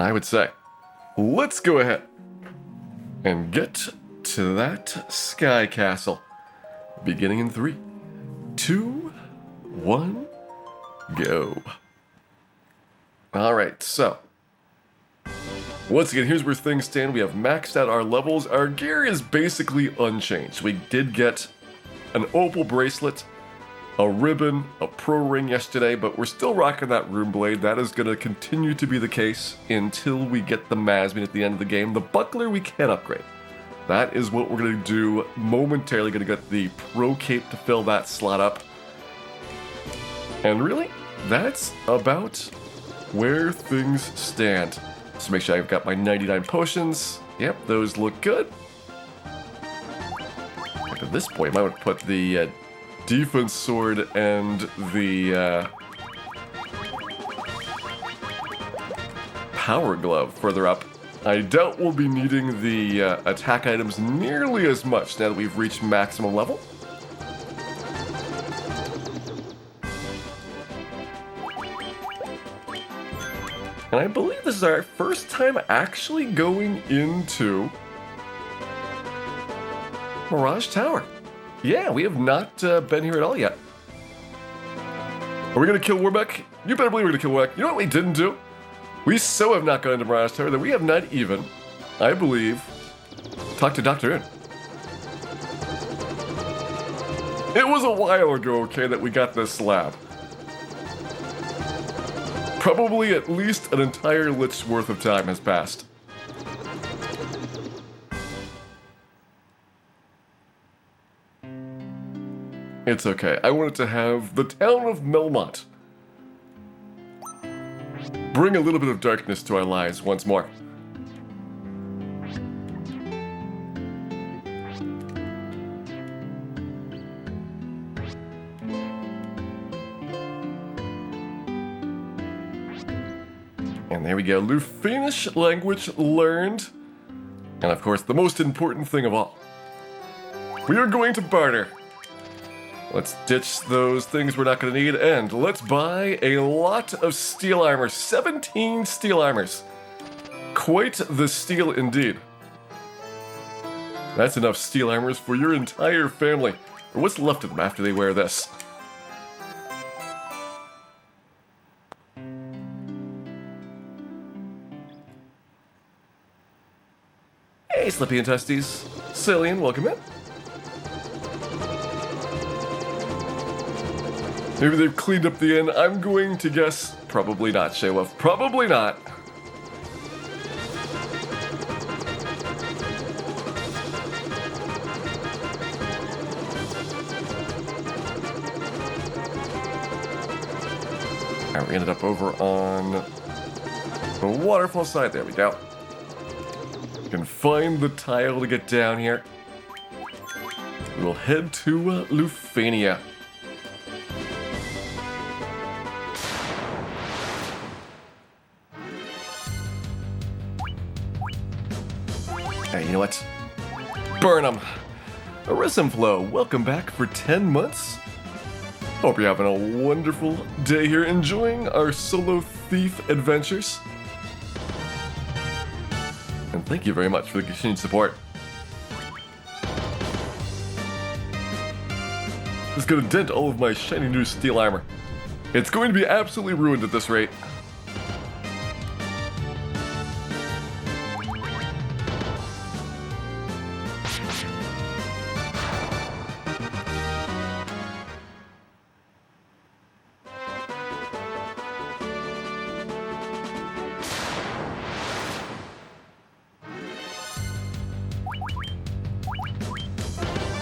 I would say, let's go ahead and get to that sky castle. Beginning in 3, 2, 1, go. Alright, so once again, here's where things stand. We have maxed out our levels. Our gear is basically unchanged. We did get an opal bracelet, a ribbon, a pro ring yesterday, but we're still rocking that rune blade. That is going to continue to be the case until we get the Masmin at the end of the game. The buckler we can upgrade. That is what we're going to do momentarily. Going to get the pro cape to fill that slot up. And really, that's about where things stand. So make sure I've got my 99 potions. Yep, those look good. At this point, I might put the defense sword and the power glove further up. I doubt we'll be needing the attack items nearly as much now that we've reached maximum level. And I believe this is our first time actually going into Mirage Tower. Yeah, we have not been here at all yet. Are we going to kill Warbeck? You better believe we're going to kill Warbeck. You know what we didn't do? We so have not gone into Mirage Tower that we have not even, I believe, talked to Dr. In. It was a while ago, okay, that we got this lab. Probably at least an entire lich's worth of time has passed. It's okay. I wanted to have the town of Melmont bring a little bit of darkness to our lives once more. And there we go, Lufenish language learned. And of course, the most important thing of all. We are going to barter. Let's ditch those things we're not going to need, and let's buy a lot of steel armor. 17 steel armors. Quite the steal indeed. That's enough steel armors for your entire family. Or what's left of them after they wear this. Hey, Slippy and Testes. Cillian, welcome in. Maybe they've cleaned up the inn. I'm going to guess probably not, Shaywolf. Probably not. Alright, we ended up over on the waterfall side. There we go. You can find the tile to get down here. We'll head to Lufenia. Hey, you know what? Burn 'em! Arissimflow, welcome back for 10 months. Hope you're having a wonderful day here, enjoying our solo thief adventures. And thank you very much for the continued support. This is going to dent all of my shiny new steel armor. It's going to be absolutely ruined at this rate.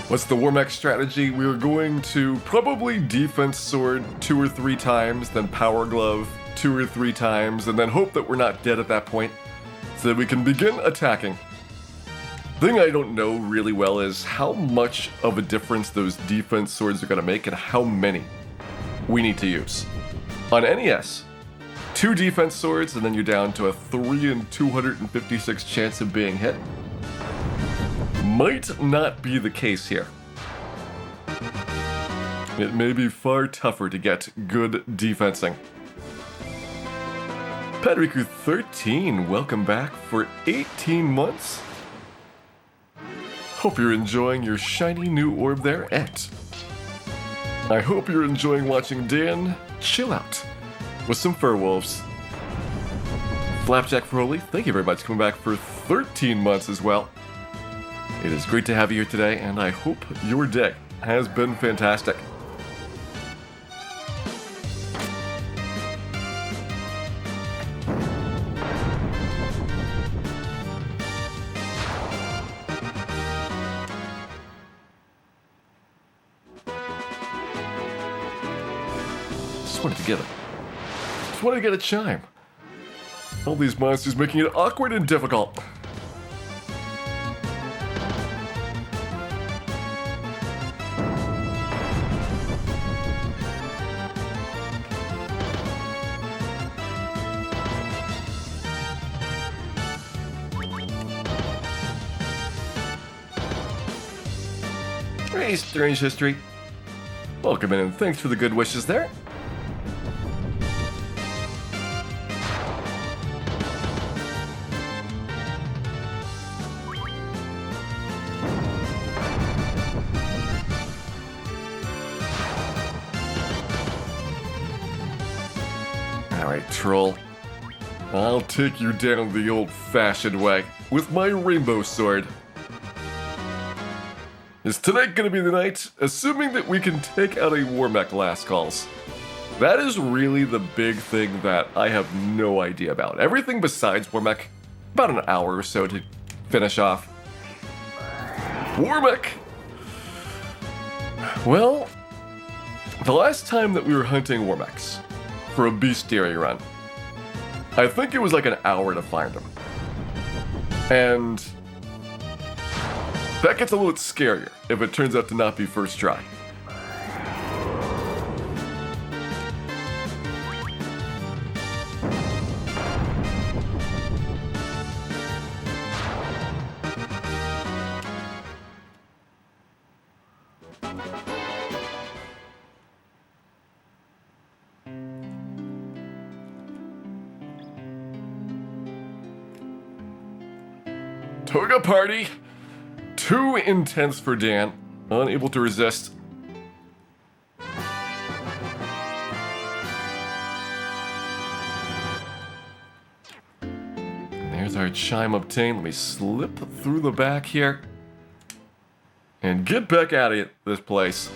What's the Warmax strategy? We're going to probably defense sword 2 or 3 times, then power glove 2 or 3 times, and then hope that we're not dead at that point, so that we can begin attacking. The thing I don't know really well is how much of a difference those defense swords are going to make and how many we need to use. On NES, 2 defense swords and then you're down to a 3 in 256 chance of being hit. Might not be the case here. It may be far tougher to get good defensing. Padriku13, welcome back for 18 months. Hope you're enjoying your shiny new orb there, Ent. I hope you're enjoying watching Dan chill out with some fur wolves. Flapjack Froley, thank you very much for coming back for 13 months as well. It is great to have you here today, and I hope your day has been fantastic. Just wanted to get a chime. All these monsters making it awkward and difficult. Hey, Strange History. Welcome in and thanks for the good wishes there. Troll. I'll take you down the old-fashioned way with my rainbow sword. Is tonight gonna be the night, assuming that we can take out a Warmech last calls? That is really the big thing that I have no idea about. Everything besides Warmech, about an hour or so to finish off. Warmech! Well, the last time that we were hunting Warmechs for a bestiary run, I think it was like an hour to find them. And that gets a little bit scarier if it turns out to not be first try. Toga party! Too intense for Dan. Unable to resist. And there's our chime obtained. Let me slip through the back here. And get back out of this place.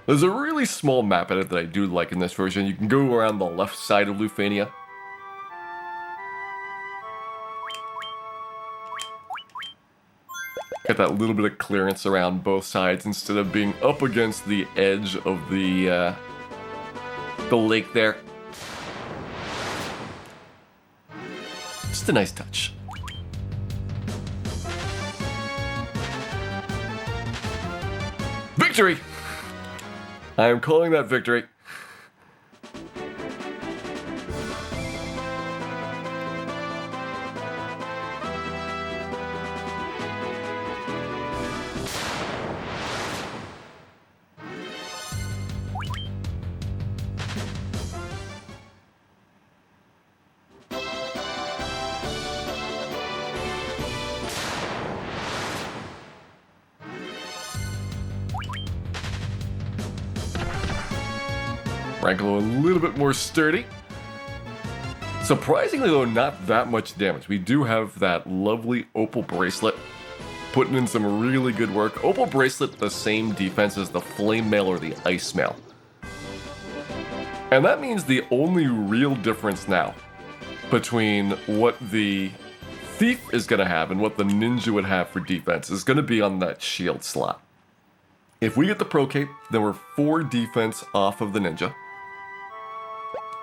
There's a really small map edit that I do like in this version. You can go around the left side of Lufania. Got that little bit of clearance around both sides instead of being up against the edge of the lake there. Just a nice touch. Victory! I am calling that victory. Rankle a little bit more sturdy. Surprisingly though, not that much damage. We do have that lovely Opal Bracelet, putting in some really good work. Opal Bracelet, the same defense as the Flame Mail or the Ice Mail. And that means the only real difference now between what the Thief is going to have and what the Ninja would have for defense is going to be on that shield slot. If we get the Pro Cape, then we're 4 defense off of the Ninja.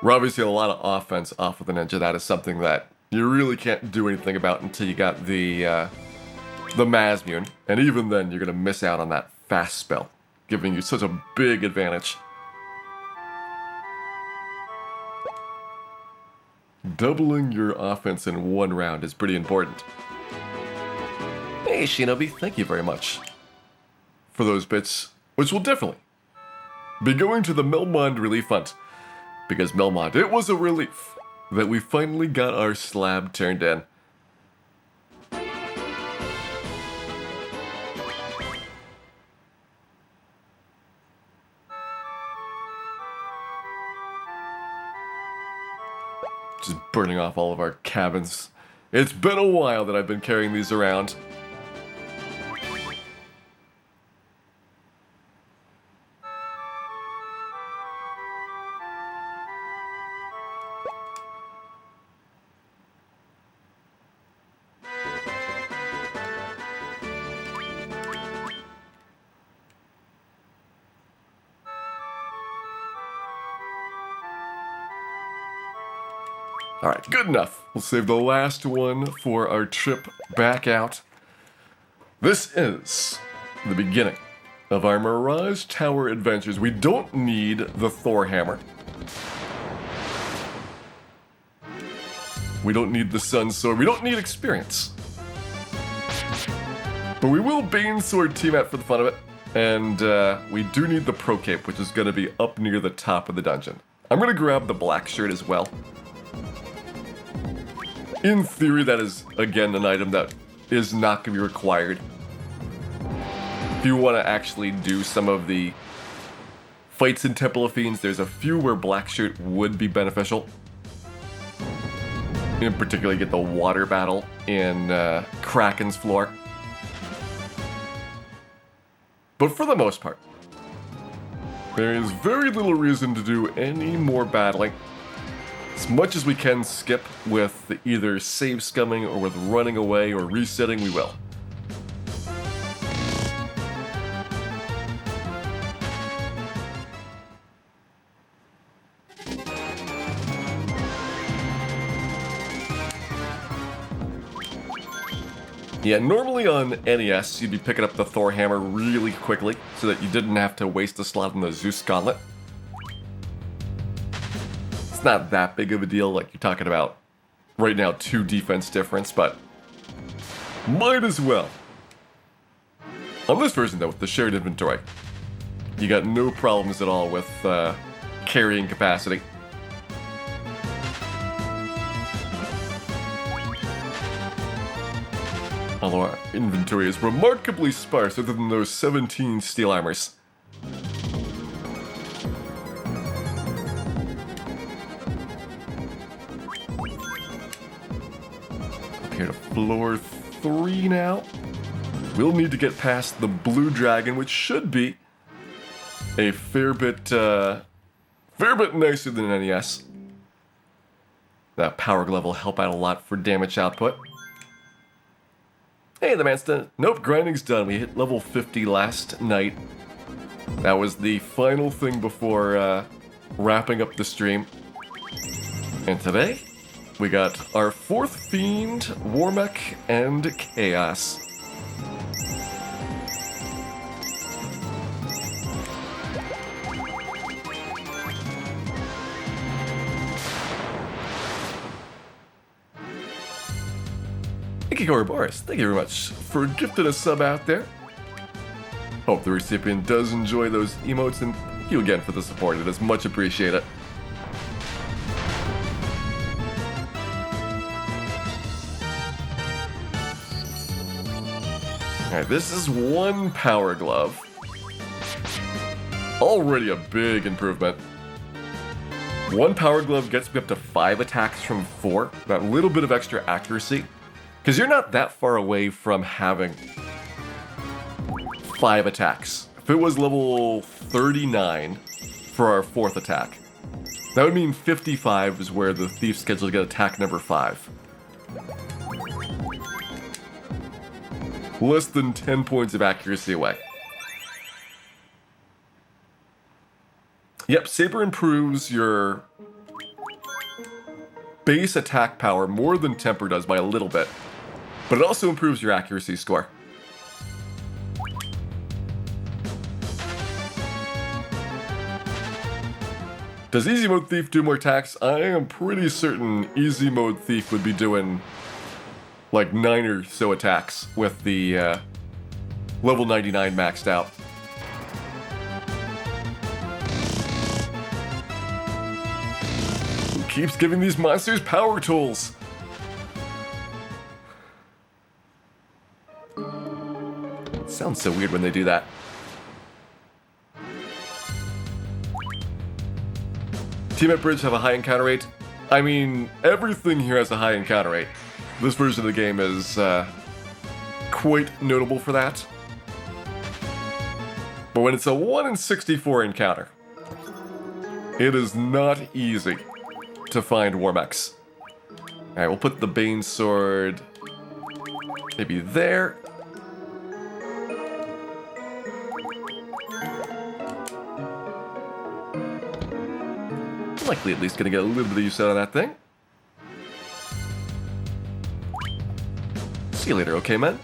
We're obviously a lot of offense off of the Ninja. That is something that you really can't do anything about until you got the Mazmune. And even then, you're going to miss out on that fast spell, giving you such a big advantage. Doubling your offense in one round is pretty important. Hey, Shinobi, thank you very much for those bits, which will definitely be going to the Melmond Relief Fund. Because Melmont, it was a relief that we finally got our slab turned in. Just burning off all of our cabins. It's been a while that I've been carrying these around. Alright, good enough. We'll save the last one for our trip back out. This is the beginning of our Mirage Tower adventures. We don't need the Thor hammer. We don't need the Sun Sword. We don't need experience. But we will Bane Sword team out for the fun of it. And we do need the Pro Cape, which is going to be up near the top of the dungeon. I'm going to grab the black shirt as well. In theory, that is, again, an item that is not going to be required. If you want to actually do some of the fights in Temple of Fiends, there's a few where black shirt would be beneficial. In particular, you get the water battle in Kraken's floor. But for the most part, there is very little reason to do any more battling. As much as we can skip with either save scumming or with running away or resetting, we will. Yeah, normally on NES, you'd be picking up the Thor hammer really quickly so that you didn't have to waste a slot on the Zeus gauntlet. It's not that big of a deal, like you're talking about right now 2 defense difference, but might as well. On this version though, with the shared inventory, you got no problems at all with carrying capacity. Although our inventory is remarkably sparse other than those 17 steel armors. Here to floor 3 now. We'll need to get past the blue dragon, which should be a fair bit nicer than NES. That power glove will help out a lot for damage output. Hey, the man's done. Nope, grinding's done. We hit level 50 last night. That was the final thing before wrapping up the stream. And today, we got our 4th Fiend, Warmech, and Chaos. Thank you, Boris. Thank you very much for gifting a sub out there. Hope the recipient does enjoy those emotes, and thank you again for the support. It is much appreciated. Alright, this is 1 power glove. Already a big improvement. 1 power glove gets me up to 5 attacks from 4. That little bit of extra accuracy. Because you're not that far away from having 5 attacks. If it was level 39 for our 4th attack, that would mean 55 is where the thief scheduled to get attack number 5. Less than 10 points of accuracy away. Yep, Saber improves your base attack power more than Temper does by a little bit. But it also improves your accuracy score. Does Easy Mode Thief do more attacks? I am pretty certain Easy Mode Thief would be doing like 9 or so attacks with the level 99 maxed out. keeps giving these monsters power tools. It sounds so weird when they do that. Team at Bridge have a high encounter rate. I mean, everything here has a high encounter rate. This version of the game is quite notable for that. But when it's a 1 in 64 encounter, it is not easy to find Warmex. Alright, we'll put the Bane Sword maybe there. Likely at least gonna get a little bit of use out of that thing. See you later, okay, man?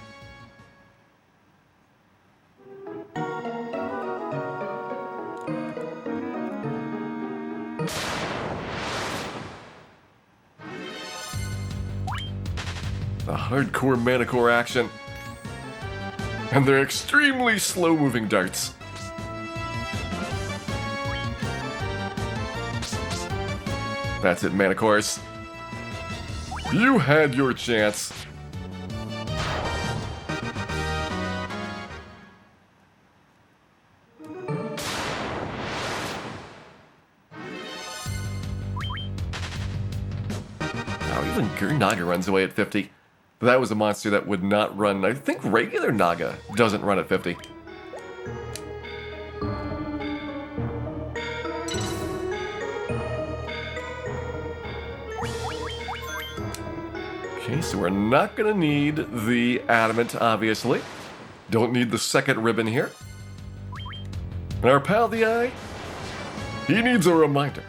The hardcore Manicore action. And they're extremely slow-moving darts. That's it, Manicores. You had your chance. Now, even Naga runs away at 50. That was a monster that would not run. I think regular Naga doesn't run at 50. Okay, so we're not going to need the Adamant, obviously. Don't need the second ribbon here. And our pal, the Eye, he needs a reminder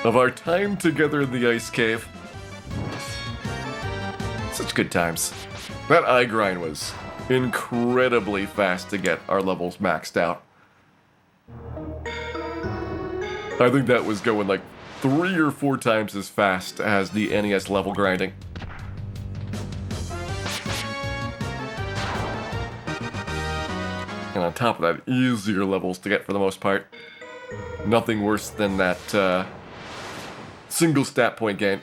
of our time together in the Ice Cave. Such good times. That Eye grind was incredibly fast to get our levels maxed out. I think that was going like 3 or 4 times as fast as the NES level grinding. And on top of that, easier levels to get for the most part. Nothing worse than that single stat point game.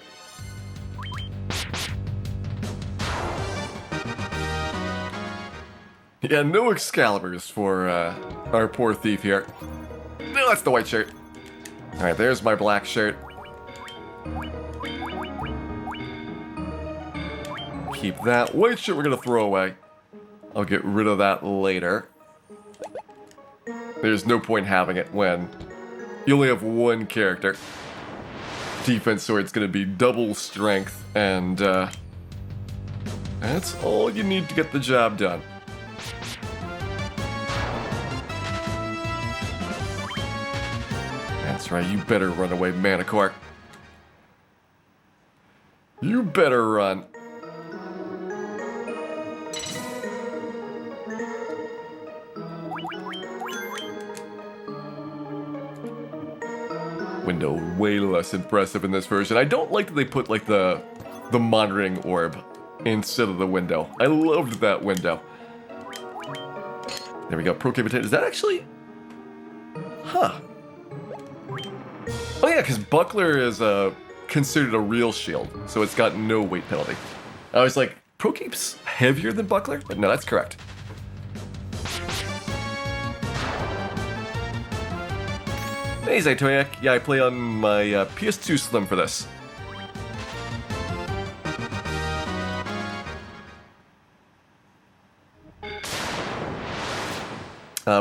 Yeah, no Excaliburs for our poor thief here. No, that's the white shirt. Alright, there's my black shirt. Keep that. White shirt we're gonna throw away. I'll get rid of that later. There's no point having it when you only have one character. Defense sword's gonna be double strength, and that's all you need to get the job done. That's right, you better run away, Manicore. You better run. Window way less impressive in this version. I don't like that they put like the monitoring orb instead of the window. I loved that window. There we go, Pro Potato. Is that actually? Huh. Oh yeah, because Buckler is considered a real shield, so it's got no weight penalty. I was like, Pro Cape's heavier than Buckler? But no, that's correct. Hey Zaytoyak, yeah, I play on my PS2 Slim for this.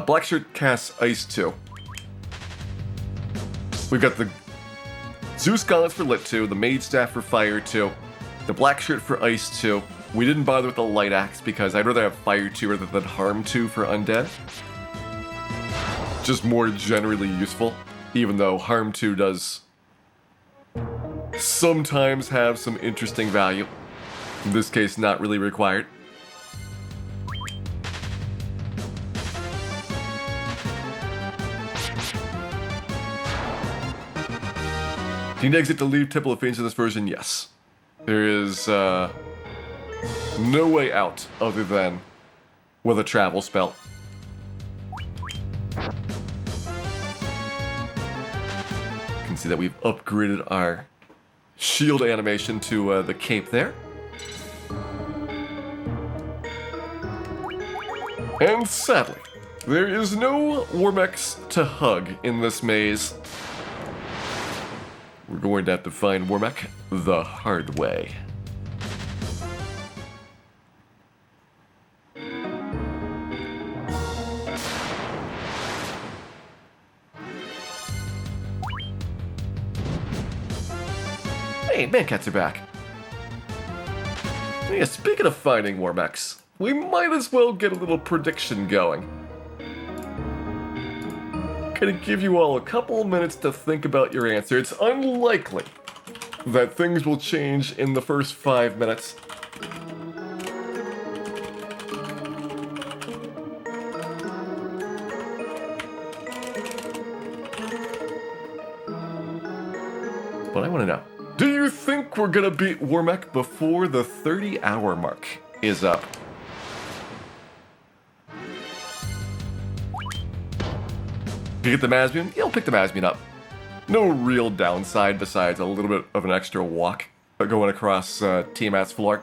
Black Shirt casts Ice 2. We've got the Zeus Gauntlets for Lit 2, the Mage Staff for Fire 2, the Black Shirt for Ice 2. We didn't bother with the Light Axe because I'd rather have Fire 2 rather than Harm 2 for Undead. Just more generally useful, even though Harm 2 does sometimes have some interesting value. In this case, not really required. Do you need exit to leave Temple of Fiends in this version? Yes. There is no way out other than with a travel spell. see that we've upgraded our shield animation to the cape there. And sadly, there is no Remakes to hug in this maze. We're going to have to find Remak the hard way. Hey, Mancats are back. Yeah, speaking of finding Remakes, we might as well get a little prediction going. Gonna give you all a couple minutes to think about your answer. It's unlikely that things will change in the first 5 minutes. But I want to know, do you think we're gonna beat Remak before the 30-hour mark is up? You get the Masbian? You'll pick the Masbian up. No real downside besides a little bit of an extra walk going across Tiamat's floor.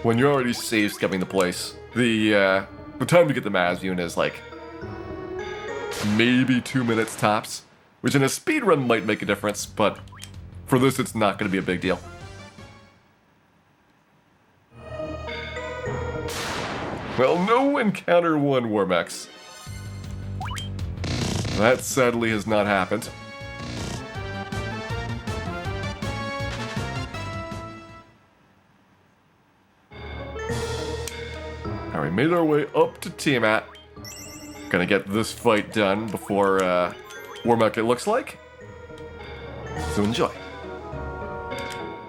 When you're already safe scumming the place, the time to get the Masbian is like maybe 2 minutes tops, which in a speedrun might make a difference, but for this it's not going to be a big deal. Well, no encounter 1 Remakes. That sadly has not happened. Alright, made our way up to Tiamat. Gonna get this fight done before Remak, it looks like. So enjoy.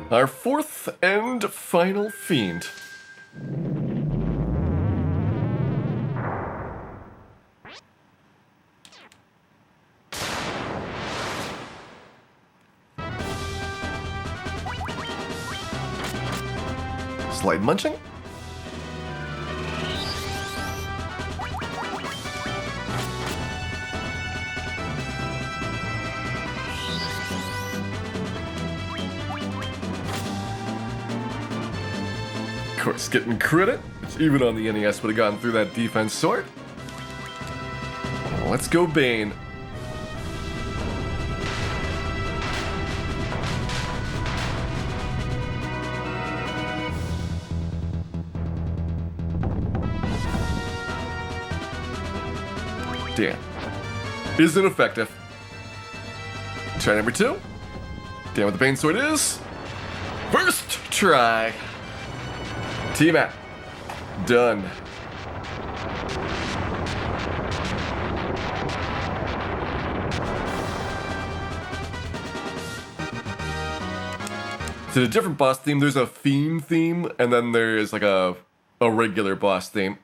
Our 4th and final fiend. Slight munching. Of course, getting credit, which even on the NES would have gotten through that defense sword. Let's go Bane. Damn. Isn't effective. Try number 2. Damn what the Bane Sword is. First try. Tiamat. Done. It's a different boss theme. There's a fiend theme, and then there's like a regular boss theme.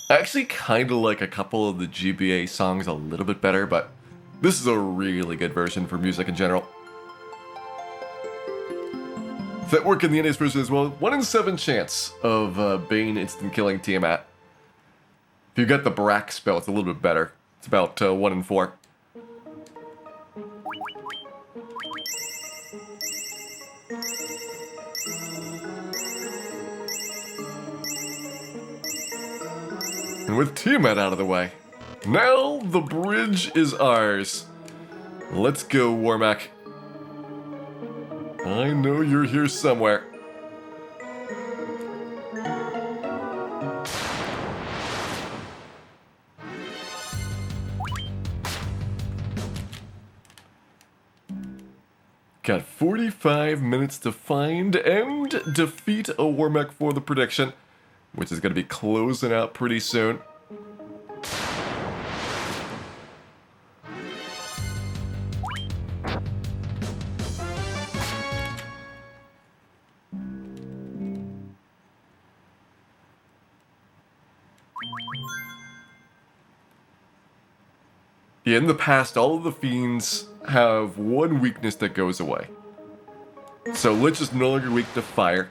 I actually kind of like a couple of the GBA songs a little bit better, but this is a really good version for music in general. Does that work in the NES version as well? 1 in 7 chance of Bane instant killing Tiamat. If you get the Brack spell, it's a little bit better. It's about 1 in 4. And with Tiamat out of the way, now the bridge is ours. Let's go, Remak. I know you're here somewhere. Got 45 minutes to find and defeat a Remak for the prediction, which is going to be closing out pretty soon. In the past, all of the fiends have one weakness that goes away. So Lich is no longer weak to fire.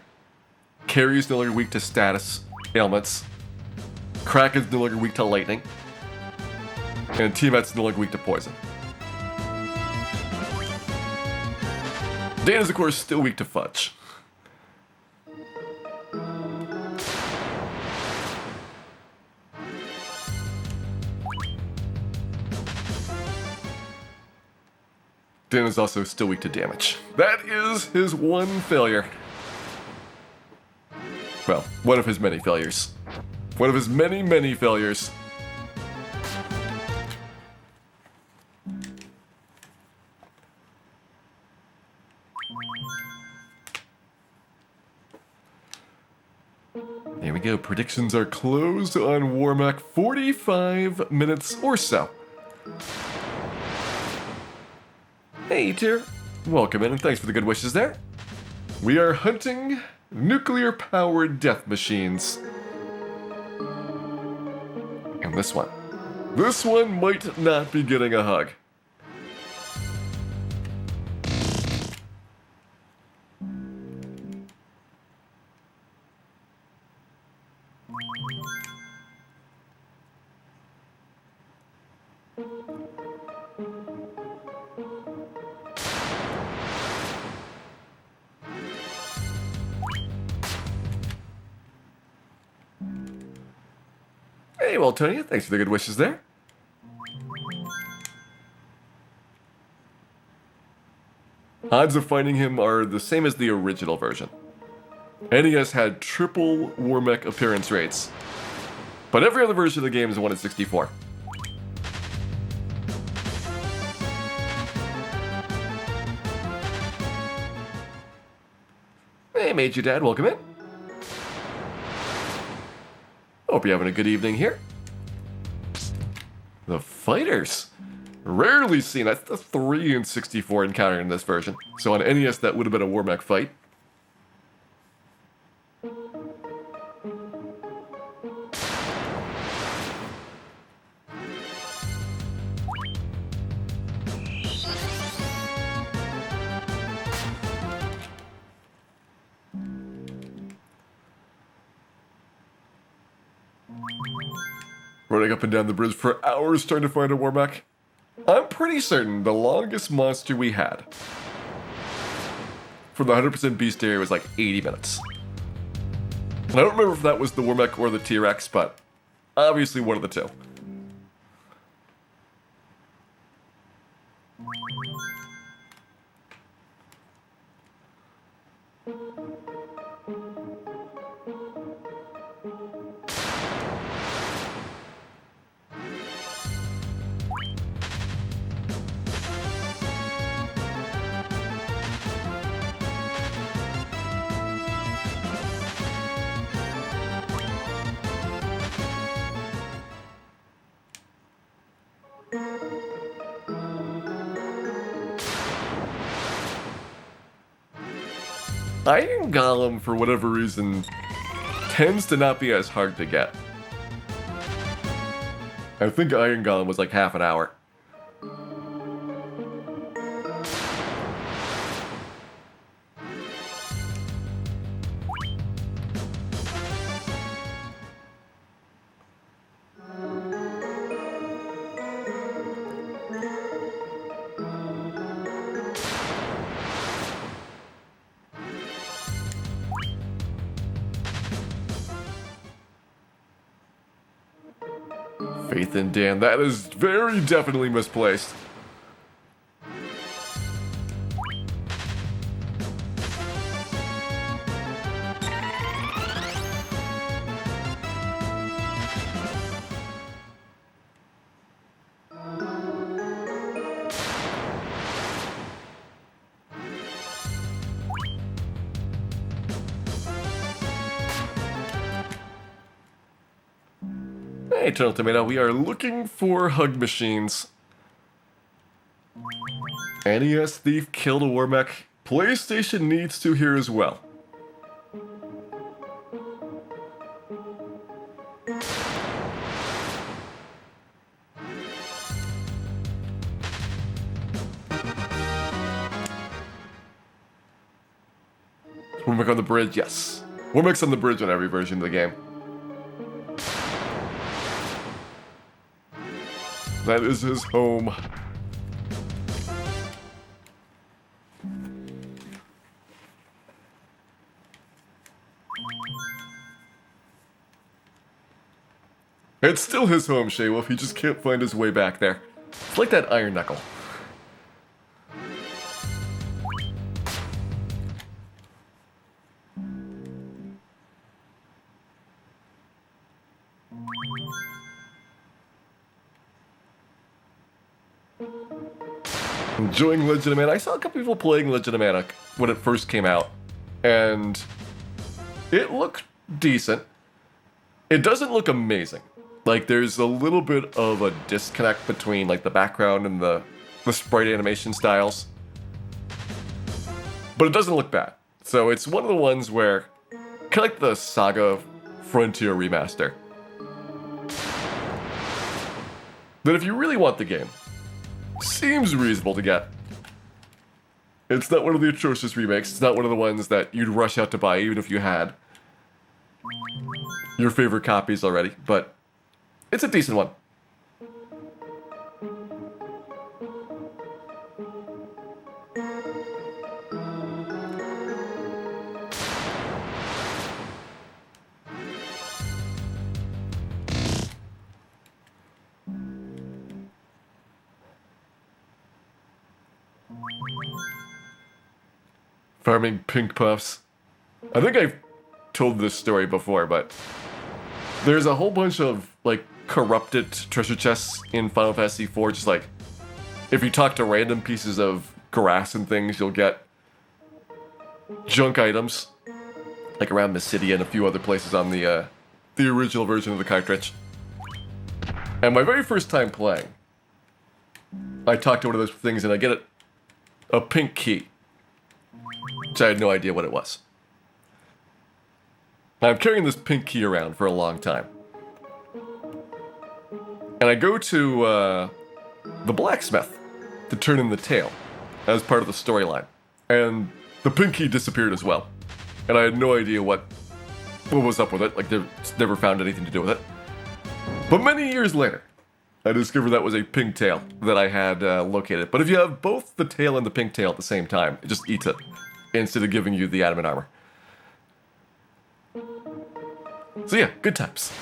Carry is no longer weak to status ailments. Kraken is no longer weak to lightning. And Tiamat's no longer weak to poison. Dan is, of course, still weak to fudge. Dan is also still weak to damage. That is his one failure. Well, one of his many failures. One of his many, many failures. There we go. Predictions are closed on Warmack. 45 minutes or so. Hey, Tyr. Welcome in, and thanks for the good wishes there. We are hunting nuclear-powered death machines. And this one might not be getting a hug. Hey, well, Tony, thanks for the good wishes there. Odds of finding him are the same as the original version. NES had triple Warmech appearance rates, but every other version of the game is 1 in 64. Hey, Major Dad, welcome in. Hope you're having a good evening here. The fighters. Rarely seen. That's the 3 in 64 encounter in this version. So on NES, that would have been a Warmech fight. Running up and down the bridge for hours trying to find a Warmech. I'm pretty certain the longest monster we had for the 100% beast area was like 80 minutes. And I don't remember if that was the Warmech or the T-Rex, but obviously one of the two. Iron Golem, for whatever reason, tends to not be as hard to get. I think Iron Golem was like half an hour. Faith in Dan, that is very definitely misplaced. Hey, Eternal Tomato, we are looking for hug machines. NES Thief killed a Warmech. PlayStation needs to here as well. Warmick on the bridge, yes. Warmick's on the bridge on every version of the game. That is his home. It's still his home, Shaywolf. He just can't find his way back there. It's like that iron knuckle. Enjoying Legend of Mana. I saw a couple people playing Legend of Mana when it first came out, and it looked decent. It doesn't look amazing. Like, there's a little bit of a disconnect between, like, the background and the sprite animation styles. But it doesn't look bad. So it's one of the ones where, kind of like the Saga Frontier remaster, that if you really want the game, seems reasonable to get. It's not one of the atrocious remakes. It's not one of the ones that you'd rush out to buy even if you had your favorite copies already, but it's a decent one. Farming pink puffs. I think I've told this story before, but there's a whole bunch of, like, corrupted treasure chests in Final Fantasy IV. Just like, if you talk to random pieces of grass and things, you'll get junk items, like around the city and a few other places on the original version of the cartridge. And my very first time playing, I talked to one of those things and I get a pink key, which I had no idea what it was. I'm carrying this pink key around for a long time. And I go to the blacksmith to turn in the tail as part of the storyline. And the pink key disappeared as well. And I had no idea what was up with it. Like, never found anything to do with it. But many years later, I discovered that was a pink tail that I had located. But if you have both the tail and the pink tail at the same time, it just eats it instead of giving you the adamant armor. So yeah, good times.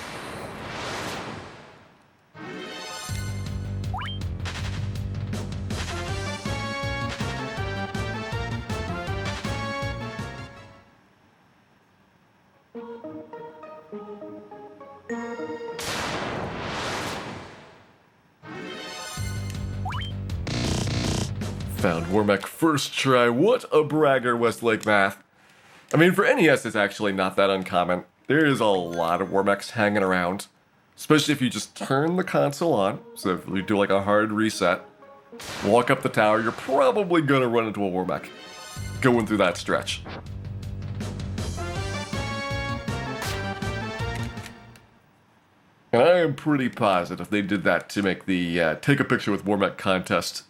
Found Wormek first try. What a bragger, Westlake Math. I mean, for NES, it's actually not that uncommon. There is a lot of Wormeks hanging around, especially if you just turn the console on. So if you do like a hard reset, walk up the tower, you're probably going to run into a Wormek going through that stretch. And I am pretty positive they did that to make the take a picture with Wormek contest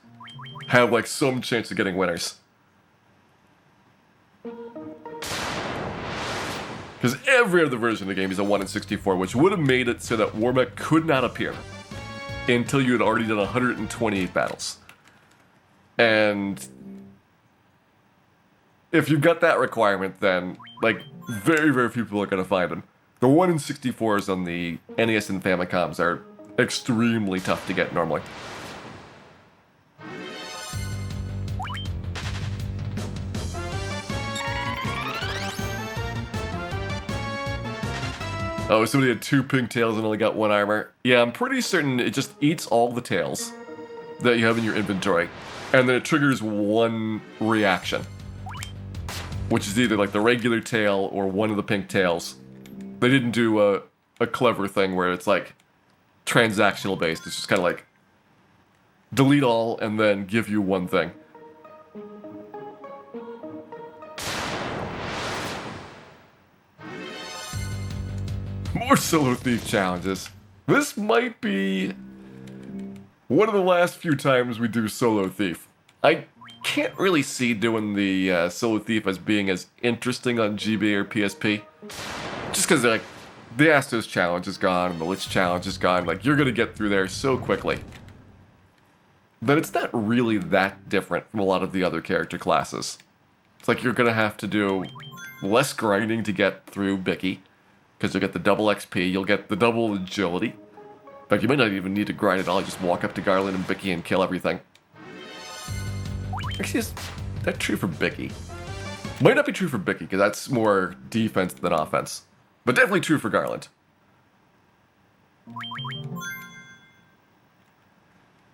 have like some chance of getting winners. Because every other version of the game is a 1 in 64, which would have made it so that Wormek could not appear until you had already done 128 battles. And if you've got that requirement, then like very, very few people are going to find them. The 1 in 64s on the NES and Famicoms are extremely tough to get normally. Oh, somebody had 2 pink tails and only got 1 armor. Yeah, I'm pretty certain it just eats all the tails that you have in your inventory, and then it triggers 1 reaction, which is either like the regular tail or one of the pink tails. They didn't do a clever thing where it's like transactional based. It's just kind of like delete all and then give you 1 thing. More Solo Thief challenges. This might be one of the last few times we do Solo Thief. I can't really see doing the Solo Thief as being as interesting on GB or PSP. Just because like the Astos challenge is gone and the Lich challenge is gone. Like you're gonna get through there so quickly. But it's not really that different from a lot of the other character classes. It's like you're gonna have to do less grinding to get through Bicky, because you'll get the double XP, you'll get the double agility. In fact, you might not even need to grind at all, you just walk up to Garland and Bicky and kill everything. Actually, is that true for Bicky? Might not be true for Bicky, because that's more defense than offense. But definitely true for Garland.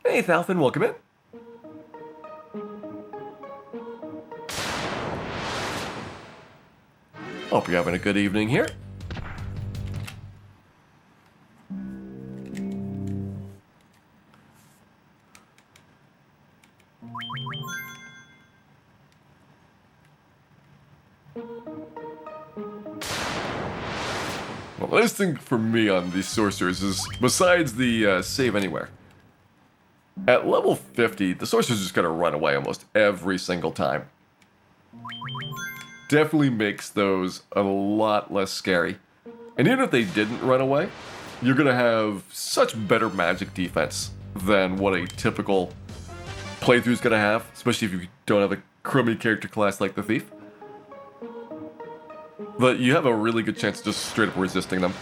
Hey, Thalfin, welcome in. Hope you're having a good evening here. Well, the nice thing for me on these sorcerers is, besides the save anywhere, at level 50, the sorcerer's just gonna run away almost every single time. Definitely makes those a lot less scary. And even if they didn't run away, you're gonna have such better magic defense than what a typical playthrough's gonna have, especially if you don't have a crummy character class like the Thief. But you have a really good chance of just straight up resisting them.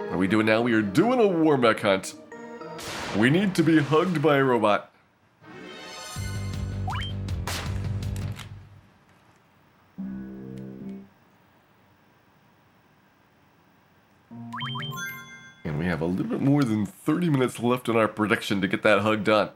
What are we doing now? We are doing a war mech hunt. We need to be hugged by a robot. And we have a little bit more than 30 minutes left in our prediction to get that hug done.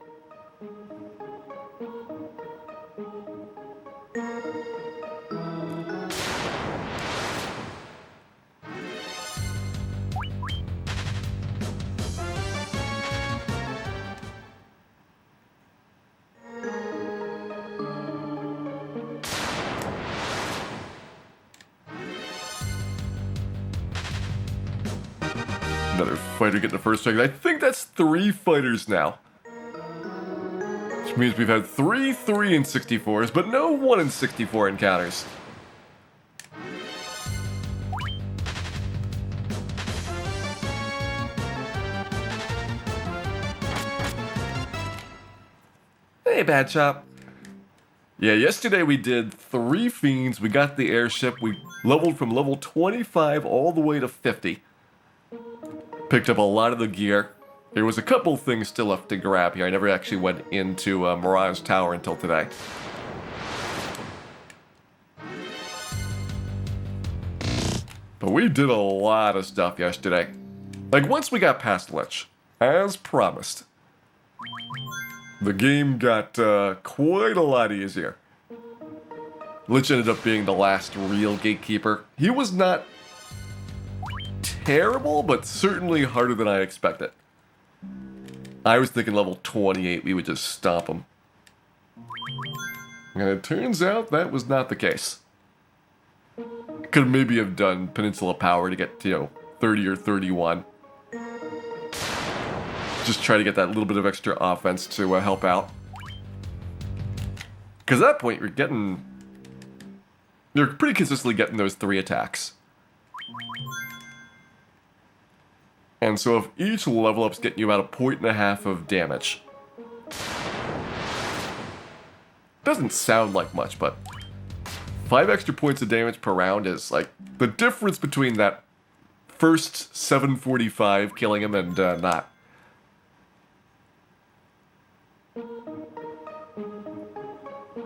Another fighter getting the first strike. I think that's 3 fighters now. Which means we've had 3 3 in 64s, but no 1 in 64 encounters. Hey, Bad Chop. Yeah, yesterday we did 3 fiends. We got the airship. We leveled from level 25 all the way to 50. Picked up a lot of the gear. There was a couple things still left to grab here. I never actually went into Mirage Tower until today. But we did a lot of stuff yesterday. Like, once we got past Lich, as promised, the game got quite a lot easier. Lich ended up being the last real gatekeeper. He was not terrible, but certainly harder than I expected. I was thinking level 28 we would just stomp him. And it turns out that was not the case. Could maybe have done Peninsula Power to get, 30 or 31. Just try to get that little bit of extra offense to help out. Because at that point you're pretty consistently getting those 3 attacks. And so if each level up's getting you about 1.5 of damage. Doesn't sound like much, but 5 extra points of damage per round is like the difference between that first 745 killing him and not. I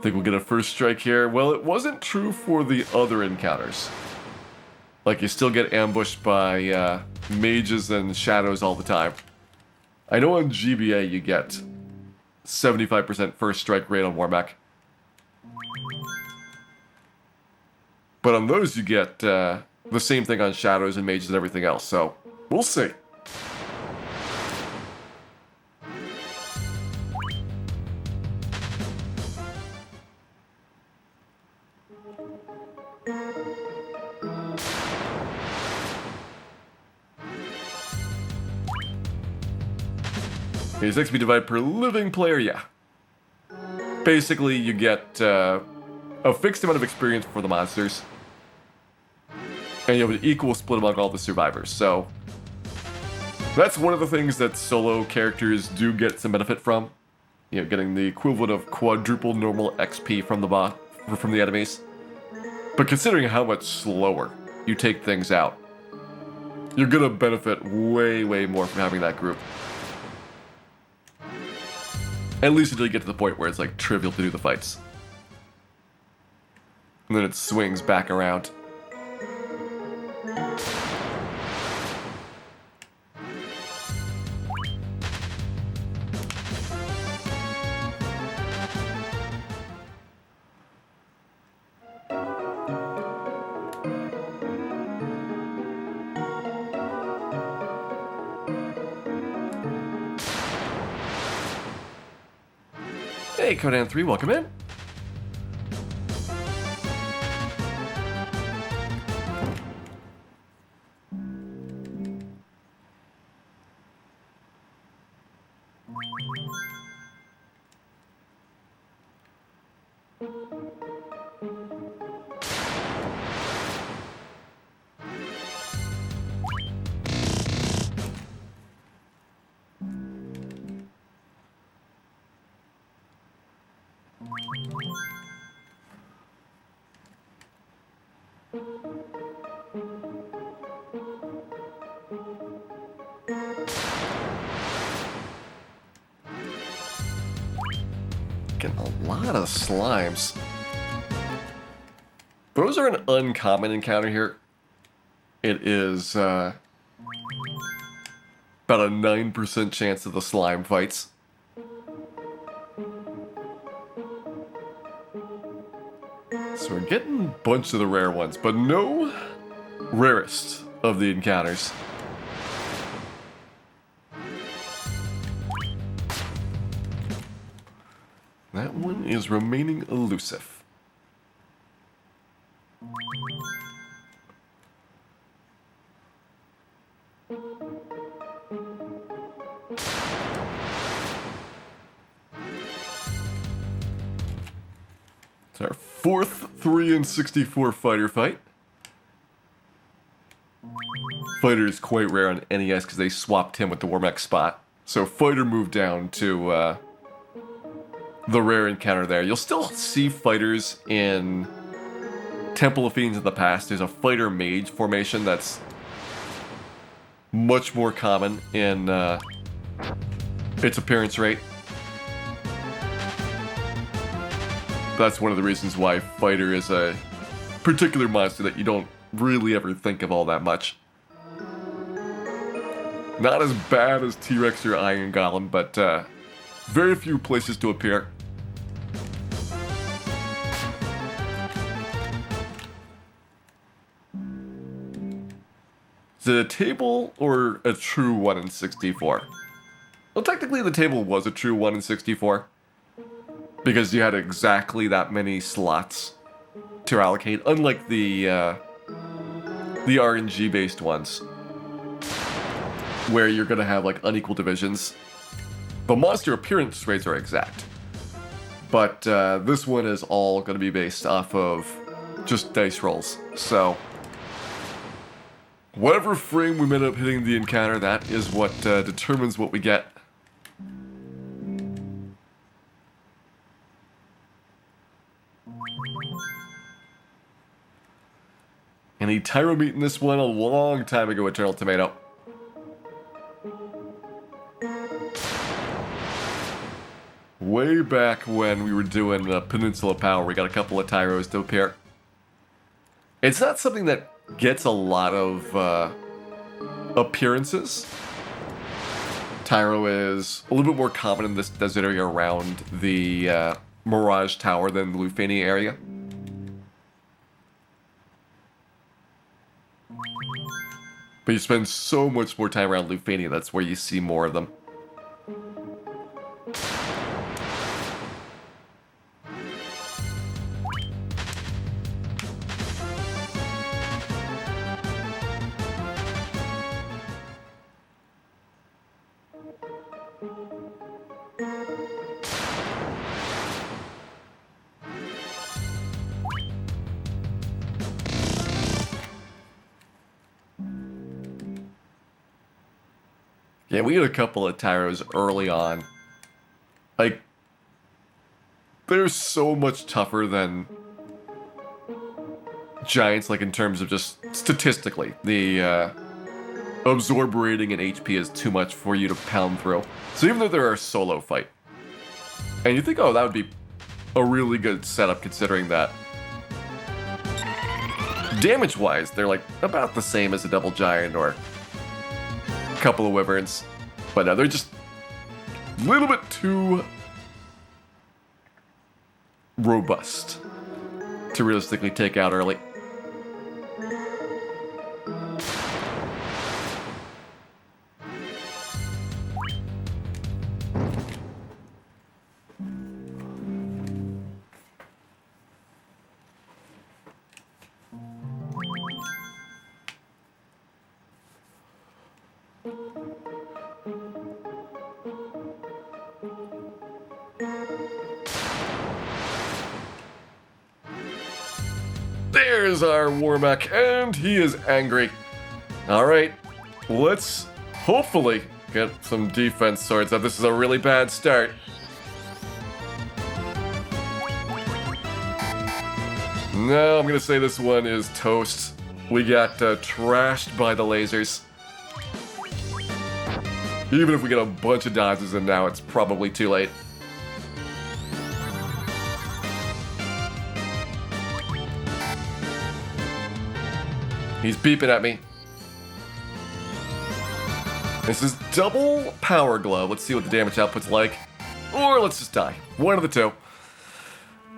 think we'll get a first strike here. Well, it wasn't true for the other encounters. Like, you still get ambushed by mages and shadows all the time. I know on GBA you get 75% first strike rate on Warmech. But on those you get the same thing on shadows and mages and everything else, so we'll see. Is XP divided per living player? Yeah. Basically, you get a fixed amount of experience for the monsters, and you have an equal split among all the survivors. So that's one of the things that solo characters do get some benefit from. You know, getting the equivalent of quadruple normal XP from the enemies. But considering how much slower you take things out, you're gonna benefit way, way more from having that group. At least until you get to the point where it's like trivial to do the fights. And then it swings back around. Hey, Conan 3, welcome in. Getting a lot of slimes. Those are an uncommon encounter here. It is about a 9% chance of the slime fights. So we're getting a bunch of the rare ones, but no rarest of the encounters. That one is remaining elusive. It's our fourth 3 and 64 fighter fight. Fighter is quite rare on NES because they swapped him with the Warmex spot. So fighter moved down to the rare encounter there. You'll still see fighters in Temple of Fiends in the past. There's a fighter mage formation that's much more common in its appearance rate. That's one of the reasons why fighter is a particular monster that you don't really ever think of all that much. Not as bad as T-Rex or Iron Golem, but very few places to appear. Is it a table or a true 1 in 64? Well, technically the table was a true 1 in 64. Because you had exactly that many slots to allocate, unlike the RNG-based ones, where you're gonna have like unequal divisions. The monster appearance rates are exact, but this one is all gonna be based off of just dice rolls. So whatever frame we end up hitting the encounter, that is what determines what we get. Any Tyro meat in this one a long time ago, Eternal Tomato. Way back when we were doing Peninsula Power, we got a couple of Tyros to appear. It's not something that gets a lot of appearances. Tyro is a little bit more common in this desert area around the Mirage Tower than the Lufeni area. But you spend so much more time around Lufeni, that's where you see more of them. Yeah, we had a couple of Tyros early on. Like, they're so much tougher than Giants, like in terms of just statistically. The absorb rating and HP is too much for you to pound through. So even though they're a solo fight, and you think, oh, that would be a really good setup considering that damage-wise, they're like about the same as a double giant or a couple of wyverns. But no, they're just a little bit too robust to realistically take out early. There's our Warmech, and he is angry. Alright, let's hopefully get some defense swords up. This is a really bad start. No, I'm gonna say this one is toast. We got trashed by the lasers. Even if we get a bunch of dodges in now, it's probably too late. He's beeping at me. This is double power glove. Let's see what the damage output's like. Or let's just die. One of the two.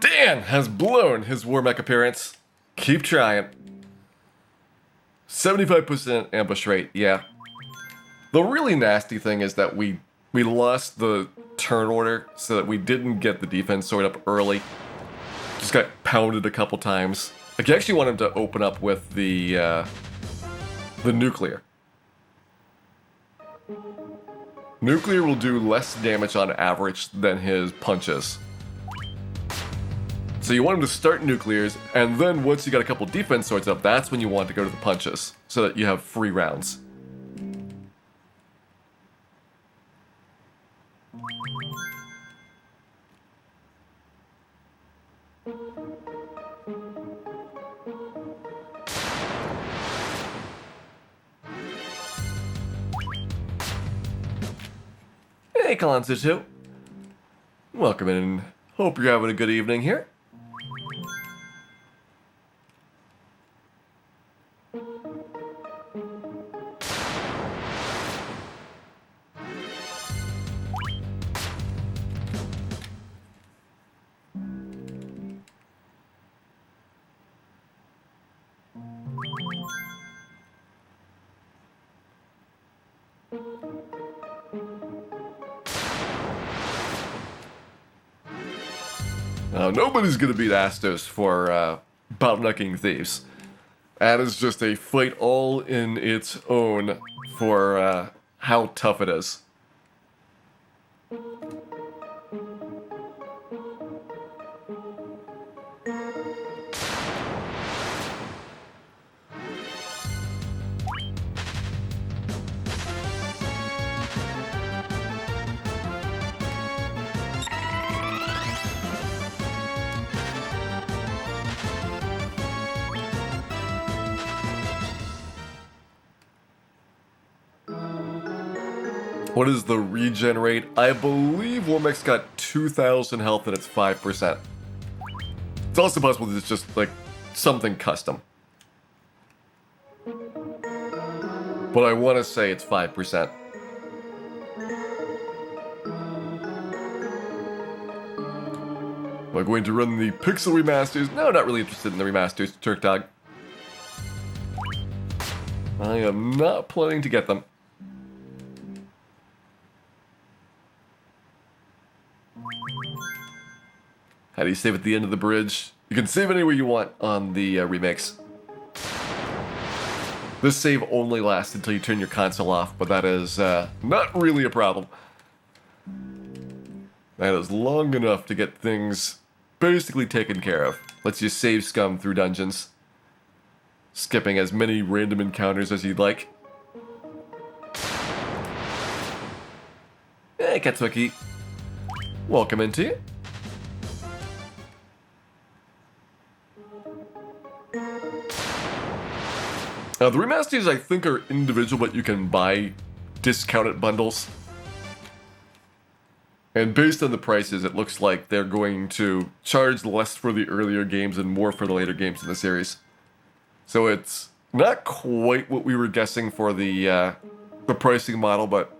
Dan has blown his Warmech appearance. Keep trying. 75% ambush rate, yeah. The really nasty thing is that we lost the turn order so that we didn't get the defense sword up early. Just got pounded a couple times. Like, you actually want him to open up with the nuclear. Nuclear will do less damage on average than his punches. So you want him to start nuclears, and then once you got a couple defense swords up, that's when you want to go to the punches, so that you have free rounds. Hey, Kalonzo 2. Welcome in. Hope you're having a good evening here. Nobody's gonna beat Astos for bottlenecking thieves. That is just a fight all in its own for how tough it is. What is the regen rate? I believe Warmech's got 2,000 health and it's 5%. It's also possible that it's just like something custom. But I want to say it's 5%. Am I going to run the Pixel remasters? No, not really interested in the remasters, Turk I am not planning to get them. How do you save at the end of the bridge? You can save anywhere you want on the remakes. This save only lasts until you turn your console off, but that is not really a problem. That is long enough to get things basically taken care of. Lets you save scum through dungeons, skipping as many random encounters as you'd like. Hey, Katsuki. Welcome into you. The remasters, I think, are individual, but you can buy discounted bundles. And based on the prices, it looks like they're going to charge less for the earlier games and more for the later games in the series. So it's not quite what we were guessing for the pricing model, but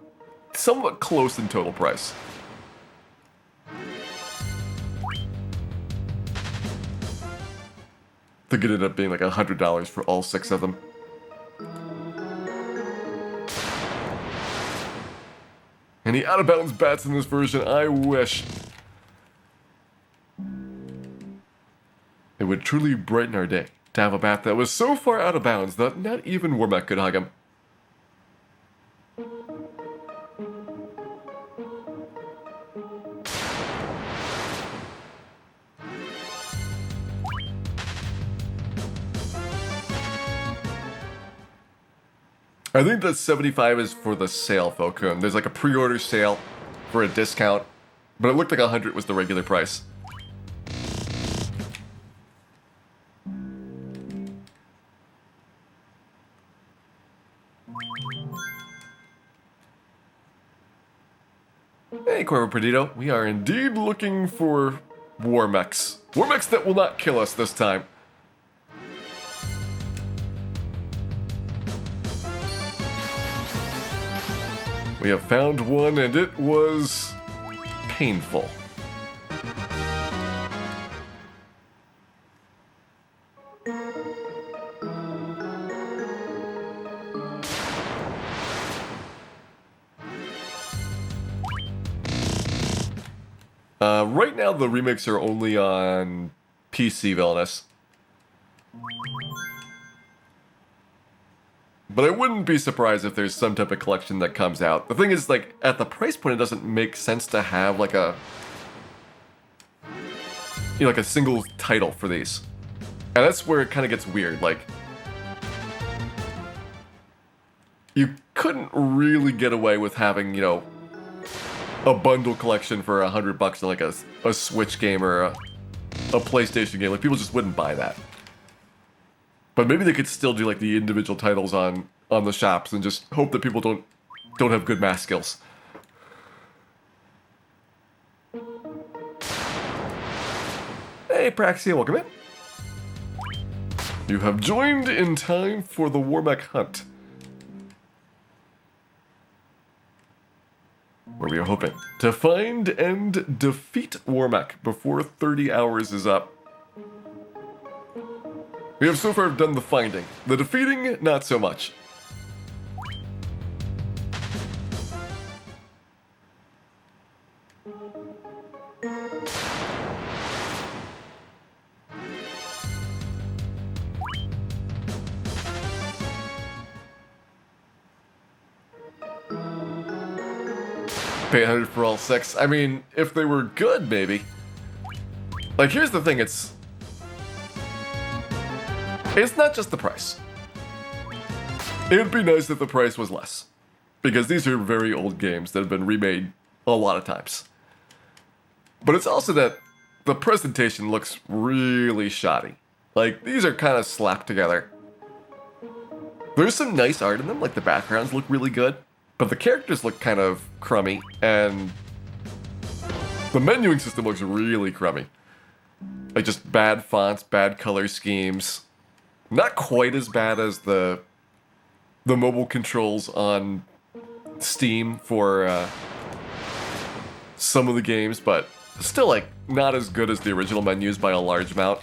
somewhat close in total price. I think it ended up being like $100 for all 6 of them. Any out-of-bounds bats in this version? I wish. It would truly brighten our day to have a bat that was so far out of bounds that not even Wormack could hug him. I think that 75 is for the sale, Falcon. There's like a pre-order sale for a discount, but it looked like 100 was the regular price. Hey, Corvo Perdido. We are indeed looking for war mechs. War mechs that will not kill us this time. We have found one, and it was painful. Right now, the remakes are only on PC, Villainous. But I wouldn't be surprised if there's some type of collection that comes out. The thing is, like, at the price point, it doesn't make sense to have, like, like a single title for these. And that's where it kind of gets weird. Like, you couldn't really get away with having, a bundle collection for $100 in, like, a Switch game or a PlayStation game. Like, people just wouldn't buy that. But maybe they could still do like the individual titles on the shops and just hope that people don't have good math skills. Hey Praxia, welcome in. You have joined in time for the Warmech hunt, where we are hoping to find and defeat Warmech before 30 hours is up. We have so far done the finding. The defeating, not so much. Pay 100 for all 6. I mean, if they were good, maybe. Like, here's the thing, it's not just the price. It'd be nice if the price was less, because these are very old games that have been remade a lot of times. But it's also that the presentation looks really shoddy. Like, these are kind of slapped together. There's some nice art in them, like the backgrounds look really good, but the characters look kind of crummy, and the menuing system looks really crummy. Like, just bad fonts, bad color schemes. Not quite as bad as the mobile controls on Steam for some of the games, but still, like, not as good as the original menus by a large amount.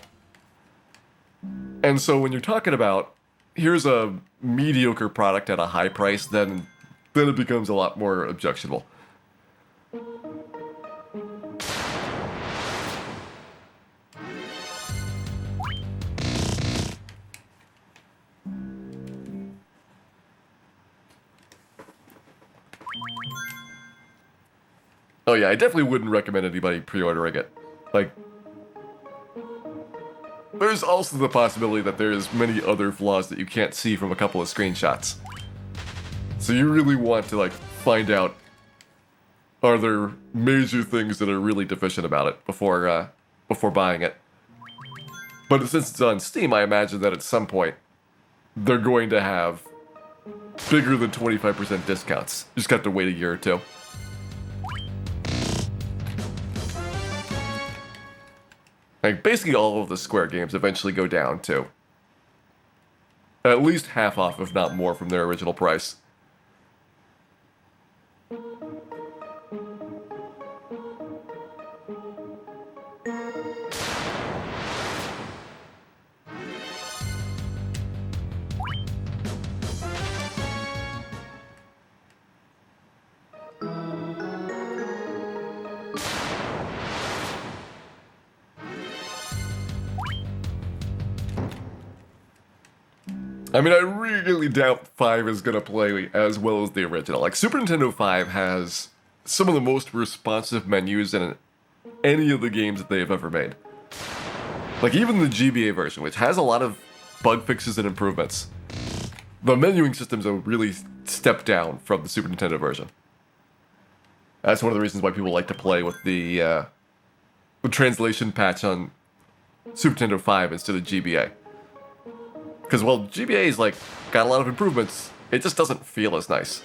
And so when you're talking about, here's a mediocre product at a high price, then it becomes a lot more objectionable. Oh yeah, I definitely wouldn't recommend anybody pre-ordering it. Like, there's also the possibility that there's many other flaws that you can't see from a couple of screenshots. So you really want to, like, find out, are there major things that are really deficient about it before buying it. But since it's on Steam, I imagine that at some point, they're going to have bigger than 25% discounts. You just got to wait a year or two. Like, basically all of the Square games eventually go down to at least half off, if not more, from their original price. I mean, I really doubt 5 is going to play as well as the original. Like, Super Nintendo 5 has some of the most responsive menus in any of the games that they have ever made. Like, even the GBA version, which has a lot of bug fixes and improvements, the menuing system's a really step down from the Super Nintendo version. That's one of the reasons why people like to play with the translation patch on Super Nintendo 5 instead of GBA. Because, well, GBA's, like, got a lot of improvements. It just doesn't feel as nice.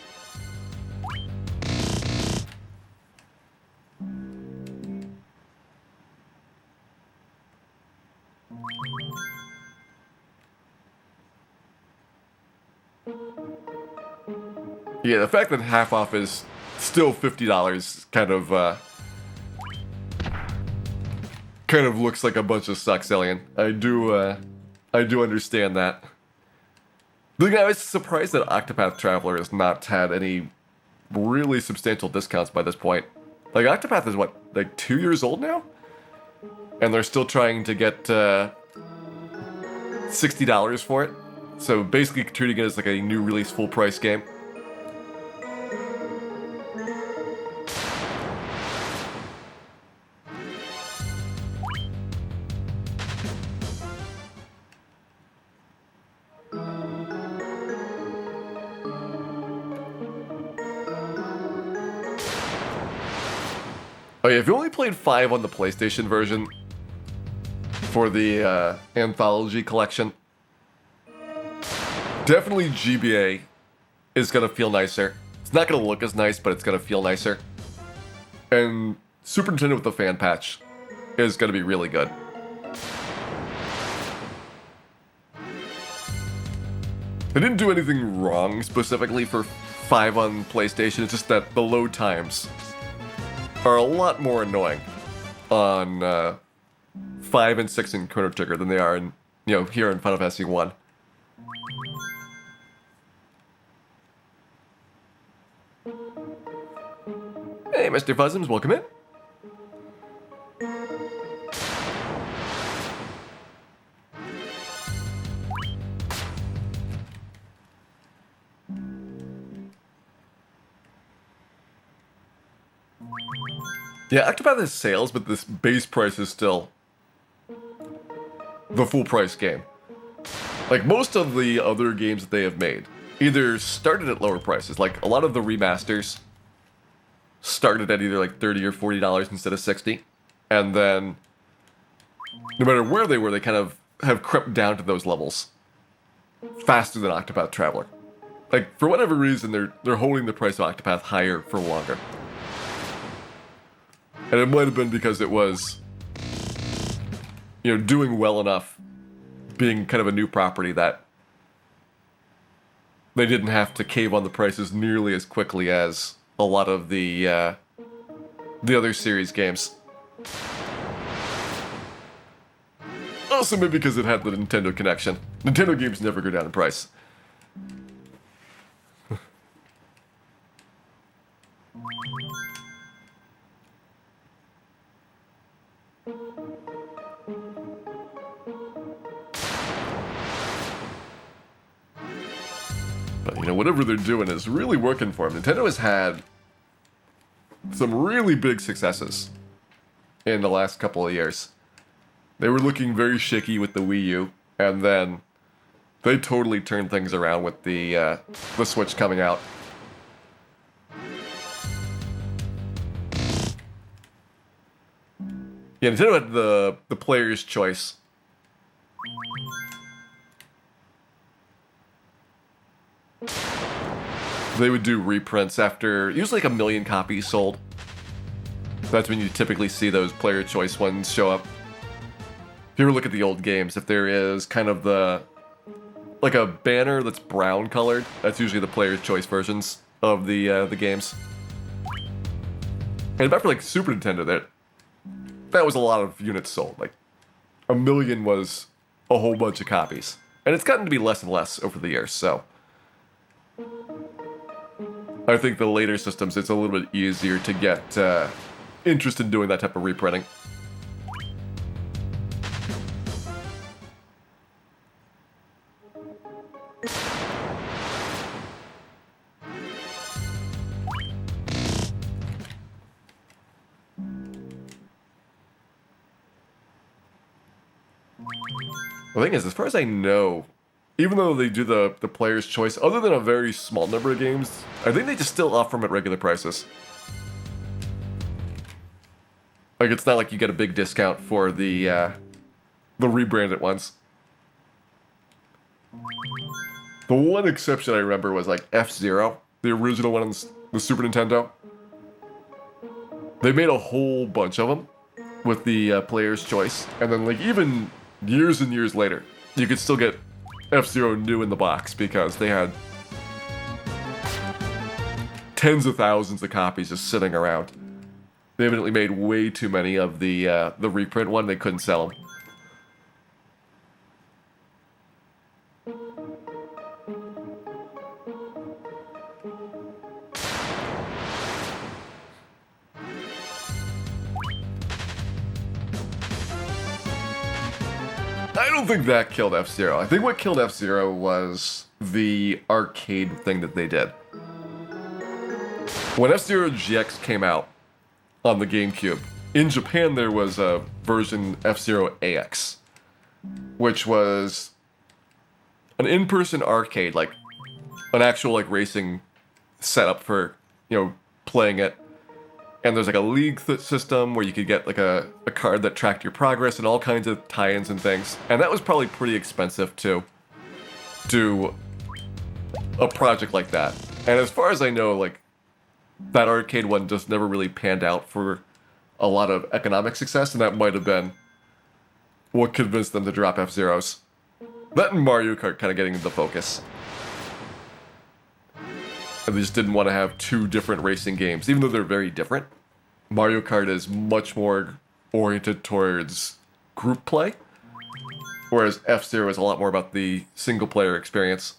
Yeah, the fact that half off is still $50 kind of looks like a bunch of sucks, Alien. I do understand that. But I was surprised that Octopath Traveler has not had any really substantial discounts by this point. Like, Octopath is what, like 2 years old now? And they're still trying to get $60 for it. So basically treating it as like a new release full price game. Oh yeah, if you only played 5 on the PlayStation version for the Anthology Collection, definitely GBA is going to feel nicer. It's not going to look as nice, but it's going to feel nicer. And Super Nintendo with the fan patch is going to be really good. They didn't do anything wrong specifically for 5 on PlayStation, it's just that the load times are a lot more annoying on 5 and 6 in Chrono Trigger than they are in, here in Final Fantasy 1. Hey, Mr. Fuzzums, welcome in. Yeah, Octopath has sales, but this base price is still the full price game. Like, most of the other games that they have made either started at lower prices. Like, a lot of the remasters started at either like $30 or $40 instead of $60. And then, no matter where they were, they kind of have crept down to those levels faster than Octopath Traveler. Like, for whatever reason, they're holding the price of Octopath higher for longer. And it might have been because it was, doing well enough, being kind of a new property, that they didn't have to cave on the prices nearly as quickly as a lot of the other series games. Also, maybe because it had the Nintendo connection. Nintendo games never go down in price. But, whatever they're doing is really working for them. Nintendo has had some really big successes in the last couple of years. They were looking very shaky with the Wii U, and then they totally turned things around with the Switch coming out. Yeah, Nintendo had the player's choice. They would do reprints after usually like 1 million copies sold. That's when you typically see those player choice ones show up. If you ever look at the old games, if there is kind of like a banner that's brown colored, that's usually the player's choice versions of the games. And back for like Super Nintendo, that was a lot of units sold. Like 1 million was a whole bunch of copies, and it's gotten to be less and less over the years. So I think the later systems, it's a little bit easier to get interest in doing that type of reprinting. The thing is, as far as I know, even though they do the player's choice, other than a very small number of games, I think they just still offer them at regular prices. Like, it's not like you get a big discount for the rebranded ones. The one exception I remember was like F-Zero, the original one on the Super Nintendo. They made a whole bunch of them with the player's choice, and then like even years and years later, you could still get F-Zero new in the box because they had tens of thousands of copies just sitting around. They evidently made way too many of the reprint one. They couldn't sell them. I don't think that killed F-Zero. I think what killed F-Zero was the arcade thing that they did. When F-Zero GX came out on the GameCube, in Japan there was a version F-Zero AX, which was an in-person arcade, like an actual like racing setup for, playing it. And there's like a league system where you could get like a card that tracked your progress and all kinds of tie-ins and things. And that was probably pretty expensive to do a project like that. And as far as I know, like, that arcade one just never really panned out for a lot of economic success, and that might have been what convinced them to drop F-Zeros. That and Mario Kart kind of getting into focus. And they just didn't want to have two different racing games, even though they're very different. Mario Kart is much more oriented towards group play, whereas F-Zero is a lot more about the single-player experience.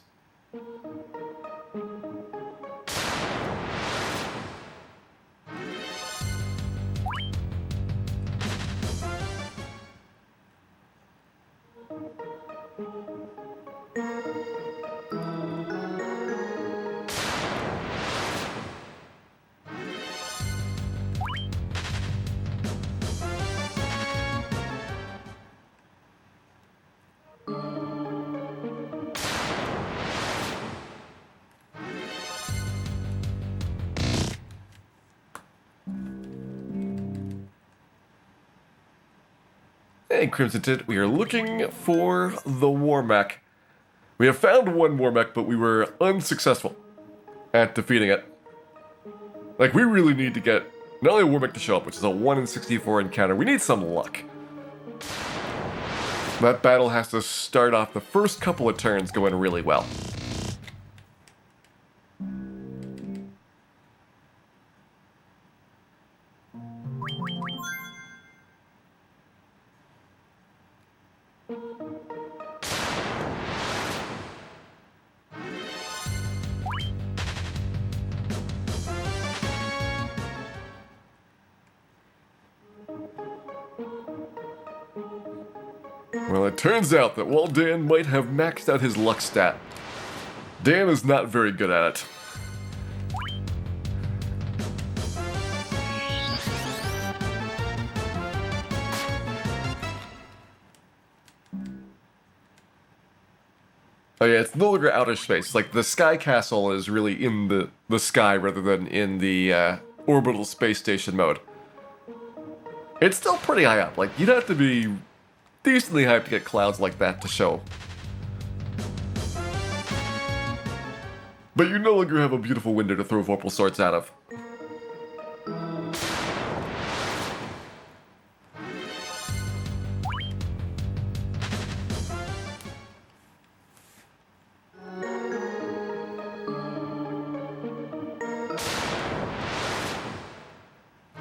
Hey, Crimson Tint, we are looking for the War Mech. We have found one War Mech, but we were unsuccessful at defeating it. Like, we really need to get not only a War Mech to show up, which is a 1 in 64 encounter, we need some luck. That battle has to start off the first couple of turns going really well. Well, it turns out that while Dan might have maxed out his luck stat, Dan is not very good at it. Oh yeah, it's no longer outer space. Like, the Sky Castle is really in the sky rather than in the orbital space station mode. It's still pretty high up. Like, you'd have to be decently hyped to get clouds like that to show. But you no longer have a beautiful window to throw Vorpal Swords out of.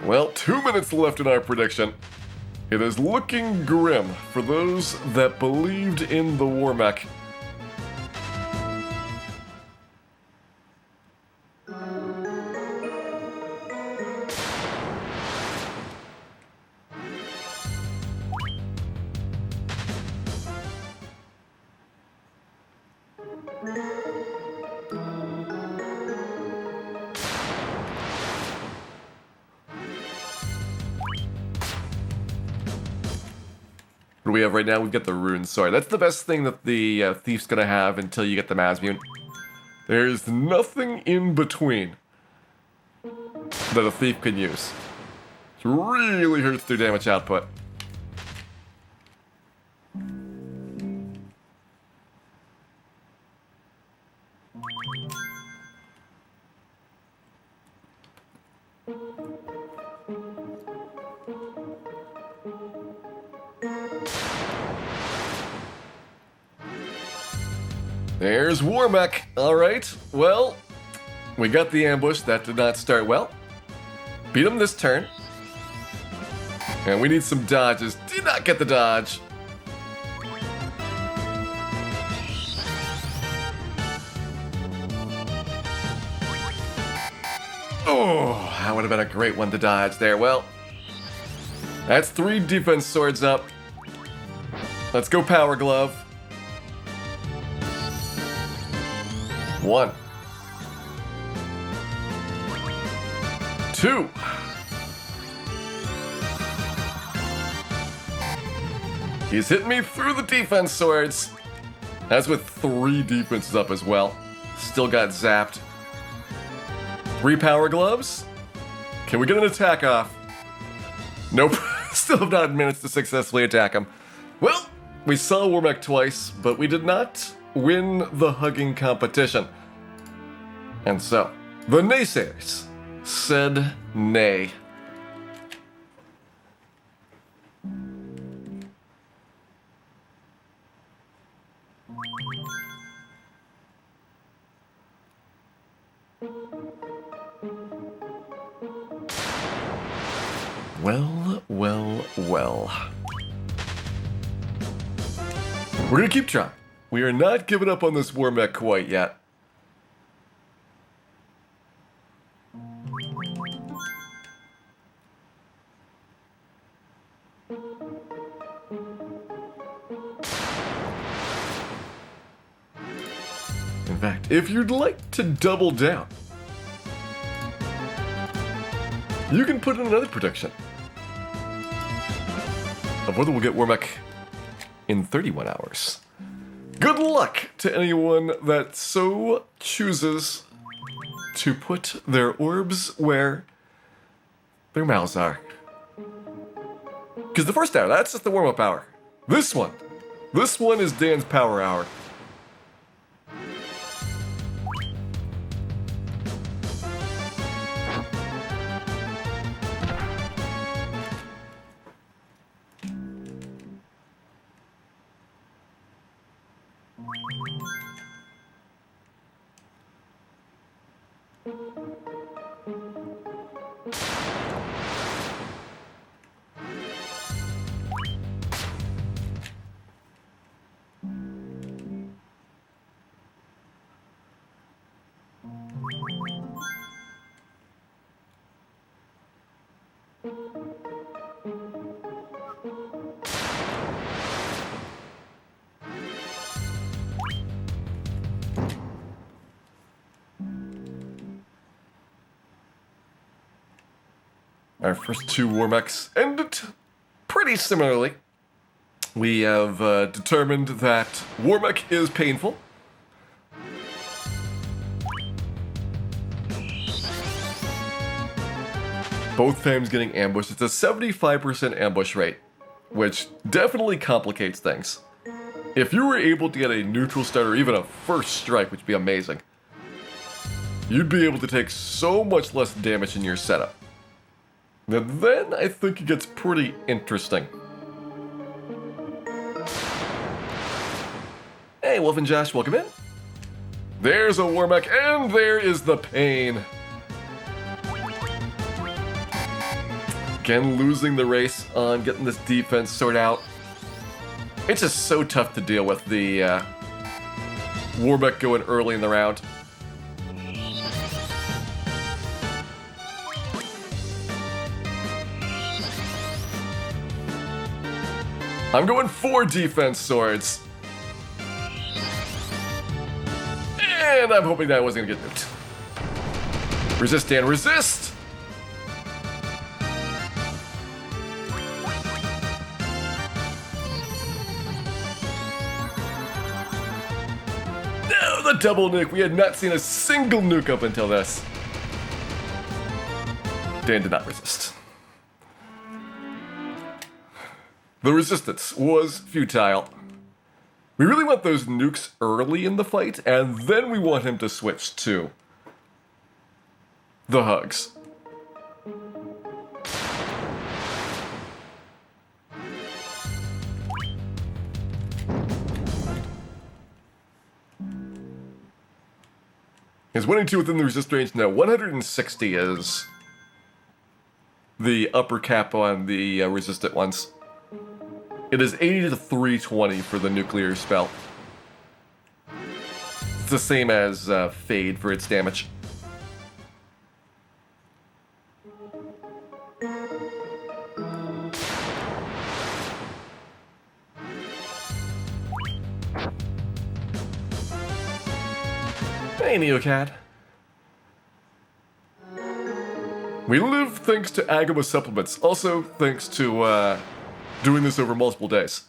Well, 2 minutes left in our prediction. It is looking grim for those that believed in the war mech. What do we have right now? We've got the Rune Sword. That's the best thing that the Thief's gonna have until you get the Masmune. There's nothing in between that a Thief can use. It really hurts their damage output. There's Warmech. Alright, well, we got the ambush. That did not start well. Beat him this turn. And we need some dodges. Did not get the dodge. Oh, that would have been a great one to dodge there. Well, that's 3 defense swords up. Let's go Power Glove. 1, 2. He's hitting me through the defense swords. That's with 3 defenses up as well. Still got zapped. 3 Power Gloves. Can we get an attack off? Nope. Still have not managed to successfully attack him. Well, we saw Warmech twice, but we did not win the hugging competition. And so, the naysayers said nay. Well, well, well. We're gonna keep trying. We are not giving up on this war mech quite yet. In fact, if you'd like to double down, you can put in another prediction of whether we'll get Warmech in 31 hours. Good luck to anyone that so chooses to put their orbs where their mouths are. Because the first hour, that's just the warm-up hour. This one is Dan's power hour. Our first 2 Warmechs ended pretty similarly. We have determined that Warmech is painful. both times getting ambushed. It's a 75% ambush rate, which definitely complicates things. If you were able to get a neutral start or even a first strike, which would be amazing, you'd be able to take so much less damage in your setup. Now then, I think it gets pretty interesting. Hey, Wolf and Josh, welcome in. There's a Warmech, and there is the pain. Again, losing the race on getting this defense sorted out. It's just so tough to deal with the Warmech going early in the round. I'm going 4 defense swords. And I'm hoping that wasn't gonna get nuked. Resist, Dan, resist! No, the double nuke. We had not seen a single nuke up until this. Dan did not resist. The resistance was futile. We really want those nukes early in the fight, and then we want him to switch to the hugs. Is winning 2 within the resist range? No, 160 is the upper cap on the resistant ones. It is 80 to 320 for the nuclear spell. It's the same as Fade for its damage. Hey, Neocat. We live thanks to Agama supplements. Also, thanks to doing this over multiple days.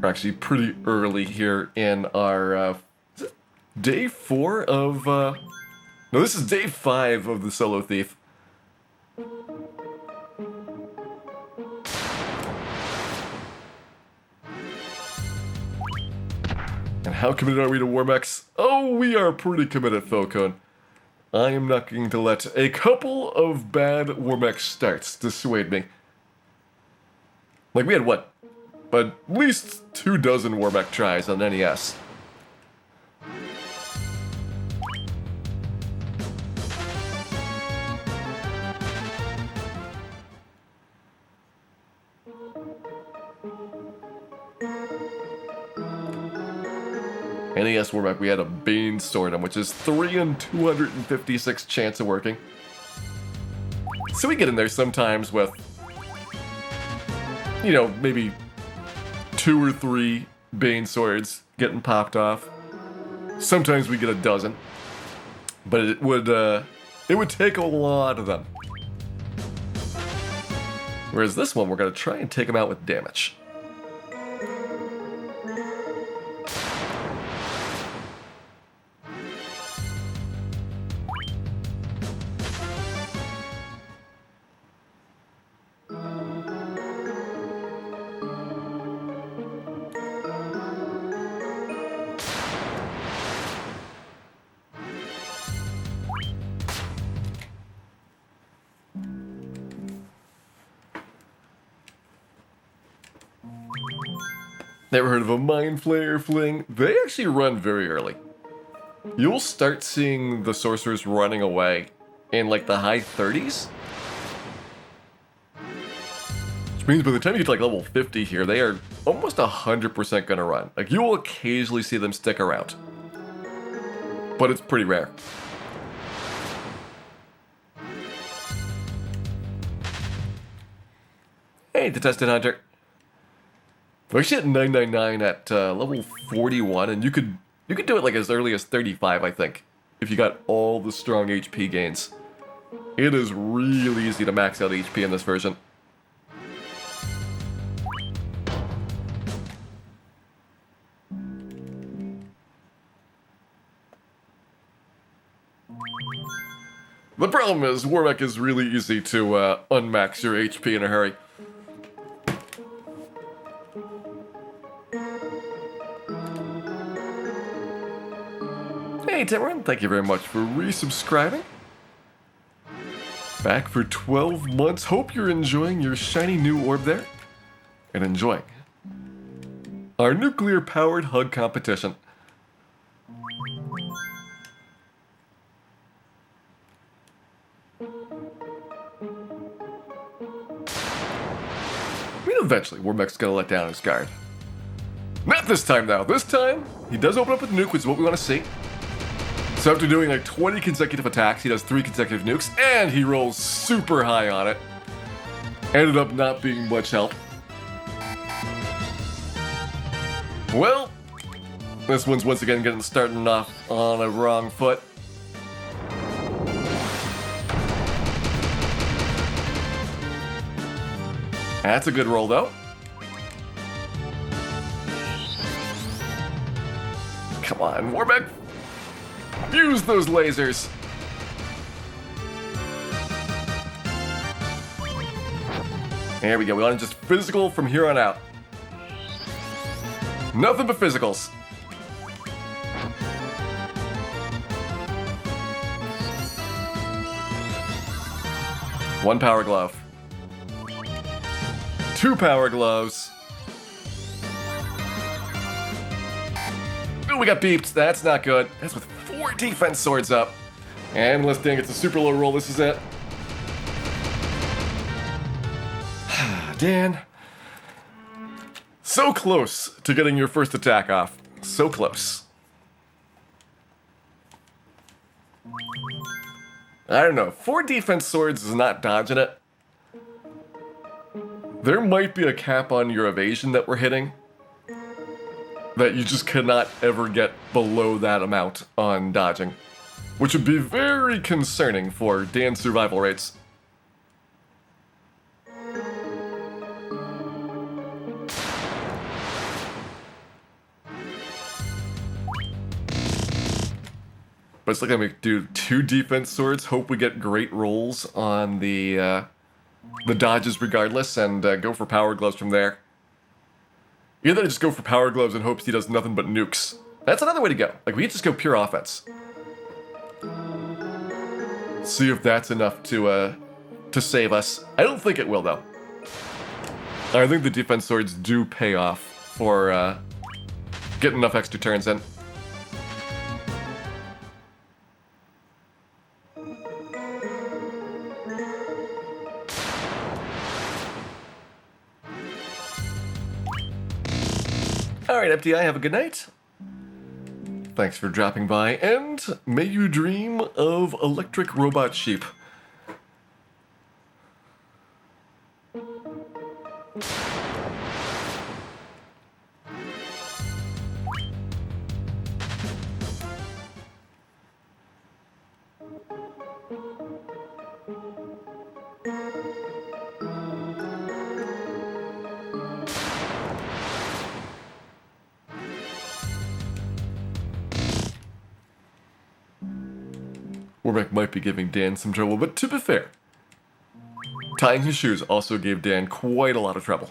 We're actually pretty early here in our day 4 of no, this is day 5 of the Solo Thief. And how committed are we to Warmechs? Oh, we are pretty committed, Falcon. I am not going to let a couple of bad Warmech starts dissuade me. Like, we had, what? At least 24 Warmech tries on NES. NES Warmech, we had a Bane Sword on, which is 3 in 256 chance of working. So we get in there sometimes with, you know, maybe 2 or 3 Bane Swords getting popped off. Sometimes we get a dozen, but it would take a lot of them. Whereas this one, we're gonna try and take them out with damage. Never heard of a Mind Flayer Fling? They actually run very early. You'll start seeing the sorcerers running away in like the high 30s. Which means by the time you get to like level 50 here, they are almost 100% gonna run. Like, you will occasionally see them stick around. But it's pretty rare. Hey, Detested Hunter. We're actually at 999 at level 41, and you could do it like as early as 35, I think, if you got all the strong HP gains. It is really easy to max out HP in this version. The problem is, Warmech is really easy to unmax your HP in a hurry. Hey Timron, thank you very much for resubscribing. Back for 12 months. Hope you're enjoying your shiny new orb there. And enjoying our nuclear-powered hug competition. I mean, eventually, Warmech's gonna let down his guard. Not this time, though. This time, he does open up with the nuke, which is what we want to see. So after doing like 20 consecutive attacks, he does 3 consecutive nukes, and he rolls super high on it. Ended up not being much help. Well, this one's once again getting starting off on a wrong foot. That's a good roll, though. Come on, Warmech. Use those lasers. There we go. We want to just physical from here on out. Nothing but physicals. One power glove. 2 power gloves. Ooh, we got beeped. That's not good. That's with 4 defense swords up. And unless Dan gets a super low roll, this is it. Dan. So close to getting your first attack off. So close. I don't know. 4 defense swords is not dodging it. There might be a cap on your evasion that we're hitting. That you just cannot ever get below that amount on dodging. Which would be very concerning for Dan's survival rates. But it's like I'm gonna do 2 defense swords, hope we get great rolls on the dodges regardless, and go for power gloves from there. Either just go for power gloves in hopes he does nothing but nukes. That's another way to go. Like, we could just go pure offense. See if that's enough to save us. I don't think it will, though. I think the defense swords do pay off for getting enough extra turns in. Alright, FDI, have a good night. Thanks for dropping by, and may you dream of electric robot sheep. Warmech might be giving Dan some trouble, but to be fair, tying his shoes also gave Dan quite a lot of trouble.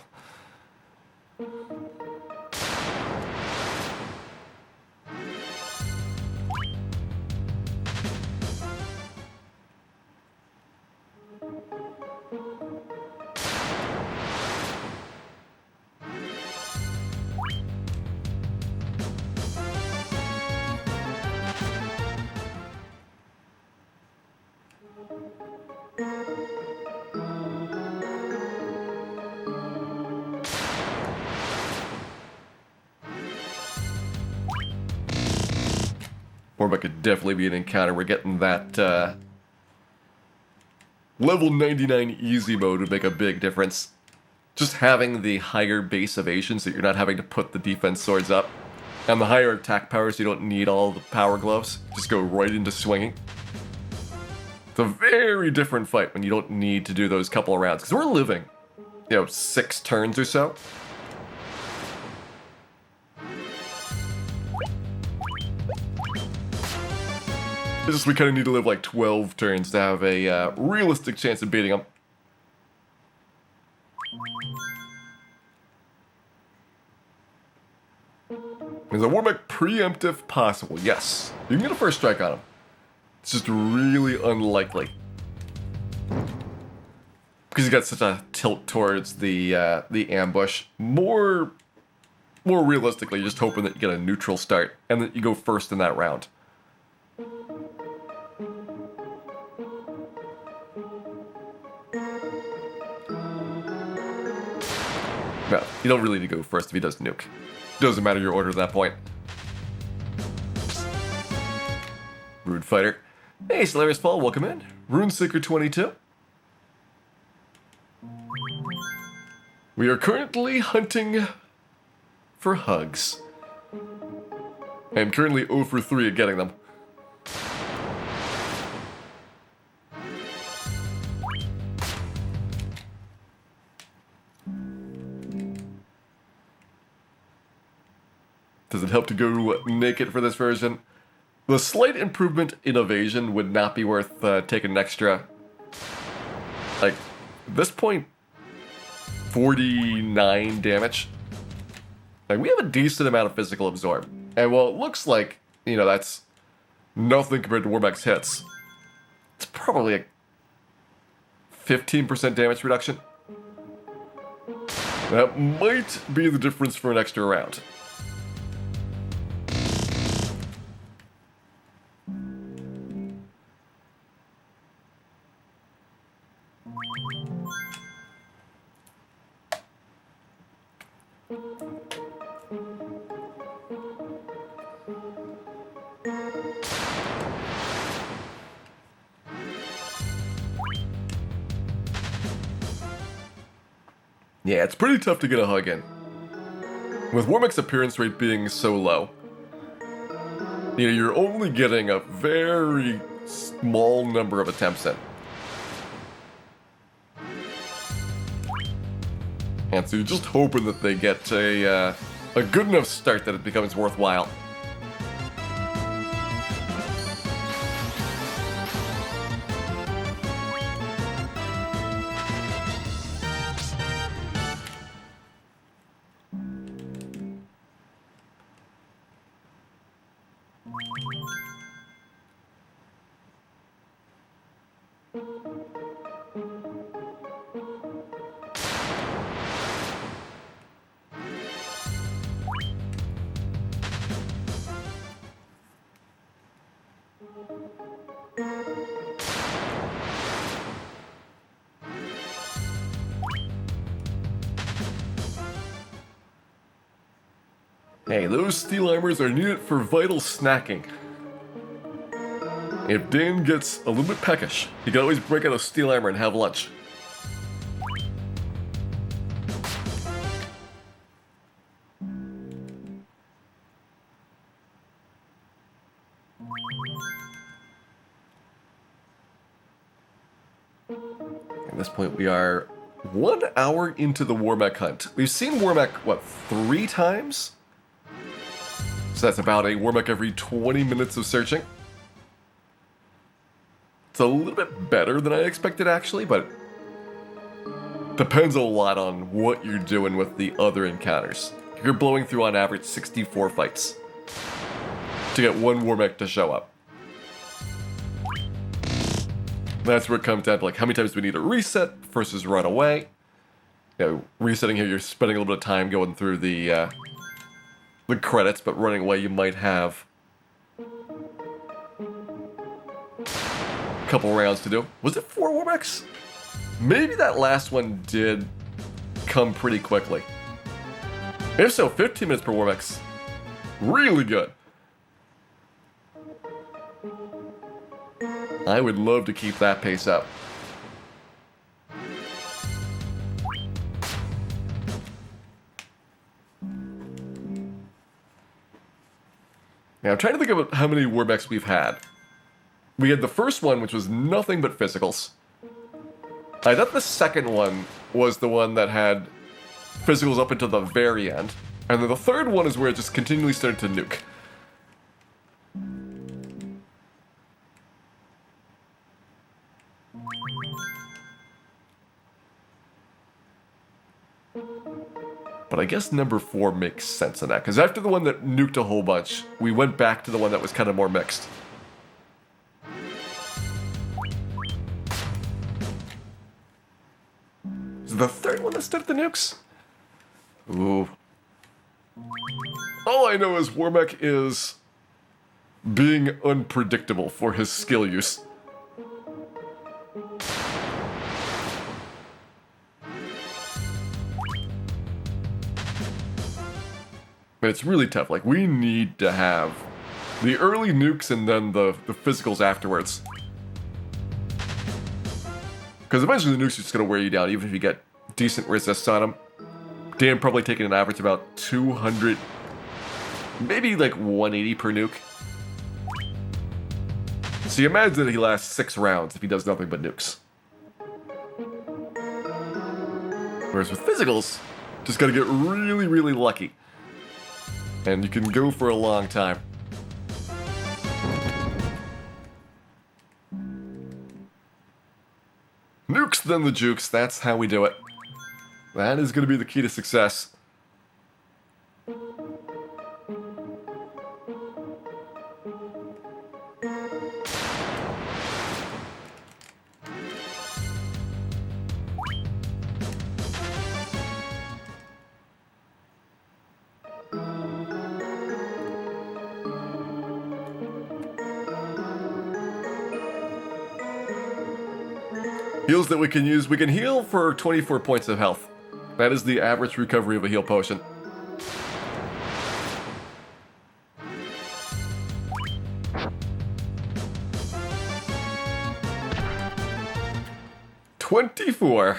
Warmech could definitely be an encounter. We're getting that level 99 easy mode would make a big difference. Just having the higher base evasion so you're not having to put the defense swords up. And the higher attack power so you don't need all the power gloves. Just go right into swinging. It's a very different fight when you don't need to do those couple of rounds. Because we're living, 6 turns or so. It's just we kind of need to live like 12 turns to have a realistic chance of beating them. Is a Warmech preemptive possible? Yes. You can get a first strike on him. It's just really unlikely. Because he's got such a tilt towards the ambush. More realistically, you're just hoping that you get a neutral start and that you go first in that round. No, you don't really need to go first if he does nuke. Doesn't matter your order at that point. Rude Fighter. Hey, Solarius Paul, welcome in. Runeseeker 22. We are currently hunting for hugs. I am currently 0 for 3 at getting them. Does it help to go naked for this version? The slight improvement in evasion would not be worth taking an extra. Like, at this point, 49 damage. Like, we have a decent amount of physical absorb. And while it looks like, you know, that's nothing compared to Warmech's hits, it's probably a 15% damage reduction. That might be the difference for an extra round. Yeah, it's pretty tough to get a hug in. With Warmech's appearance rate being so low, you know, you're only getting a very small number of attempts in. And so you're just hoping that they get a good enough start that it becomes worthwhile. Hey, those steel armors are needed for vital snacking. If Dan gets a little bit peckish, he can always break out a steel armor and have lunch. At this point, we are 1 hour into the Warmech hunt. We've seen Warmech, what, 3 times? So that's about a Warmech every 20 minutes of searching. It's a little bit better than I expected, actually, but depends a lot on what you're doing with the other encounters. You're blowing through, on average, 64 fights to get 1 Warmech to show up. That's where it comes down to, like, how many times do we need to reset versus run away. You know, resetting here, you're spending a little bit of time going through the credits, but running away, you might have a couple rounds to do. Was it 4 Warmechs? Maybe that last one did come pretty quickly. If so, 15 minutes per Warmechs. Really good. I would love to keep that pace up. Now, I'm trying to think about how many Warmechs we've had. We had the first one, which was nothing but physicals. I thought the second one was the one that had physicals up until the very end. And then the third one is where it just continually started to nuke. But I guess number 4 makes sense in that, because after the one that nuked a whole bunch, we went back to the one that was kind of more mixed. Is it the third one that stood at the nukes? Ooh. All I know is Warmech is being unpredictable for his skill use. It's really tough. Like, we need to have the early nukes and then the physicals afterwards. Because eventually the nukes are just going to wear you down, even if you get decent resists on them. Dan probably taking an average about 200, maybe like 180 per nuke. So you imagine that he lasts 6 rounds if he does nothing but nukes. Whereas with physicals, just got to get really, really lucky. And you can go for a long time. Nukes, then the jukes. That's how we do it. That is going to be the key to success. Heals that we can use. We can heal for 24 points of health. That is the average recovery of a heal potion. $24.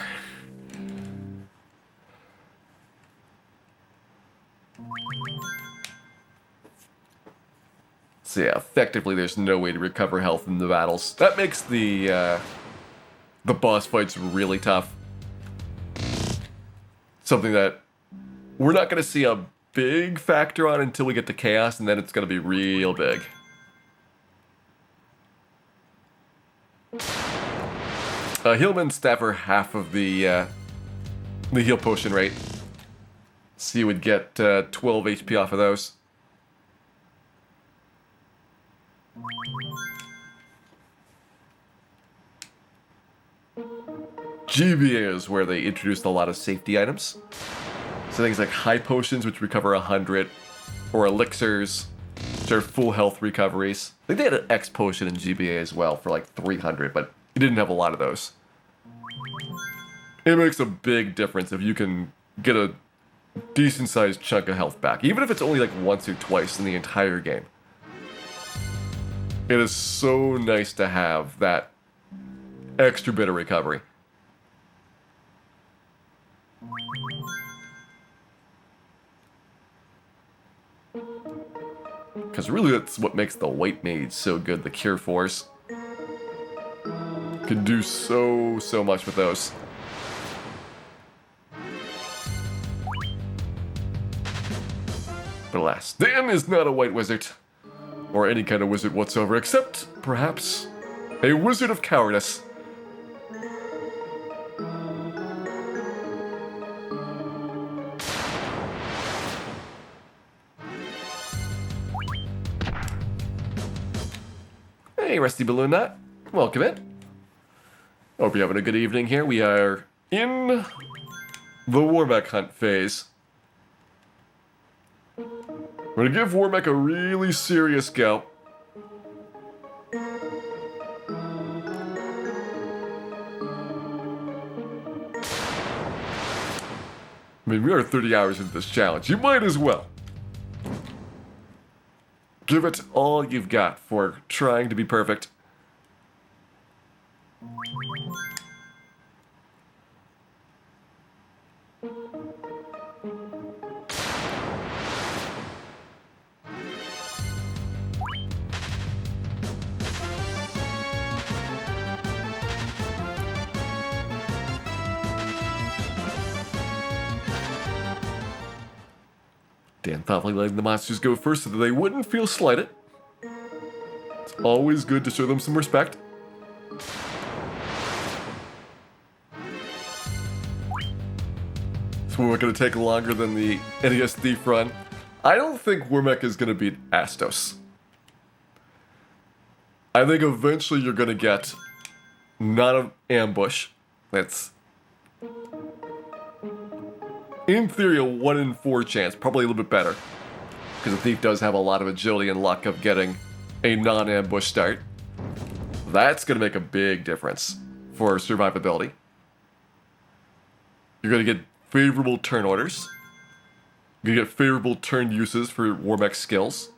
So yeah, effectively there's no way to recover health in the battles. That makes the boss fights really tough. Something that we're not going to see a big factor on until we get to Chaos, and then it's going to be real big. Healman staff are half of the heal potion rate. So you would get 12 HP off of those. GBA is where they introduced a lot of safety items. So things like high potions, which recover 100, or elixirs, which are full health recoveries. I think they had an X potion in GBA as well for like 300, but you didn't have a lot of those. It makes a big difference if you can get a decent sized chunk of health back, even if it's only like once or twice in the entire game. It is so nice to have that extra bit of recovery. Because really that's what makes the White Mage so good, the Cure Force. Can do so much with those. But alas, Dan is not a white wizard. Or any kind of wizard whatsoever, except, perhaps, a wizard of cowardice. Hey, Rusty Balloon Nut. Welcome in. Hope you're having a good evening here. We are in the Warmech hunt phase. We're going to give Warmech a really serious go. I mean, we are 30 hours into this challenge. You might as well. Give it all you've got for trying to be perfect. Dan thoughtfully letting the monsters go first so that they wouldn't feel slighted. It's always good to show them some respect. So we're going to take longer than the NES Thief run. I don't think Wormek is going to beat Astos. I think eventually you're going to get not an ambush. That's, in theory, a 1 in 4 chance. Probably a little bit better. Because the Thief does have a lot of agility and luck of getting a non-ambush start. That's going to make a big difference for survivability. You're going to get favorable turn orders. You're going to get favorable turn uses for Wormek's skills.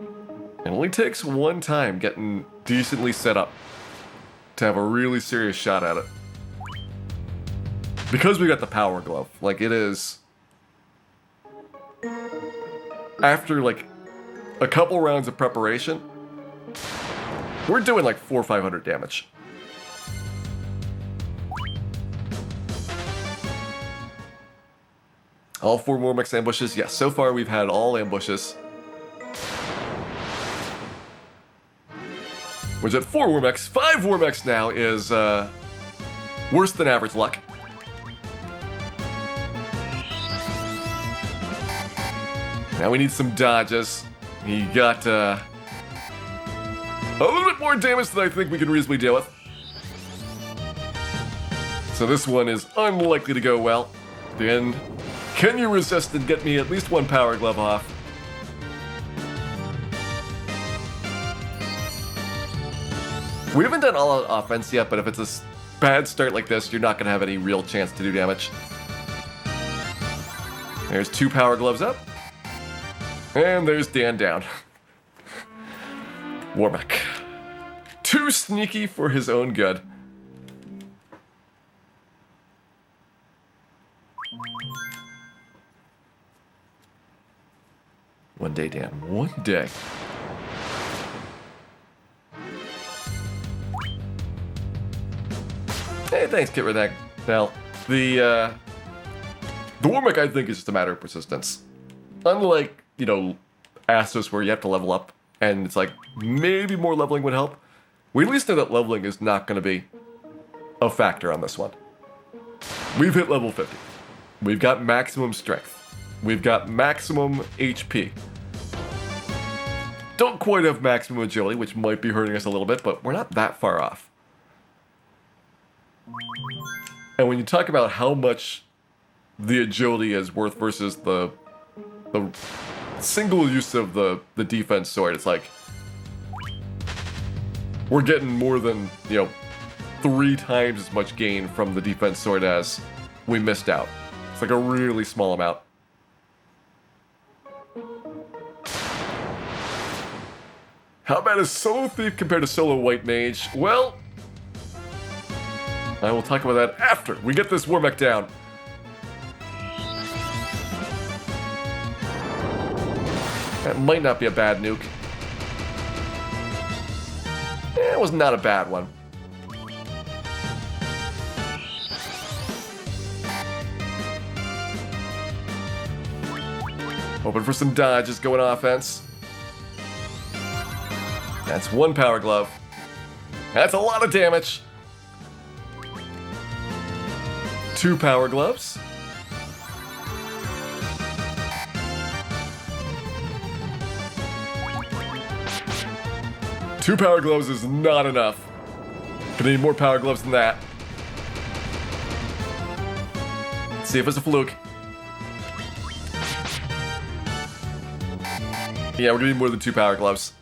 It only takes one time getting decently set up to have a really serious shot at it. Because we got the Power Glove, like it is... After like a couple rounds of preparation, we're doing like 400 or 500 damage. All 4 Wormek's ambushes? Yes, so far we've had all ambushes. Which at 4 Wormeks, 5 Wormeks now is worse than average luck. Now we need some dodges. He got a little bit more damage than I think we can reasonably deal with. So this one is unlikely to go well. At the end, can you resist and get me at least 1 Power Glove off? We haven't done all-out offense yet, but if it's a bad start like this, you're not going to have any real chance to do damage. There's 2 Power Gloves up. And there's Dan down. Wormek. Too sneaky for his own good. One day, Dan. One day. Hey, thanks, Kit Redak. Now, the Wormek, I think, is just a matter of persistence. Unlike, you know, Astos, where you have to level up, and it's like, maybe more leveling would help. We at least know that leveling is not going to be a factor on this one. We've hit level 50. We've got maximum strength. We've got maximum HP. Don't quite have maximum agility, which might be hurting us a little bit, but we're not that far off. And when you talk about how much the agility is worth versus the single use of the defense sword, it's like we're getting more than, 3 times as much gain from the defense sword as we missed out. It's like a really small amount. How bad is Solo Thief compared to Solo White Mage? Well, I will talk about that after we get this Wormek down. That might not be a bad nuke. It was not a bad one. Hoping for some dodges going offense. That's 1 Power Glove. That's a lot of damage. 2 Power Gloves. Two Power Gloves is not enough. Gonna need more Power Gloves than that. Let's see if it's a fluke. Yeah, we're gonna need more than 2 Power Gloves.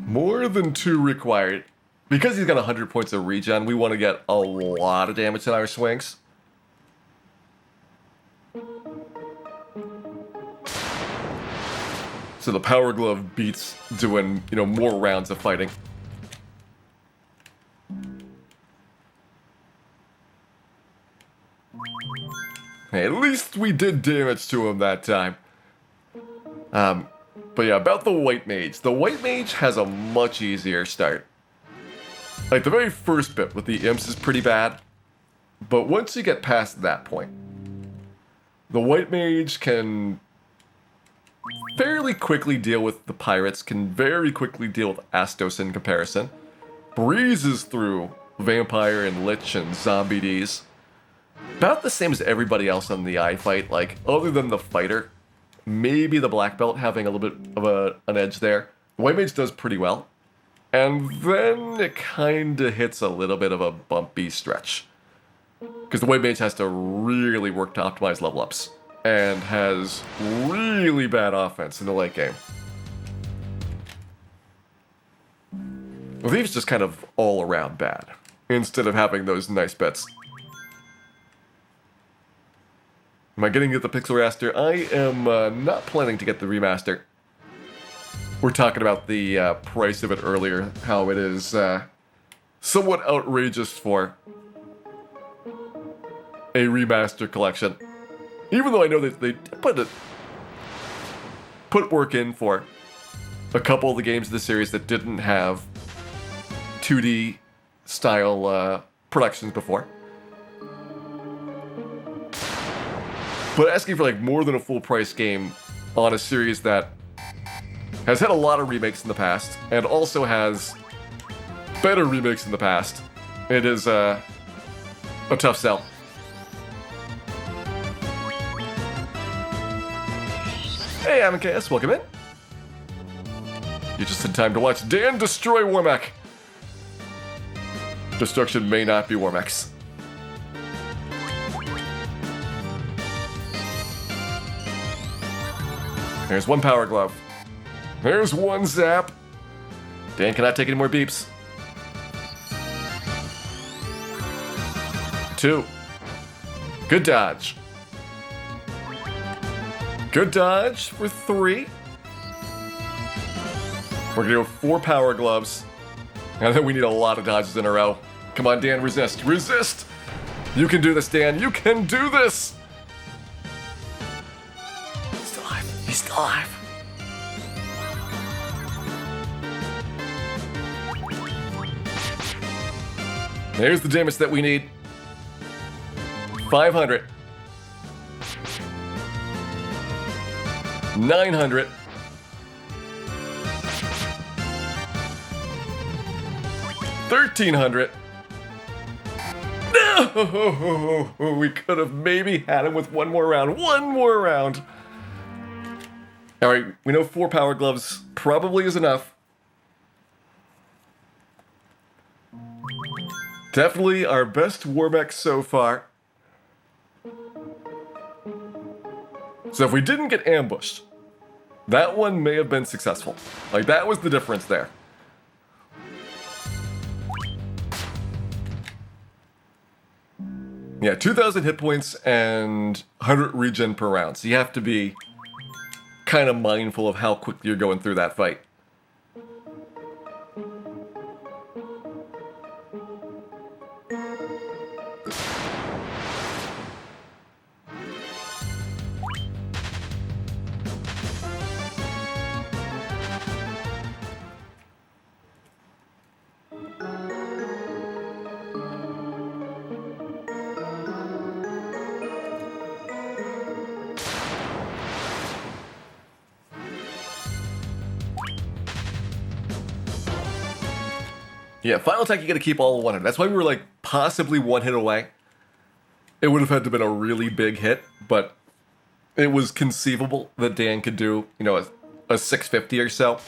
More than 2 required. Because he's got 100 points of regen, we want to get a lot of damage in our swings. So the Power Glove beats doing, more rounds of fighting. Hey, at least we did damage to him that time. But yeah, about the White Mage. The White Mage has a much easier start. Like, the very first bit with the imps is pretty bad. But once you get past that point, the White Mage can fairly quickly deal with the pirates, can very quickly deal with Astos in comparison, breezes through Vampire and Lich and Zombie Ds. About the same as everybody else on the I-Fight, like, other than the fighter. Maybe the black belt having a little bit of an edge there. White mage does pretty well. And then it kinda hits a little bit of a bumpy stretch. Because the white mage has to really work to optimize level ups. And has really bad offense in the late game. Well, Thief's just kind of all around bad. Instead of having those nice bets. Am I getting to the Pixel Raster? I am not planning to get the remaster. We're talking about the price of it earlier, how it is somewhat outrageous for a remaster collection. Even though I know that they put work in for a couple of the games of the series that didn't have 2D style productions before. But asking for like more than a full price game on a series that has had a lot of remakes in the past, and also has better remakes in the past, it is a tough sell. Hey, I'm KS, welcome in. You just had time to watch Dan destroy Warmack. Destruction may not be Warmack's. There's one power glove. There's one zap. Dan cannot take any more beeps. 2. Good dodge. Good dodge for 3. We're gonna go 4 power gloves. And then we need a lot of dodges in a row. Come on, Dan, resist. Resist! You can do this, Dan. You can do this! He's still alive. He's still alive. There's the damage that we need. 500. 900. 1,300. No! We could have maybe had him with one more round. One more round. All right, we know 4 power gloves probably is enough. Definitely our best Warbeck so far. So if we didn't get ambushed, that one may have been successful. Like, that was the difference there. Yeah, 2,000 hit points and 100 regen per round. So you have to be kind of mindful of how quickly you're going through that fight. Yeah, final attack, you gotta keep all 100. That's why we were like possibly 1 hit away. It would have had to have been a really big hit, but it was conceivable that Dan could do, you know, a 650 or so.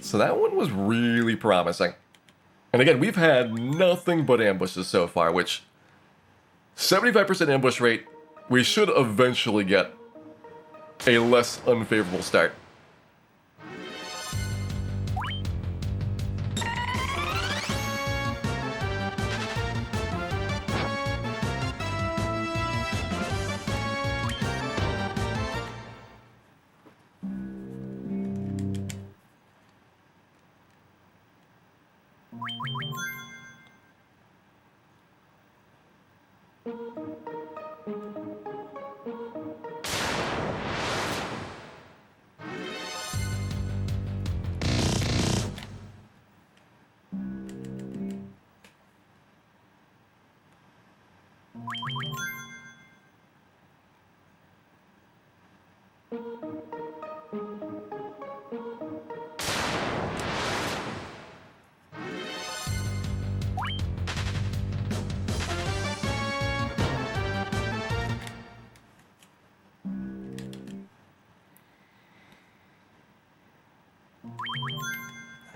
So that one was really promising. And again, we've had nothing but ambushes so far, which 75% ambush rate, we should eventually get a less unfavorable start.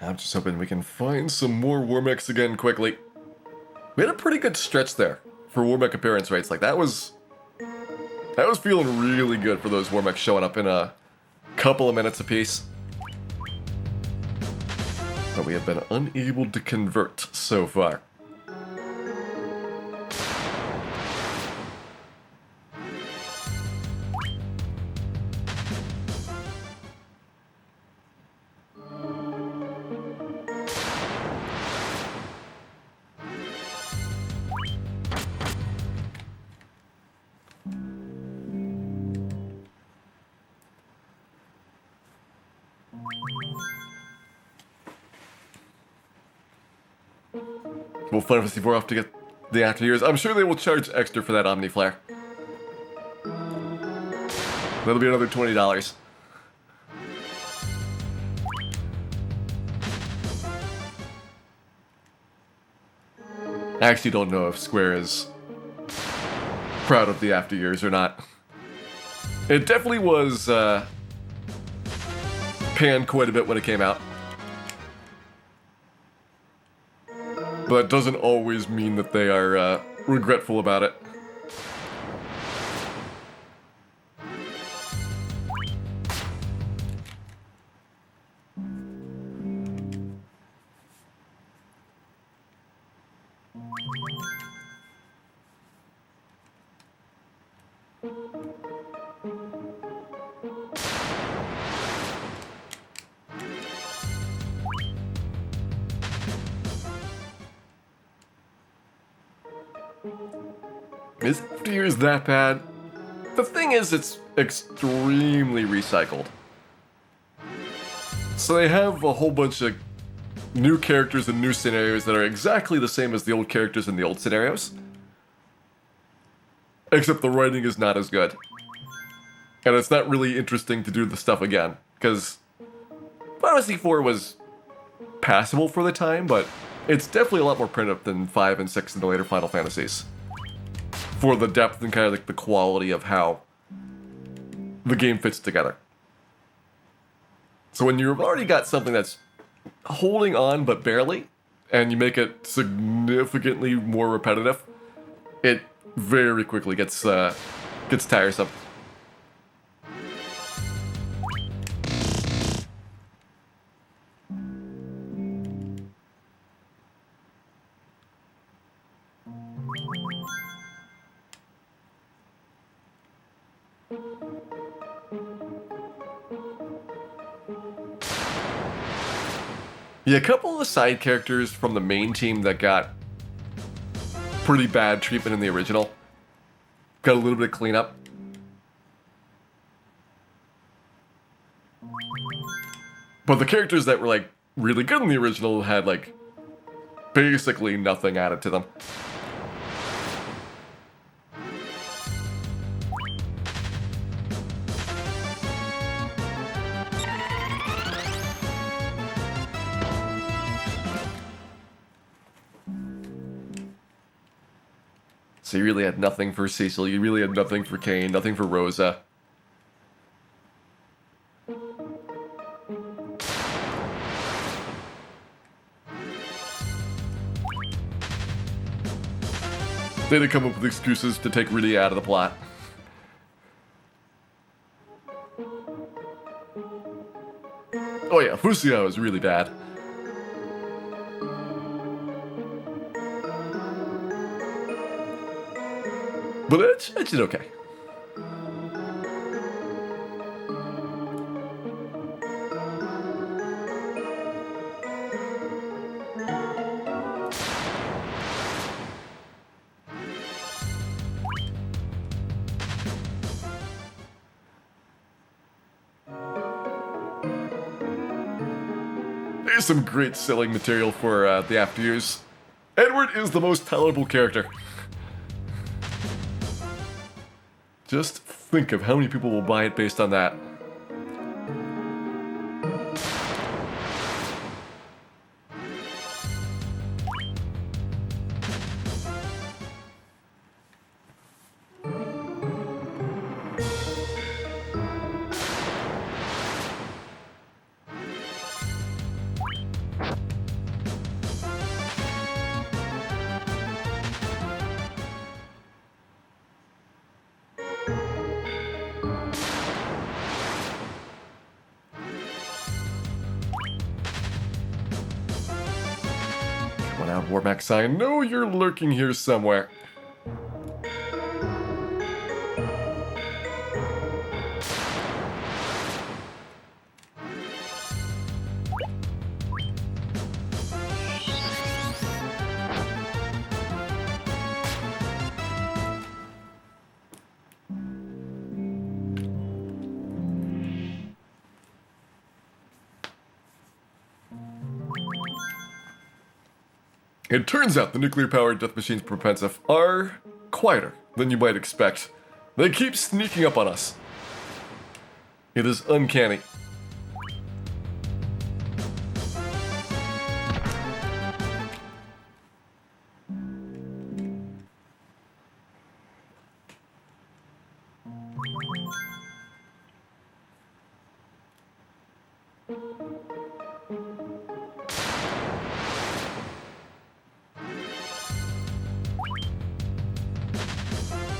I'm just hoping we can find some more Warmechs again quickly. We had a pretty good stretch there for Warmech appearance rates. Like, that was feeling really good for those Warmechs showing up in a couple of minutes apiece. But we have been unable to convert so far. We'll Final Fantasy IV off to get the after years. I'm sure they will charge extra for that Omni Flare. That'll be another $20. I actually don't know if Square is proud of the after years or not. It definitely was panned quite a bit when it came out. But it doesn't always mean that they are regretful about it. Is after years that bad? The thing is, it's extremely recycled. So they have a whole bunch of new characters and new scenarios that are exactly the same as the old characters in the old scenarios. Except the writing is not as good. And it's not really interesting to do the stuff again, because Final Fantasy IV was passable for the time, but it's definitely a lot more print-up than 5 and 6 in the later Final Fantasies. For the depth and kind of like the quality of how the game fits together. So when you've already got something that's holding on but barely, and you make it significantly more repetitive, it very quickly gets tiresome. Yeah, a couple of the side characters from the main team that got pretty bad treatment in the original got a little bit of cleanup. But the characters that were like really good in the original had like basically nothing added to them. So you really had nothing for Cecil, you really had nothing for Kane, nothing for Rosa. They had to come up with excuses to take Rudy out of the plot. Oh yeah, Fusio is really bad. But it did okay. There's some great selling material for the after years. Edward is the most tolerable character. Just think of how many people will buy it based on that. Warmax, I know you're lurking here somewhere. It turns out the nuclear-powered death machines Propensive are quieter than you might expect. They keep sneaking up on us. It is uncanny.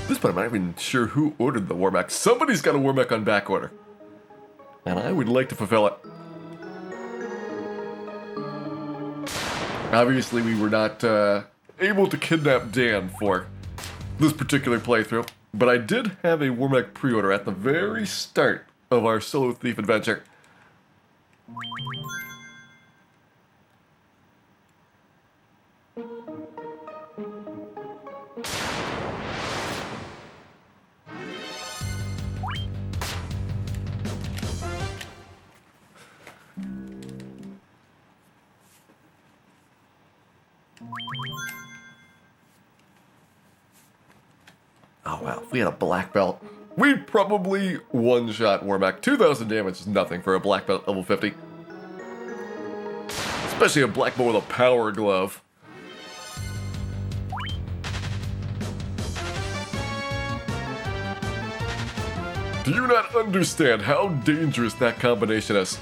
This point, I'm not even sure who ordered the Warmech. Somebody's got a Warmech on back order. And I would like to fulfill it. Obviously, we were not able to kidnap Dan for this particular playthrough, but I did have a Warmech pre-order at the very start of our Solo Thief adventure. Oh wow, if we had a black belt, we'd probably one-shot Warmech. 2,000 damage is nothing for a black belt level 50. Especially a black belt with a power glove. Do you not understand how dangerous that combination is?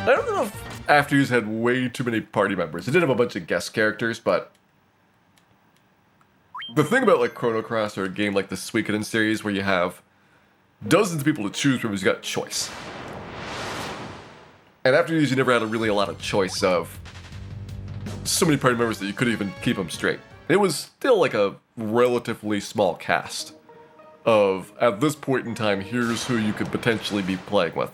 I don't know if After Use had way too many party members. It did have a bunch of guest characters, but the thing about like Chrono Cross or a game like the Suikoden series where you have dozens of people to choose from is you got choice. And After Use, you never had really a lot of choice of so many party members that you couldn't even keep them straight. It was still like a relatively small cast of, at this point in time, here's who you could potentially be playing with.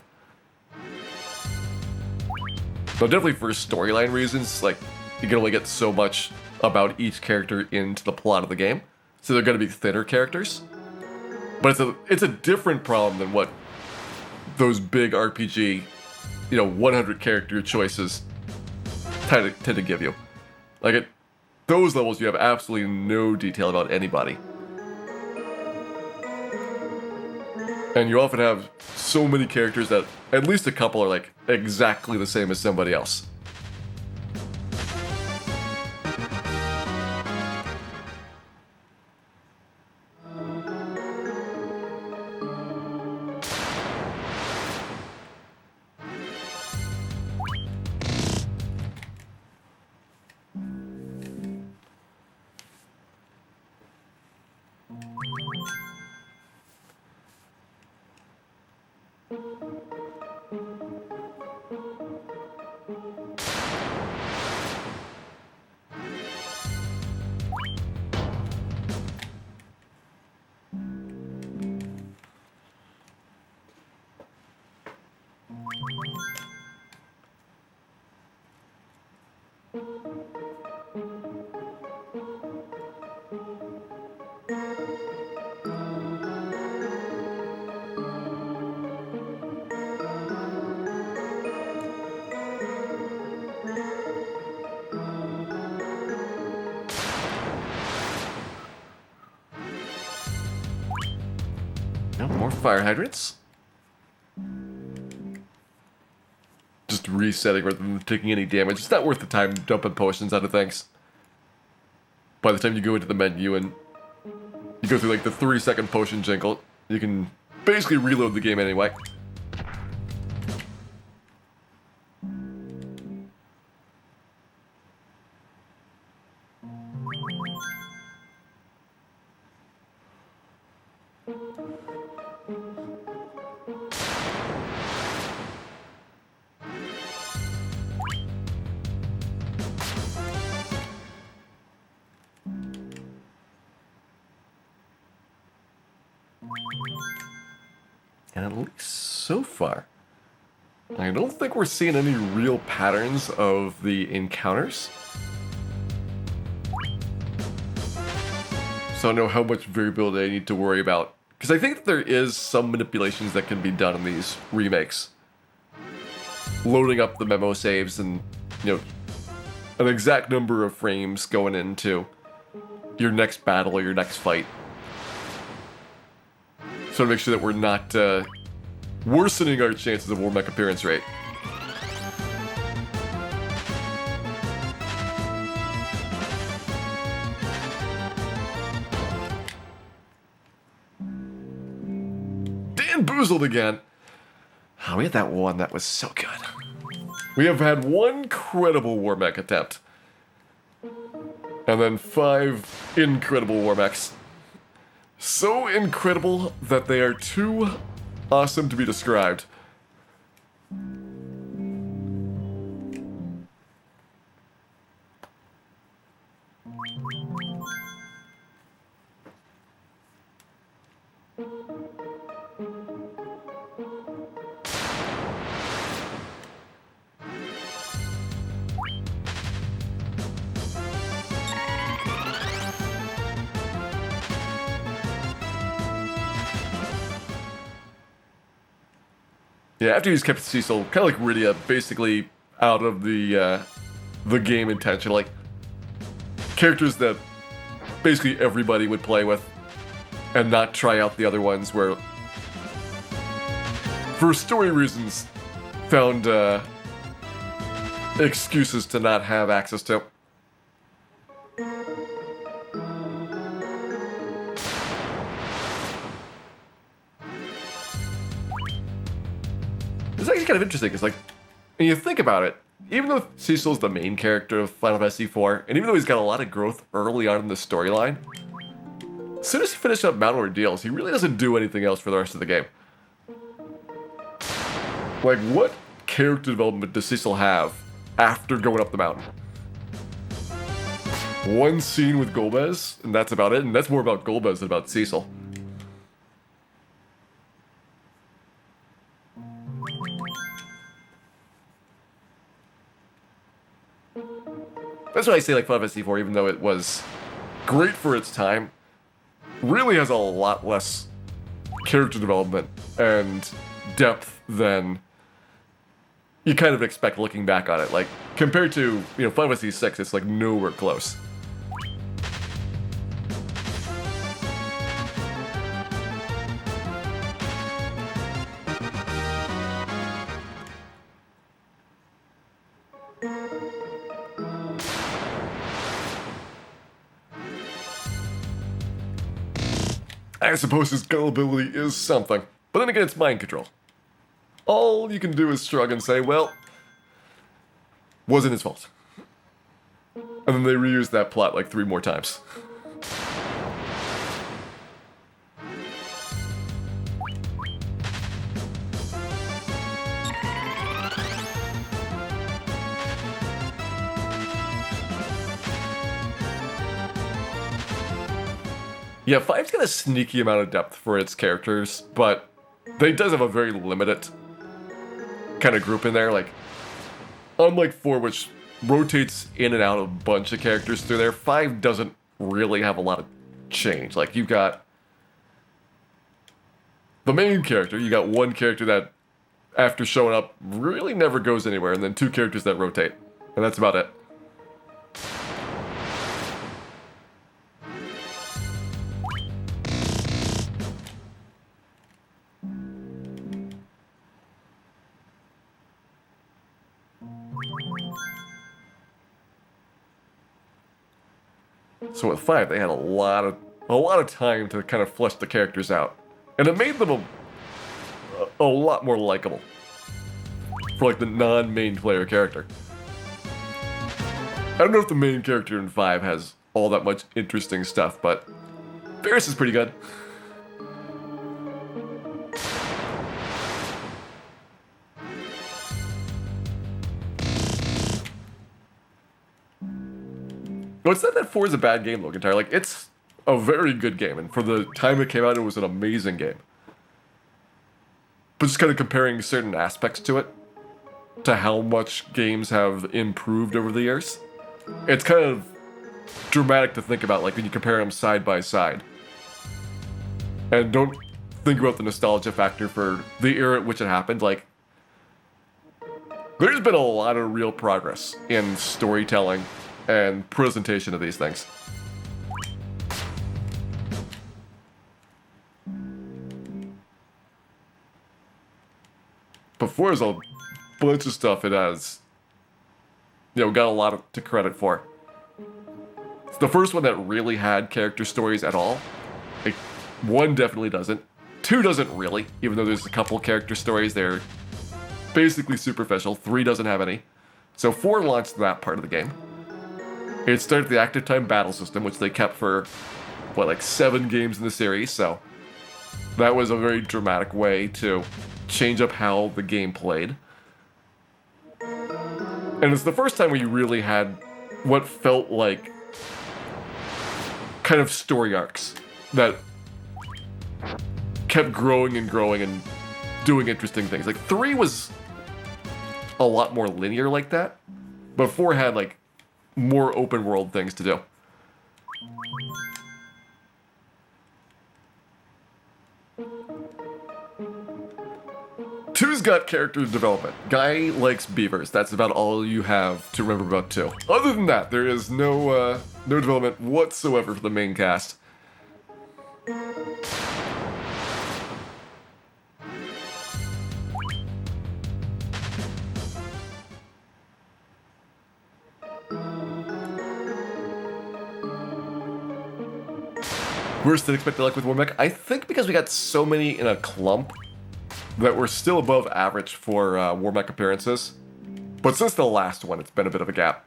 But definitely for storyline reasons, like, you can only get so much about each character into the plot of the game. So they're going to be thinner characters. But it's a different problem than what those big RPG, 100 character choices tend to give you. Like, at those levels, you have absolutely no detail about anybody. And you often have so many characters that at least a couple are like exactly the same as somebody else. No more fire hydrants. just resetting rather than taking any damage. It's not worth the time dumping potions out of things. By the time you go into the menu and you go through like the 3-second potion jingle, you can basically reload the game anyway. And at least so far, I don't think we're seeing any real patterns of the encounters. So I don't know how much variability I need to worry about. Because I think that there is some manipulations that can be done in these remakes. Loading up the memo saves and, you know, an exact number of frames going into your next battle or your next fight. So to make sure that we're not worsening our chances of war mech appearance rate. Dan boozled again. Oh, we had that one that was so good. We have had one credible war mech attempt. And then 5 incredible war mechs. So incredible that they are too awesome to be described. Yeah, after he's kept Cecil, kind of like Rydia, basically out of the game intentionally. Characters that basically everybody would play with, and not try out the other ones where, for story reasons, found excuses to not have access to. It's actually kind of interesting, because, like, when you think about it, even though Cecil's the main character of Final Fantasy IV, and even though he's got a lot of growth early on in the storyline, as soon as he finishes up Mountain Ordeals, he really doesn't do anything else for the rest of the game. Like, what character development does Cecil have after going up the mountain? One scene with Golbez, and that's about it, and that's more about Golbez than about Cecil. That's why I say, like, Final Fantasy IV, even though it was great for its time, really has a lot less character development and depth than you kind of expect looking back on it. Like, compared to, you know, Final Fantasy VI, it's like nowhere close. I suppose his gullibility is something, but then again, it's mind control. All you can do is shrug and say, well, wasn't his fault. And then they reuse that plot like 3 more times. Yeah, 5's got a sneaky amount of depth for its characters, but they does have a very limited kind of group in there. Like, unlike 4, which rotates in and out a bunch of characters through there, 5 doesn't really have a lot of change. Like, you've got the main character, you got one character that, after showing up, really never goes anywhere, and then 2 characters that rotate, and that's about it. So with 5, they had a lot of time to kind of flesh the characters out, and it made them a lot more likable for like the non-main player character. I don't know if the main character in 5 has all that much interesting stuff, but Ferris is pretty good. No, it's not that 4 is a bad game, Logan Tire. Like, it's a very good game, and for the time it came out, it was an amazing game. But just kind of comparing certain aspects to it, to how much games have improved over the years, it's kind of dramatic to think about, like, when you compare them side by side. And don't think about the nostalgia factor for the era at which it happened. Like, there's been a lot of real progress in storytelling and presentation of these things. Before, there's a bunch of stuff it has, got a lot to credit for. It's the first one that really had character stories at all. Like, 1 definitely doesn't. 2 doesn't really, even though there's a couple character stories. They're basically superficial. 3 doesn't have any. So 4 launched that part of the game. It started the active time battle system, which they kept for, like 7 games in the series, so that was a very dramatic way to change up how the game played. And it's the first time where you really had what felt like kind of story arcs that kept growing and growing and doing interesting things. Like, 3 was a lot more linear like that, but 4 had, like, more open world things to do. 2's got character development. Guy likes beavers. That's about all you have to remember about 2. Other than that, there is no development whatsoever for the main cast. Worse than expected luck with Warmech. I think because we got so many in a clump that we're still above average for Warmech appearances. But since the last one, it's been a bit of a gap.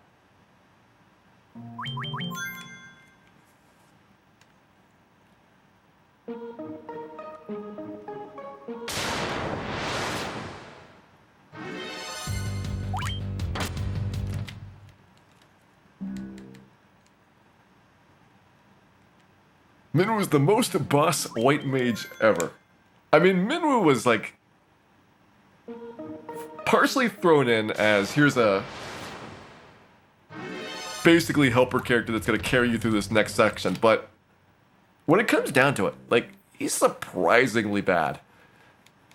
Minwu was the most boss white mage ever. I mean, Minwu was like partially thrown in as here's a basically helper character that's going to carry you through this next section, but when it comes down to it, like, he's surprisingly bad,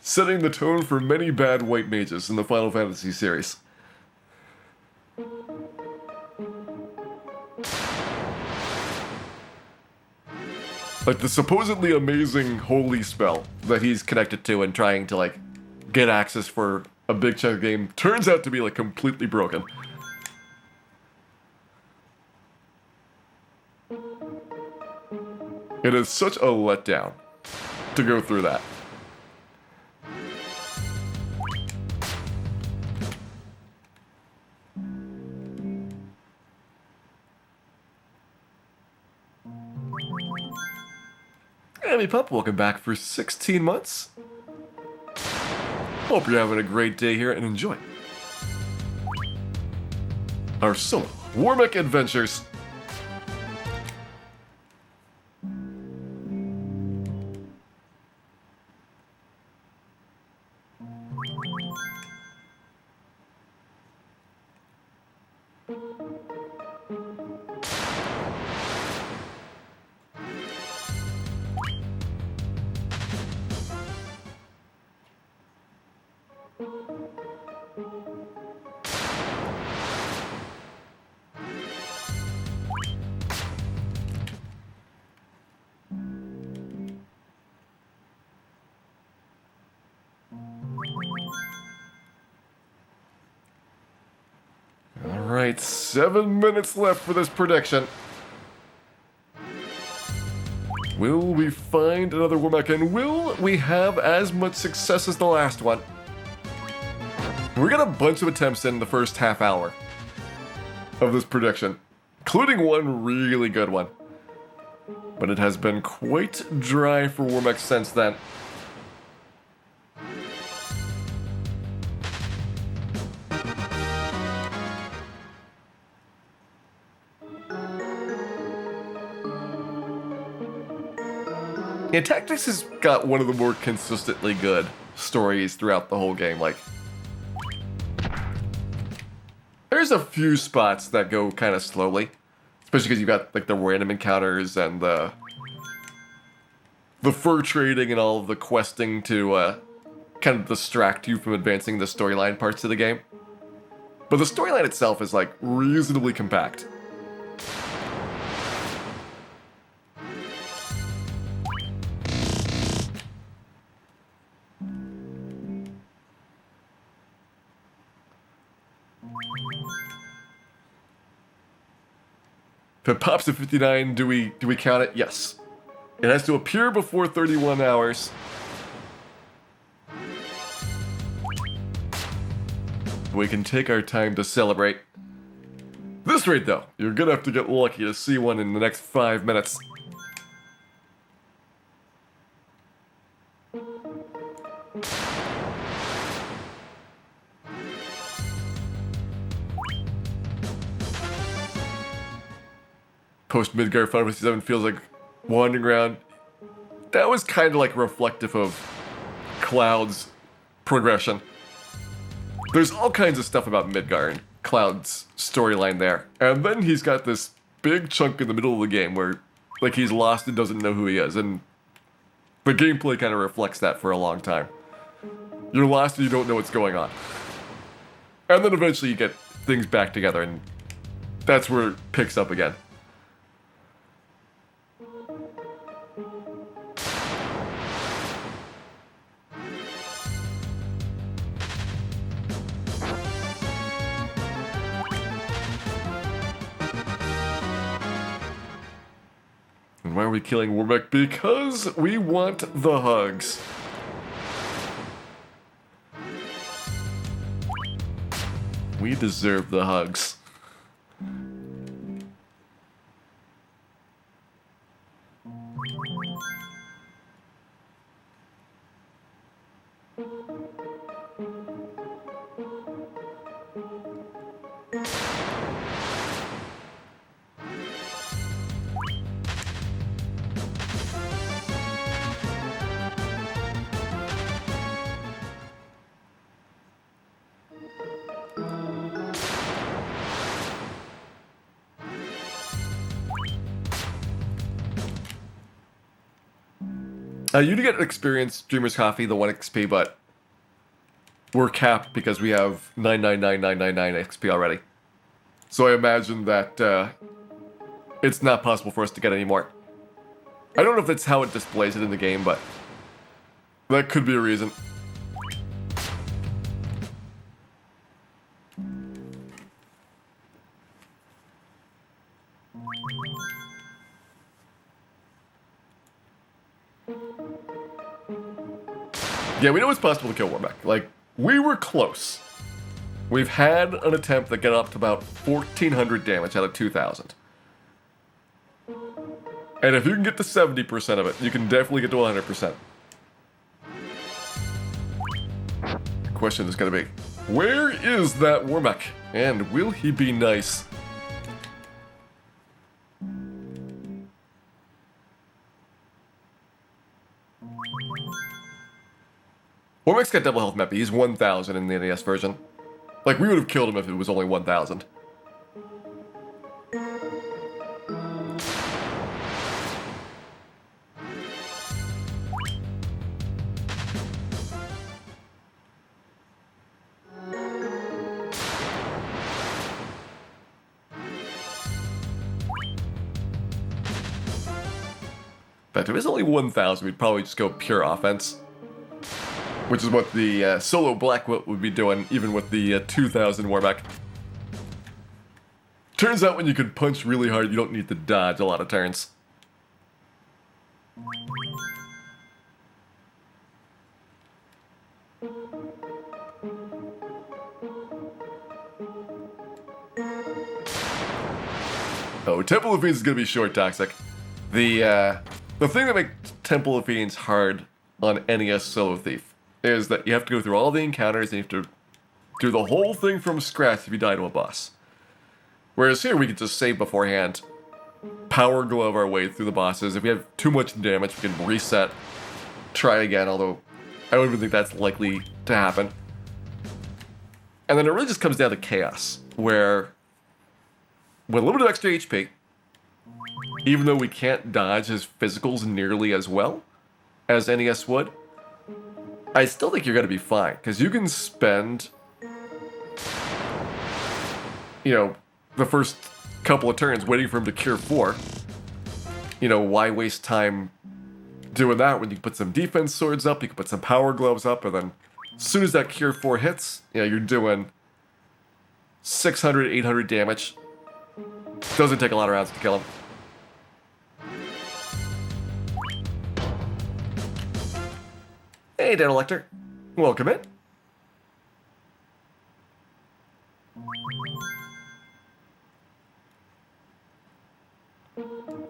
setting the tone for many bad white mages in the Final Fantasy series. Like, the supposedly amazing holy spell that he's connected to and trying to, like, get access for a big chunk of the game turns out to be, like, completely broken. It is such a letdown to go through that. Hey pup, welcome back for 16 months. Hope you're having a great day here and enjoy our solo Warmech adventures. Alright, 7 minutes left for this prediction. Will we find another Womack, and will we have as much success as the last one? We got a bunch of attempts in the first half hour of this prediction, including one really good one. But it has been quite dry for Womack since then. Yeah, Tactics has got one of the more consistently good stories throughout the whole game. Like, there's a few spots that go kind of slowly, especially because you've got like the random encounters and the fur trading and all of the questing to kind of distract you from advancing the storyline parts of the game. But the storyline itself is like reasonably compact. If it pops to 59, do we count it? Yes. It has to appear before 31 hours. We can take our time to celebrate. This rate, though, you're gonna have to get lucky to see one in the next 5 minutes. Post Midgar Final Fantasy VII feels like wandering around. That was kind of like reflective of Cloud's progression. There's all kinds of stuff about Midgar and Cloud's storyline there. And then he's got this big chunk in the middle of the game where like he's lost and doesn't know who he is, and the gameplay kind of reflects that for a long time. You're lost and you don't know what's going on. And then eventually you get things back together, and that's where it picks up again. Why are we killing Womack? Because we want the hugs. We deserve the hugs. You do get experience Dreamer's Coffee, the 1 XP, but we're capped because we have 999,999 XP already. So I imagine that it's not possible for us to get any more. I don't know if that's how it displays it in the game, but that could be a reason. Yeah, we know it's possible to kill Womack. Like, we were close. We've had an attempt that got up to about 1,400 damage out of 2,000. And if you can get to 70% of it, you can definitely get to 100%. The question is going to be, where is that Womack? And will he be nice? Womack's got double health, Meppy. He's 1,000 in the NES version. Like, we would have killed him if it was only 1,000. But if it was only 1,000, we'd probably just go pure offense. Which is what the solo Blackwood would be doing, even with the 2,000 Warback. Turns out when you can punch really hard, you don't need to dodge a lot of turns. Oh, Temple of Fiends is gonna be short toxic. The thing that makes Temple of Fiends hard on NES Solo Thief is that you have to go through all the encounters and you have to do the whole thing from scratch if you die to a boss. Whereas here we can just save beforehand, power glove our way through the bosses. If we have too much damage, we can reset, try again, although I don't even think that's likely to happen. And then it really just comes down to chaos, where with a little bit of extra HP, even though we can't dodge his physicals nearly as well as NES would, I still think you're going to be fine, because you can spend, you know, the first couple of turns waiting for him to cure 4. You know, why waste time doing that when you can put some defense swords up, you can put some power gloves up, and then as soon as that cure 4 hits, you know, you're doing 600, 800 damage. Doesn't take a lot of rounds to kill him. Hey, Dan Elector. Welcome in.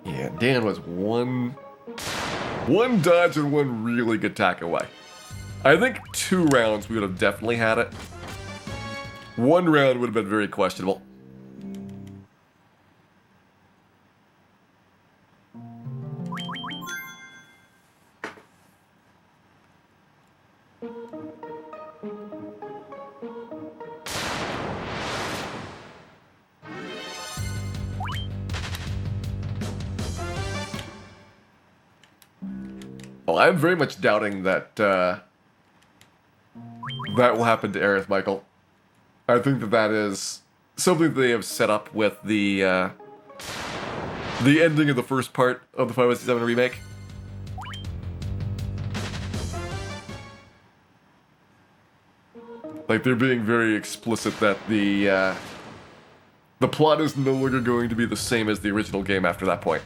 Yeah, Dan was one dodge and one really good attack away. I think 2 rounds we would have definitely had it. 1 round would have been very questionable. Well, I'm very much doubting that that will happen to Aerith Michael. I think that is something they have set up with the ending of the first part of the Final Fantasy VII remake. Like, they're being very explicit that the plot is no longer going to be the same as the original game after that point.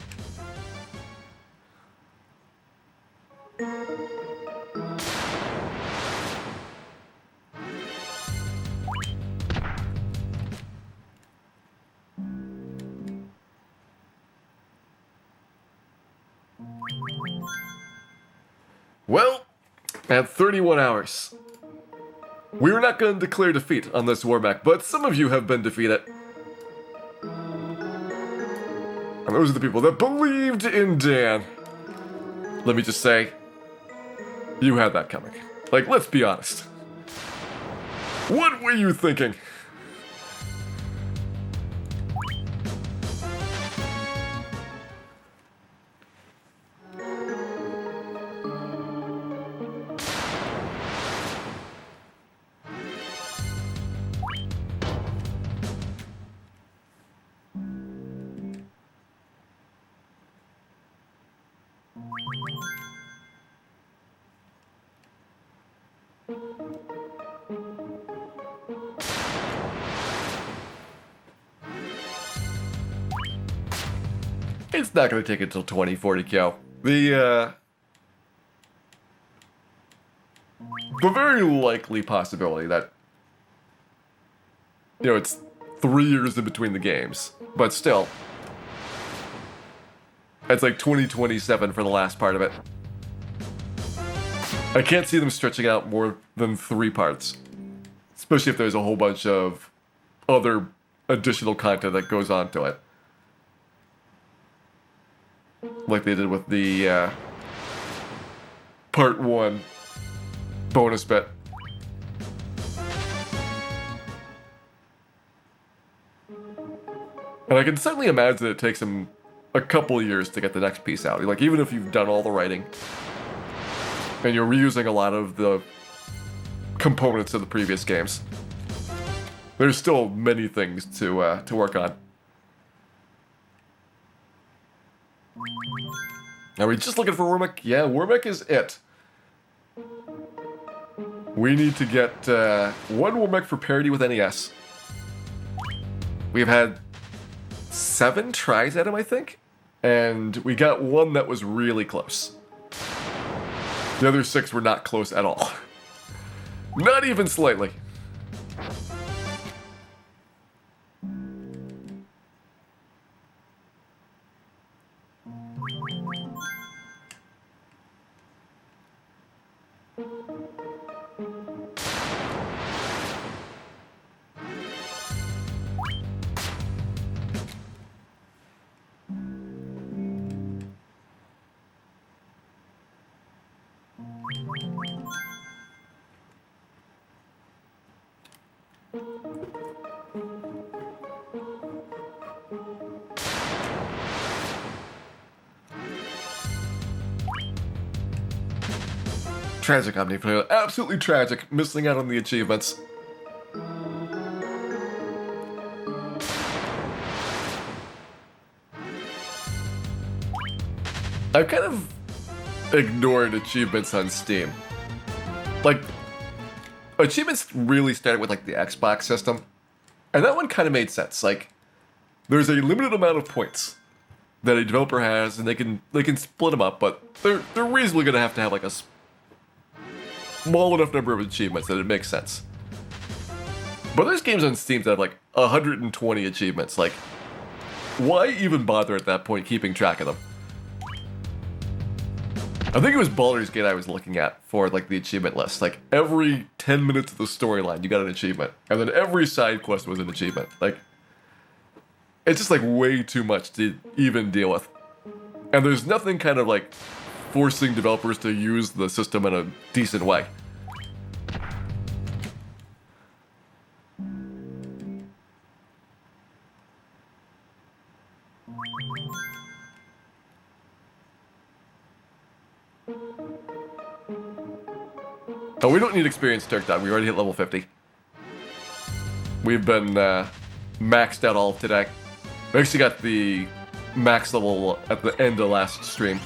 Well, at 31 hours, we were not going to declare defeat on this Warmack, but some of you have been defeated. And those are the people that believed in Dan. Let me just say, you had that coming. Like, let's be honest. What were you thinking? It's not going to take until 2040 KO. The very likely possibility that, you know, it's 3 years in between the games, but still, it's like 2027 for the last part of it. I can't see them stretching out more than 3 parts, especially if there's a whole bunch of other additional content that goes on to it. Like they did with the part 1 bonus bit. And I can certainly imagine it takes them a couple of years to get the next piece out. Like, even if you've done all the writing and you're reusing a lot of the components of the previous games, there's still many things to work on. Are we just looking for Wormick? Yeah, Wormick is it. We need to get 1 Wormick for parity with NES. We've had 7 tries at him, I think. And we got one that was really close. The other 6 were not close at all. Not even slightly. Tragic, Omniplayer. Absolutely tragic. Missing out on the achievements. I've kind of ignored achievements on Steam. Like, achievements really started with, like, the Xbox system. And that one kind of made sense. Like, there's a limited amount of points that a developer has, and they can split them up, but they're reasonably going to have like a small enough number of achievements that it makes sense. But there's games on Steam that have like 120 achievements. Like, why even bother at that point keeping track of them? I think it was Baldur's Gate I was looking at for like the achievement list. Like every 10 minutes of the storyline, you got an achievement, and then every side quest was an achievement. Like, it's just like way too much to even deal with. And there's nothing kind of like forcing developers to use the system in a decent way. Oh, we don't need experience Turk Dog. We already hit level 50. We've been maxed out all of today. We actually got the max level at the end of last stream.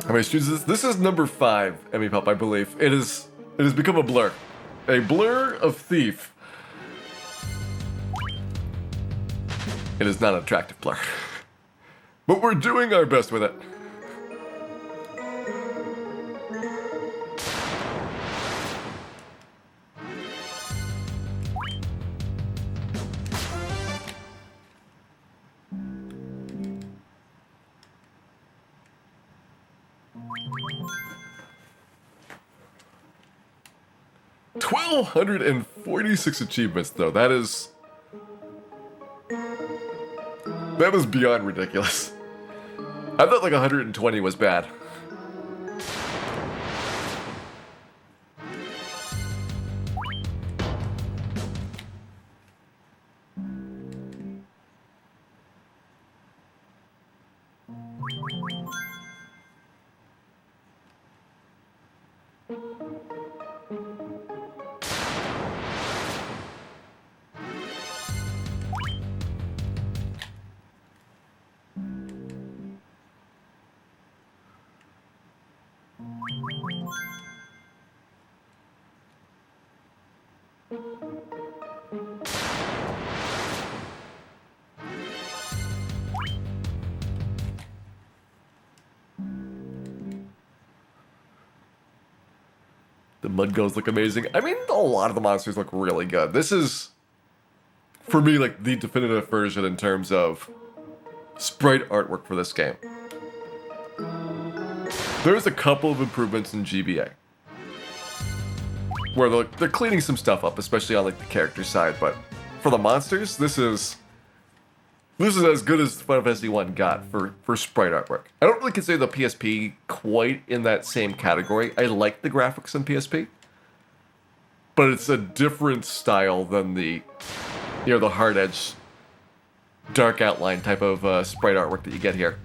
How many students is this? This is number 5, Emmy Pup, I believe. It has become a blur. A blur of thief. It is not an attractive blur. But we're doing our best with it. $1,246 achievements, though. That was beyond ridiculous. I thought like 120 was bad. The mud gulls look amazing. I mean, a lot of the monsters look really good. This is, for me, like the definitive version in terms of sprite artwork for this game. There's a couple of improvements in GBA where they're cleaning some stuff up, especially on like the character side. But for the monsters, this is as good as Final Fantasy 1 got for sprite artwork. I don't really consider the PSP quite in that same category. I like the graphics on PSP, but it's a different style than the hard edge, dark outline type of sprite artwork that you get here.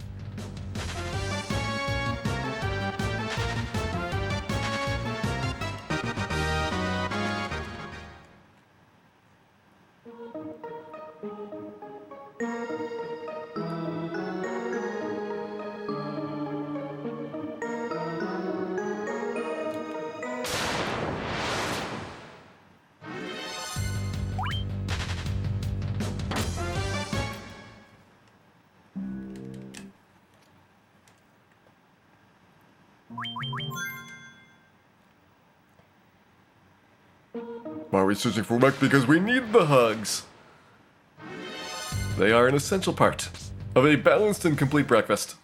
Why are we searching for mech? Because we need the hugs. They are an essential part of a balanced and complete breakfast.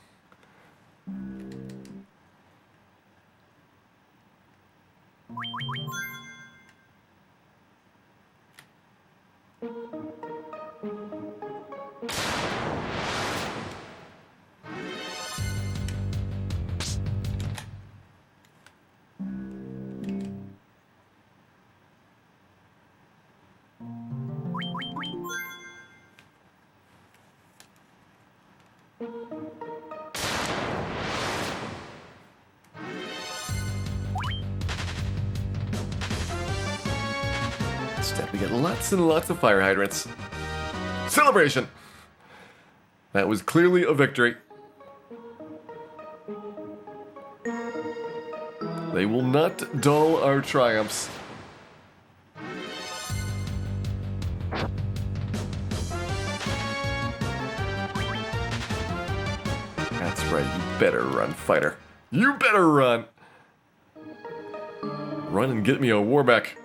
Instead, we get lots and lots of fire hydrants. Celebration! That was clearly a victory. They will not dull our triumphs. That's right, you better run, fighter. You better run! Run and get me a Warbeck.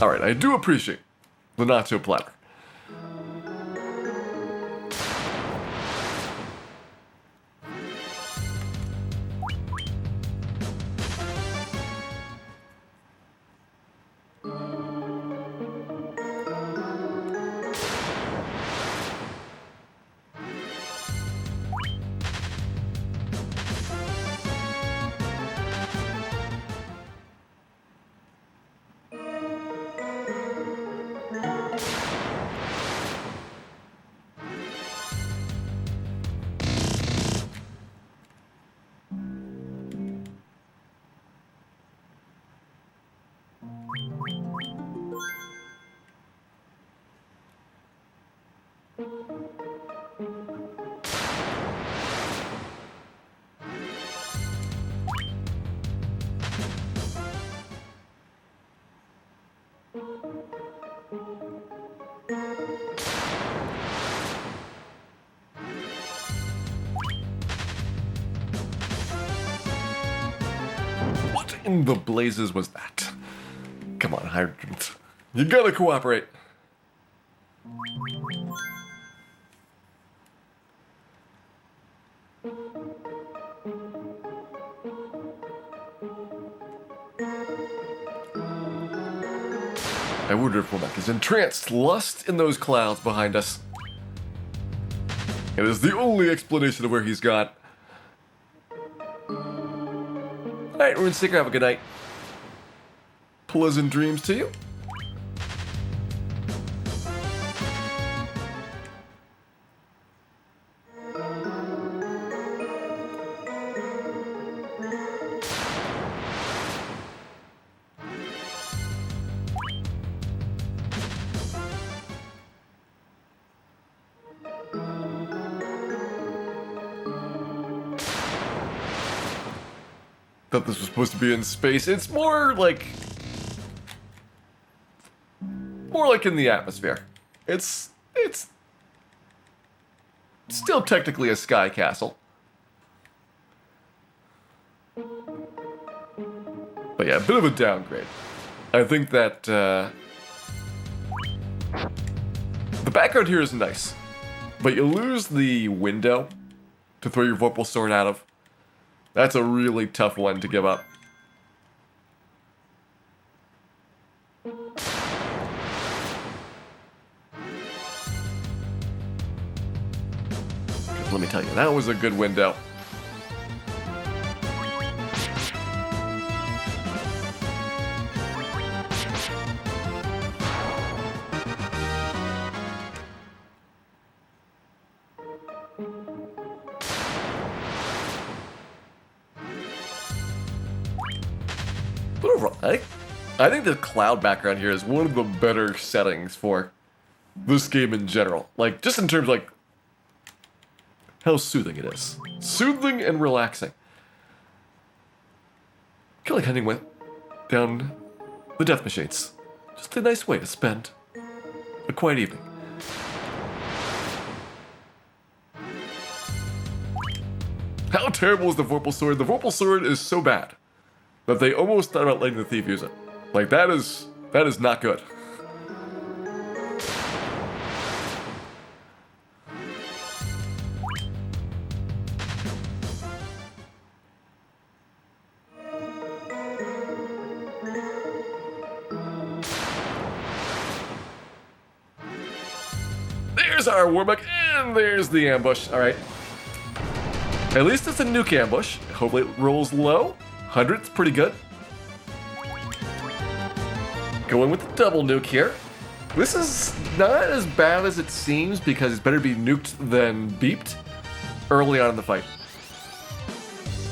Alright, I do appreciate the nacho platter. What in the blazes was that? Come on, Hydrant. You gotta cooperate. I wonder if Womack is entranced, lost in those clouds behind us. It is the only explanation of where he's gone. Alright, Runeseeker, have a good night. Pleasant dreams to you. Thought this was supposed to be in space. It's more like in the atmosphere. It's still technically a sky castle. But yeah, a bit of a downgrade. I think that the background here is nice, but you lose the window to throw your Vorpal Sword out of. That's a really tough one to give up. Let me tell you, that was a good window. But overall, I think the cloud background here is one of the better settings for this game in general. Like, just in terms of, like, how soothing it is. Soothing and relaxing. Kind of like hunting with down the death machines. Just a nice way to spend a quiet evening. How terrible is the Vorpal Sword? The Vorpal Sword is so bad that they almost thought about letting the thief use it. Like, that is not good. There's our Warbuck, and there's the ambush. All right. At least it's a nuke ambush. Hopefully it rolls low. 100's pretty good. Going with the double nuke here. This is not as bad as it seems because it's better to be nuked than beeped early on in the fight.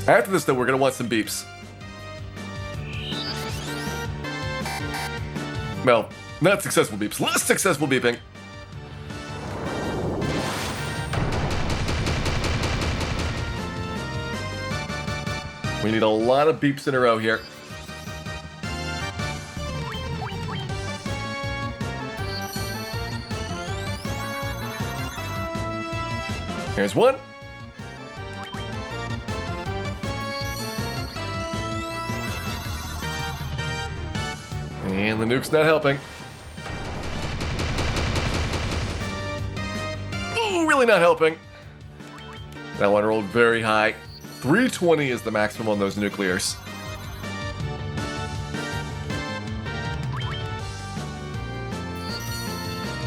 After this, though, we're going to want some beeps. Well, not successful beeps. Less successful beeping. We need a lot of beeps in a row here. Here's one. And the nuke's not helping. Ooh, really not helping. That one rolled very high. 320 is the maximum on those nuclears.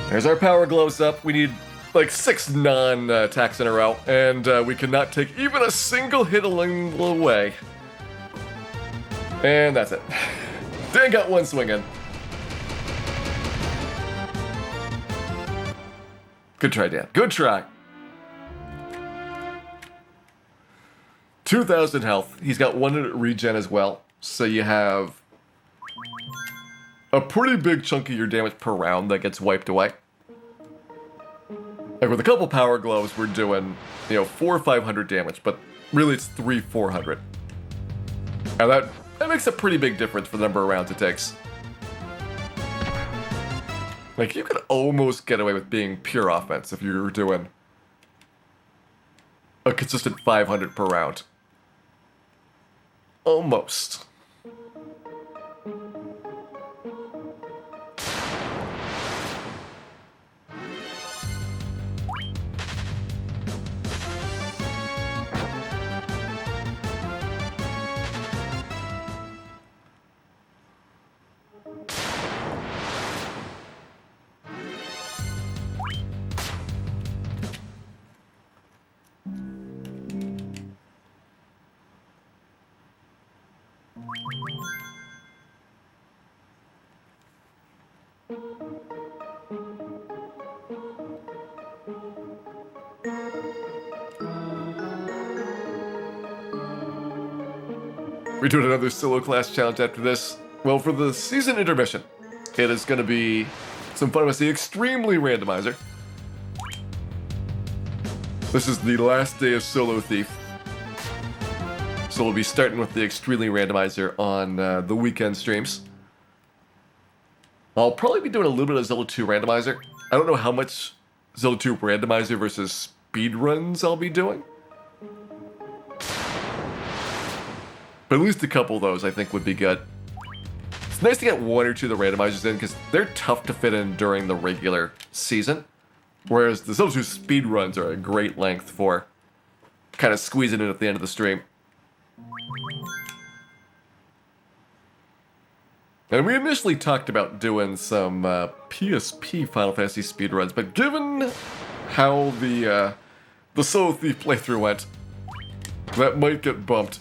There's our power gloves up. We need like 6 non-attacks in a row, and we cannot take even a single hit along the way. And that's it. Dan got one swing in. Good try, Dan. Good try. 2,000 health. He's got 1 regen as well. So you have a pretty big chunk of your damage per round that gets wiped away. Like with a couple power gloves, we're doing, 400 or 500 damage, but really it's 300 or 400. And that makes a pretty big difference for the number of rounds it takes. Like, you could almost get away with being pure offense if you were doing a consistent 500 per round. Almost. We're doing another solo class challenge after this. Well, for the season intermission, it is going to be some fun with the Extremely Randomizer. This is the last day of Solo Thief. So we'll be starting with the Extremely Randomizer on the weekend streams. I'll probably be doing a little bit of Zelda 2 Randomizer. I don't know how much Zelda 2 Randomizer versus speedruns I'll be doing. But at least a couple of those I think would be good. It's nice to get 1 or 2 of the randomizers in because they're tough to fit in during the regular season. Whereas the Zelda 2 speedruns are a great length for kind of squeezing in at the end of the stream. And we initially talked about doing some PSP Final Fantasy speedruns, but given how the Solo Thief playthrough went, that might get bumped.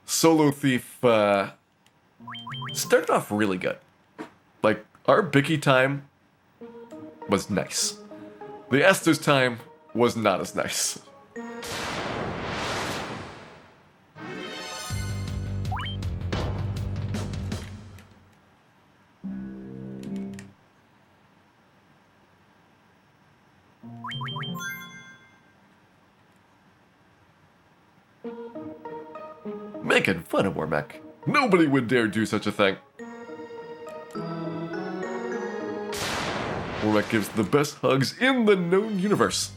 Solo Thief started off really good. Like, our Bicky time was nice. The Estes time was not as nice. Making fun of Warmech. Nobody would dare do such a thing. Wormack gives the best hugs in the known universe.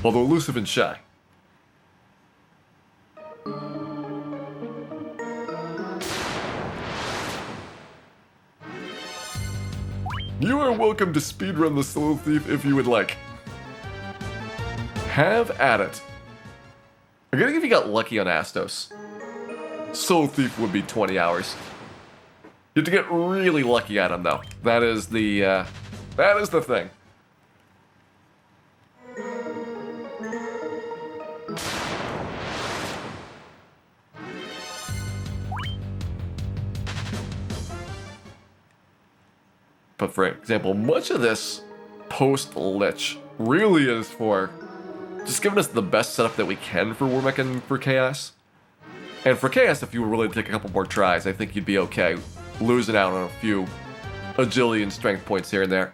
Although elusive and shy. You are welcome to speedrun the Soul Thief if you would like. Have at it. I'm gonna if you got lucky on Astos. Soul Thief would be 20 hours. You have to get really lucky at him though. That is the thing. But for example, much of this post-Lich really is for just giving us the best setup that we can for Wormack and for Chaos. And for Chaos, if you were willing to take a couple more tries, I think you'd be okay losing out on a few agility and strength points here and there.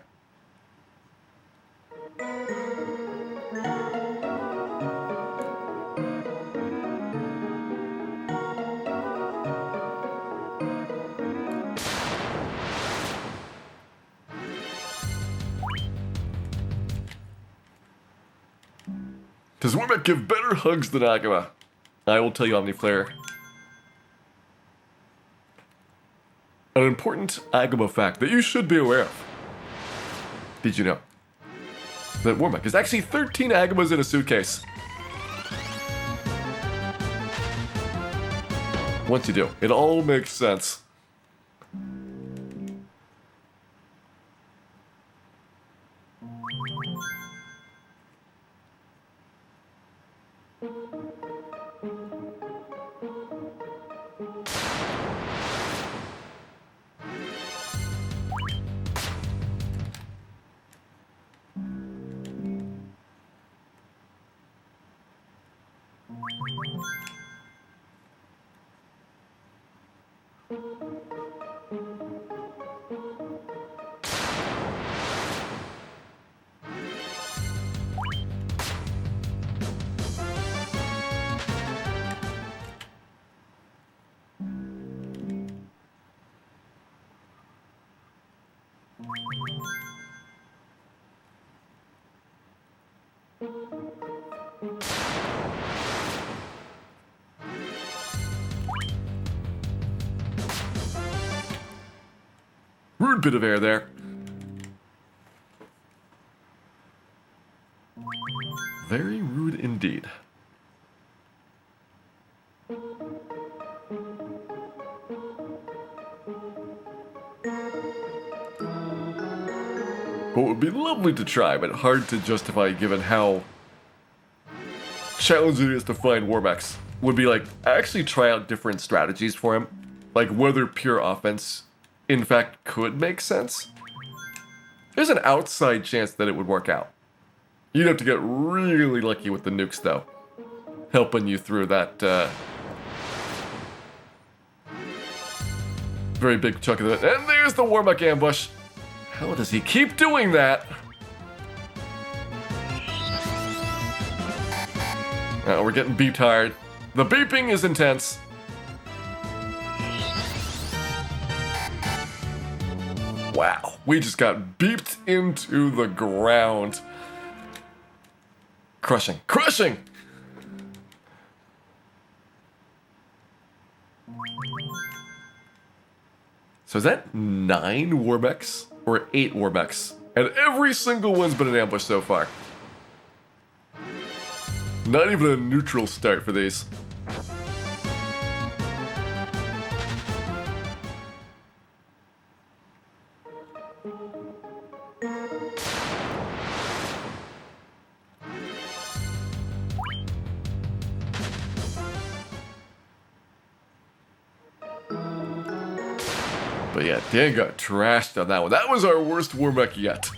Does Wormack give better hugs than Agama? I will tell you, Omniflare. An important Agama fact that you should be aware of. Did you know that Wormack is actually 13 Agamas in a suitcase? Once you do, it all makes sense. Rude bit of air there. Very rude indeed. What would be lovely to try, but hard to justify given how challenging it is to find Warmacks, would be like, actually try out different strategies for him. Like whether pure offense, in fact, could make sense. There's an outside chance that it would work out. You'd have to get really lucky with the nukes, though. Helping you through that, very big chunk of it. And there's the Warmack ambush. How does he keep doing that? We're getting beeped hard. The beeping is intense. Wow, we just got beeped into the ground. Crushing, crushing! So is that 9 Warmacks or 8 Warmacks? And every single one's been an ambush so far. Not even a neutral start for these. But yeah, Dan got trashed on that one. That was our worst Warmack yet.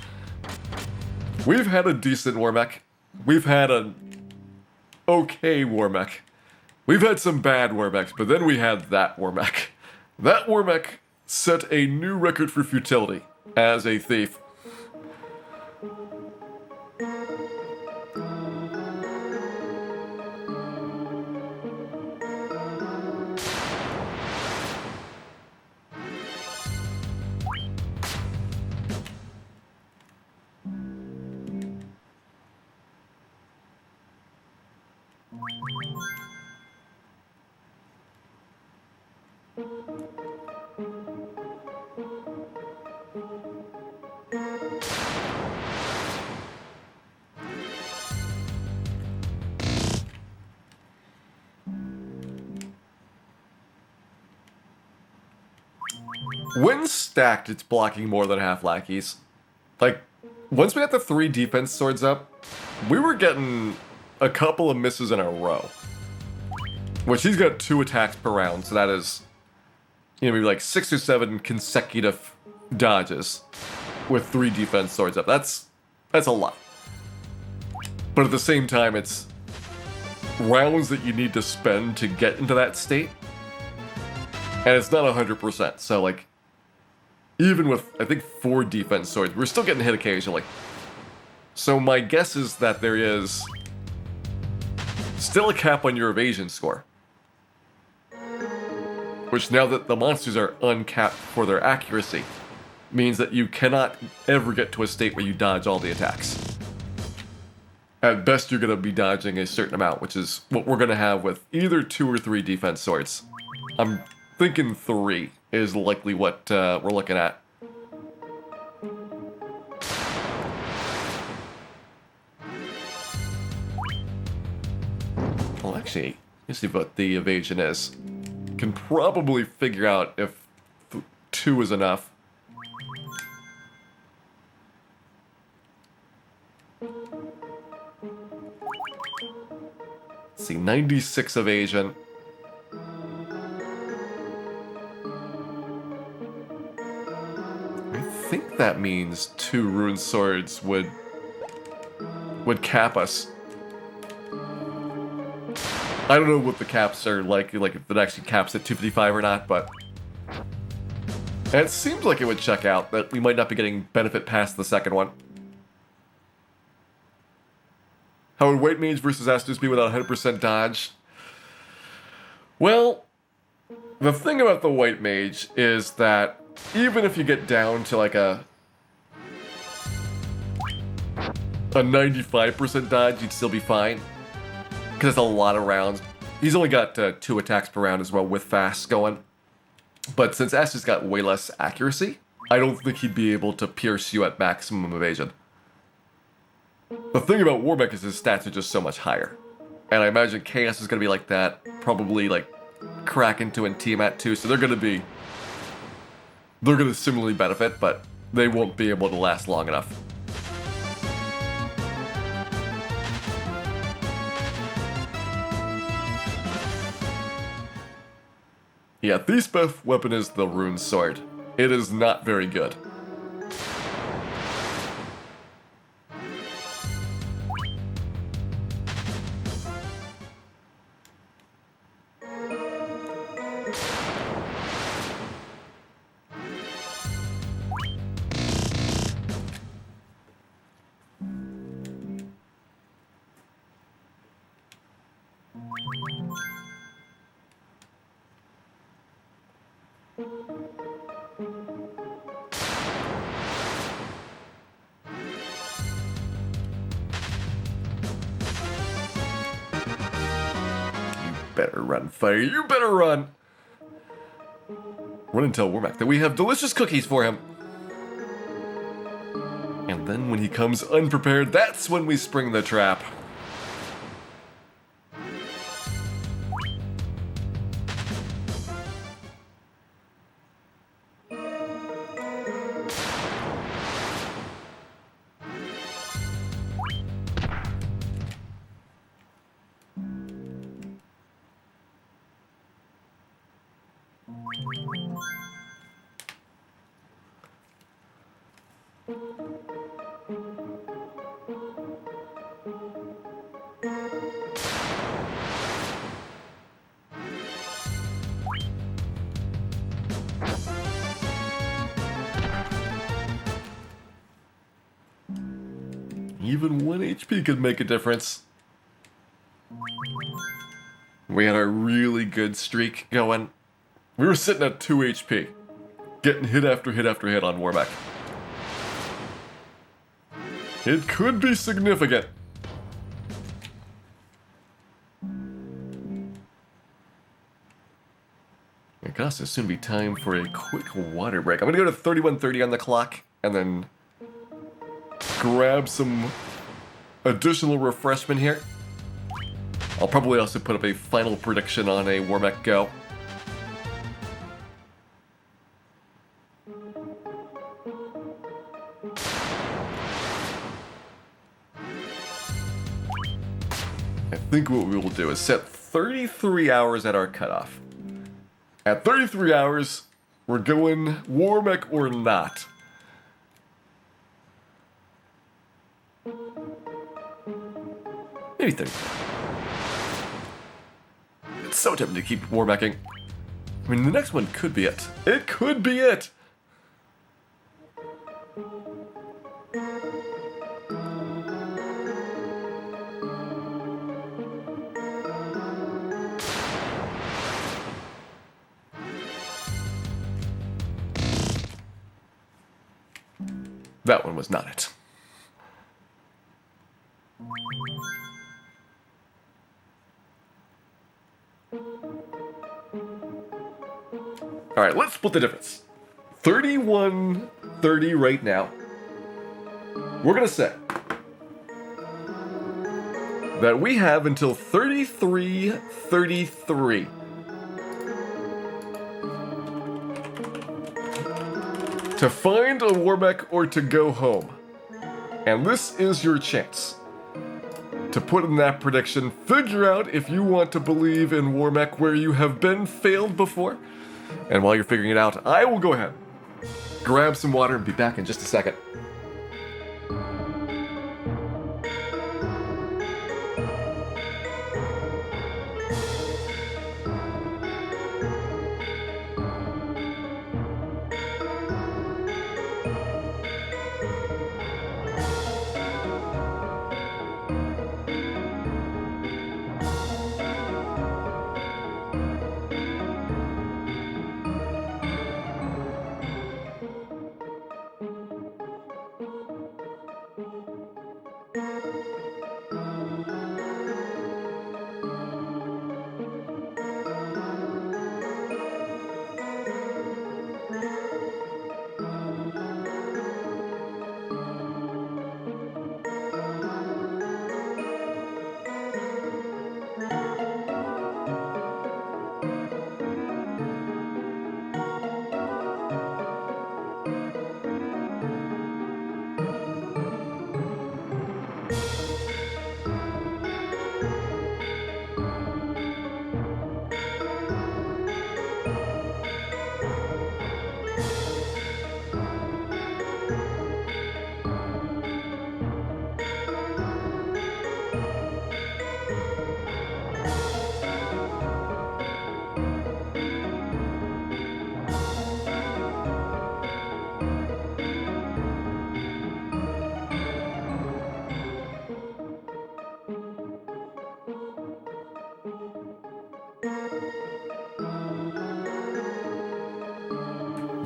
We've had a decent Warmack. We've had an okay Warmack. We've had some bad Warmacks, but then we had that Warmack. That Warmack set a new record for futility as a thief. When stacked, it's blocking more than half lackeys. Like, once we got the 3 defense swords up, we were getting a couple of misses in a row. Which he's got 2 attacks per round, so that is, you know, maybe like 6 or 7 consecutive dodges with 3 defense swords up. That's a lot. But at the same time, it's rounds that you need to spend to get into that state. And it's not 100%, so like, even with, I think, 4 defense swords, we're still getting hit occasionally. So my guess is that there is still a cap on your evasion score. Which, now that the monsters are uncapped for their accuracy, means that you cannot ever get to a state where you dodge all the attacks. At best, you're going to be dodging a certain amount, which is what we're going to have with either 2 or 3 defense swords. I'm thinking 3 is likely what we're looking at. Well, actually, let's see what the evasion is. Can probably figure out if 2 is enough. Let's see, 96 evasion. I think that means 2 rune swords would cap us. I don't know what the caps are like if it actually caps at 255 or not, but it seems like it would check out that we might not be getting benefit past the second one. How would White Mage versus Astus be without 100% dodge? Well, the thing about the White Mage is that even if you get down to like a 95% dodge, you'd still be fine. Because it's a lot of rounds. He's only got 2 attacks per round as well with fast going. But since Astus got way less accuracy, I don't think he'd be able to pierce you at maximum evasion. The thing about Warbeck is his stats are just so much higher. And I imagine Chaos is going to be like that. Probably like Kraken 2 and Tiamat 2. So they're going to similarly benefit, but they won't be able to last long enough. Yeah, the Thief's weapon is the rune sword. It is not very good. Better run, Fire. You better run. Run and tell Wormack that we have delicious cookies for him. And then when he comes unprepared, that's when we spring the trap. Even 1 HP could make a difference. We had a really good streak going. We were sitting at 2 HP. Getting hit after hit after hit on Warbeck. It could be significant. I also soon be time for a quick water break. I'm gonna go to 31:30 on the clock and then grab some additional refreshment here. I'll probably also put up a final prediction on a Warmech Go. I think what we will do is set 33 hours at our cutoff. At 33 hours, we're going Warmech or not. Maybe 30. It's so tempting to keep Warmeching. I mean, the next one could be it. It could be it! That one was not it. All right, let's split the difference. 31:30 right now. We're gonna say that we have until 33:33 to find a Warmech or to go home. And this is your chance to put in that prediction. Figure out if you want to believe in Warmech where you have been failed before. And while you're figuring it out, I will go ahead, grab some water, and be back in just a second.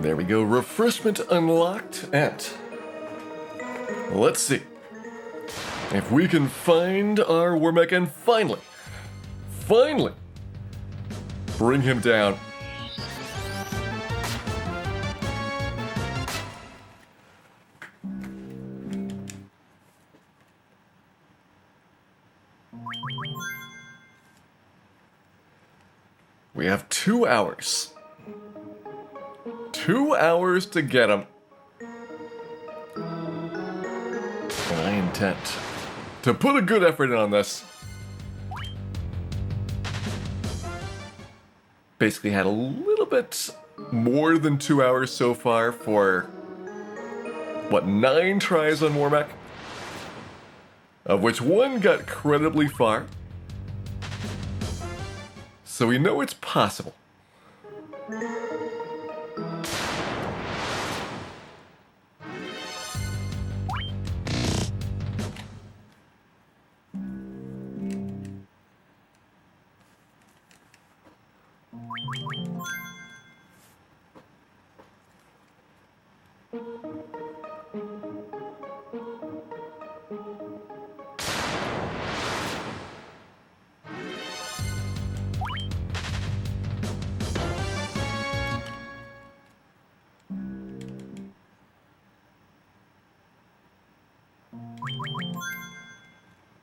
There we go, refreshment unlocked, and let's see if we can find our Warmech and finally bring him down. We have 2 hours. 2 hours to get him. And I intend to put a good effort in on this. Basically had a little bit more than 2 hours so far for, what, 9 tries on Warmech? Of which 1 got creditably far. So we know it's possible.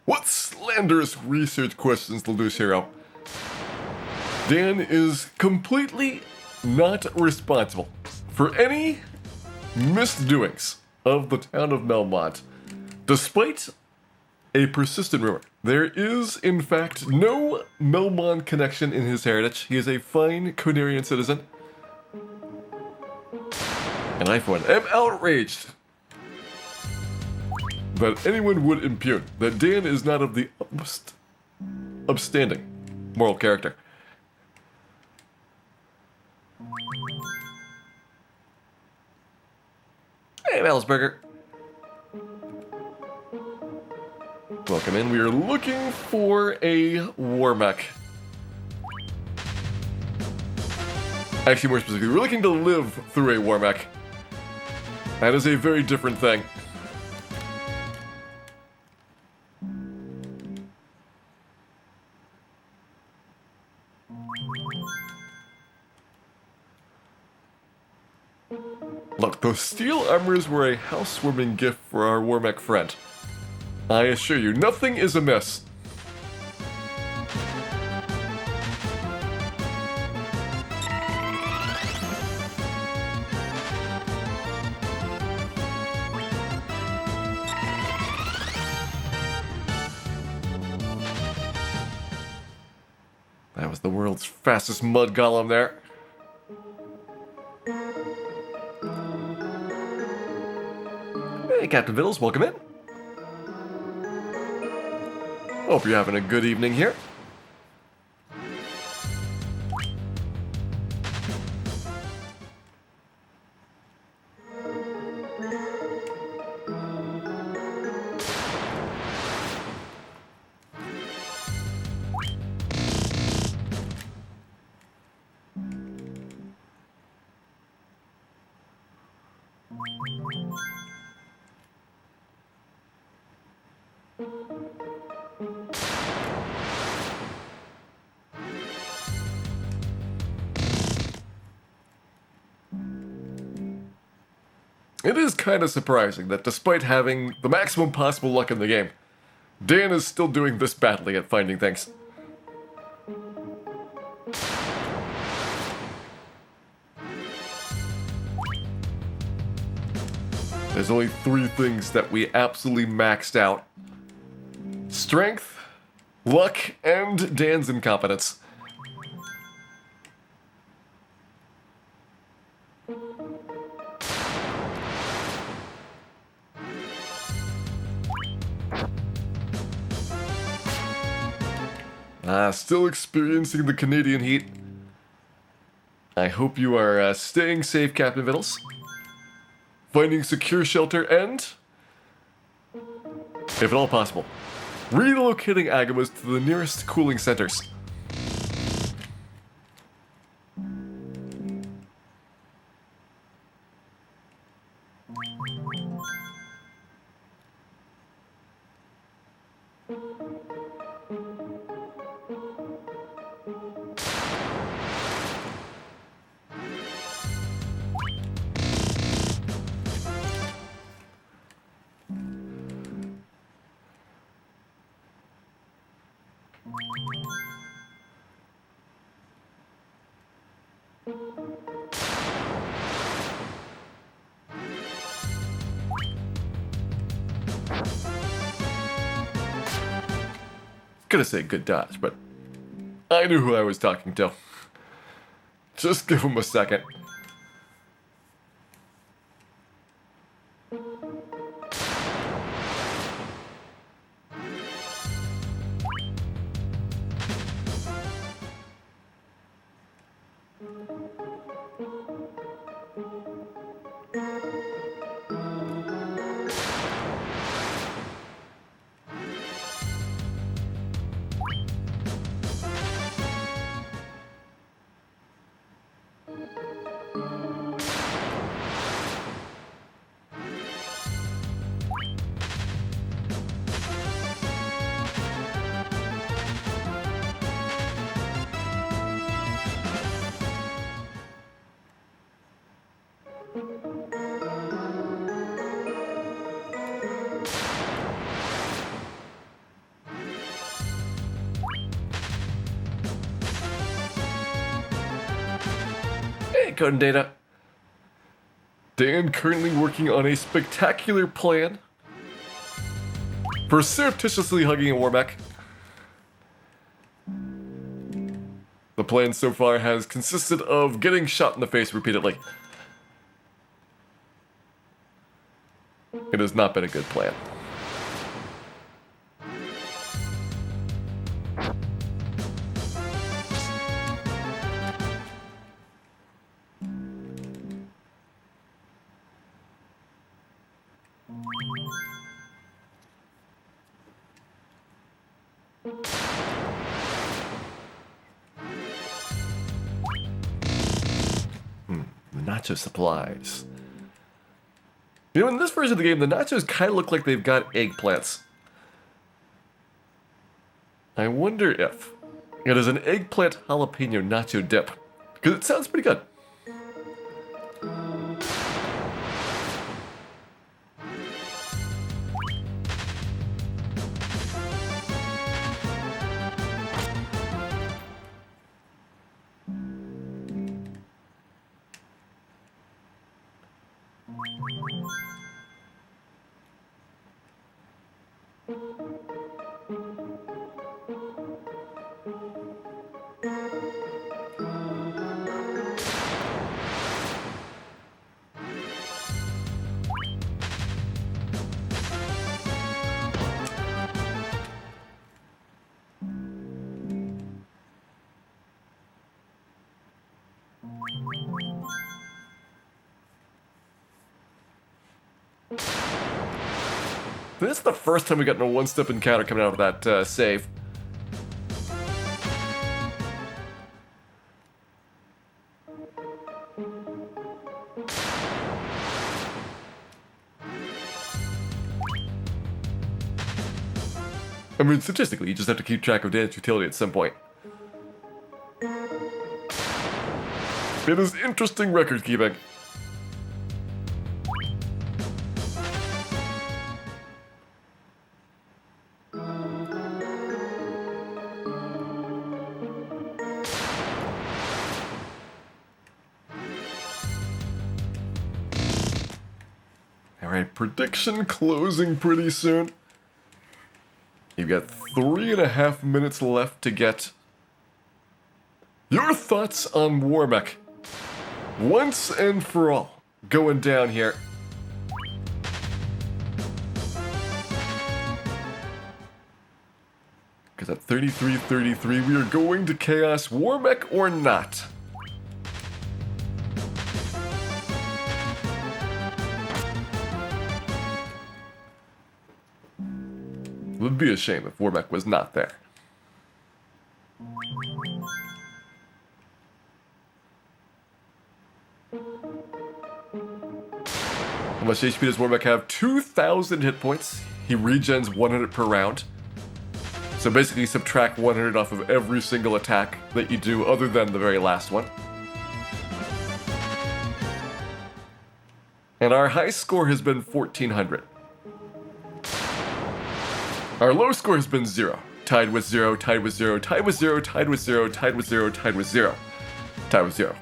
What slanderous research questions, the loose hero? Dan is completely not responsible for any misdoings of the town of Melmont, despite a persistent rumor. There is, in fact, no Melmont connection in his heritage. He is a fine Conarian citizen. And I, for one, am outraged that anyone would impugn that Dan is not of the utmost upstanding moral character. Hey, Melsberger. Welcome in. We are looking for a war mech. Actually, more specifically, we're looking to live through a war mech. That is a very different thing. Look, those steel armors were a housewarming gift for our war mech friend. I assure you, nothing is amiss. That was the world's fastest mud golem there. Hey, Captain Vittles, welcome in. Hope you're having a good evening here. It is kind of surprising that despite having the maximum possible luck in the game, Dan is still doing this badly at finding things. There's only 3 things that we absolutely maxed out. Strength, luck, and Dan's incompetence. Still experiencing the Canadian heat. I hope you are staying safe, Captain Vittles. Finding secure shelter and, if at all possible, relocating Agamas to the nearest cooling centers. Gonna say good dodge, but I knew who I was talking to. Just give him a second. Hey, Code and Data. Dan currently working on a spectacular plan for surreptitiously hugging a Warmech. The plan so far has consisted of getting shot in the face repeatedly. It has not been a good plan. The nacho supplies. You know, in this version of the game, the nachos kind of look like they've got eggplants. I wonder if it is an eggplant jalapeno nacho dip, because it sounds pretty good. This is the first time we got a one-step encounter coming out of that save. I mean, statistically, you just have to keep track of Dan's utility at some point. It is interesting record keeping. Alright, prediction closing pretty soon. You've got 3.5 minutes left to get your thoughts on Warmech. Once and for all, going down here. Because at 33-33, we are going to Chaos, Warmech or not. It would be a shame if Warmech was not there. How much HP does Warmech have? 2,000 hit points. He regens 100 per round. So basically subtract 100 off of every single attack that you do other than the very last one. And our high score has been 1,400. Our low score has been 0. Tied with 0, tied with 0, tied with 0, tied with 0, tied with 0, tied with 0. Tied with 0.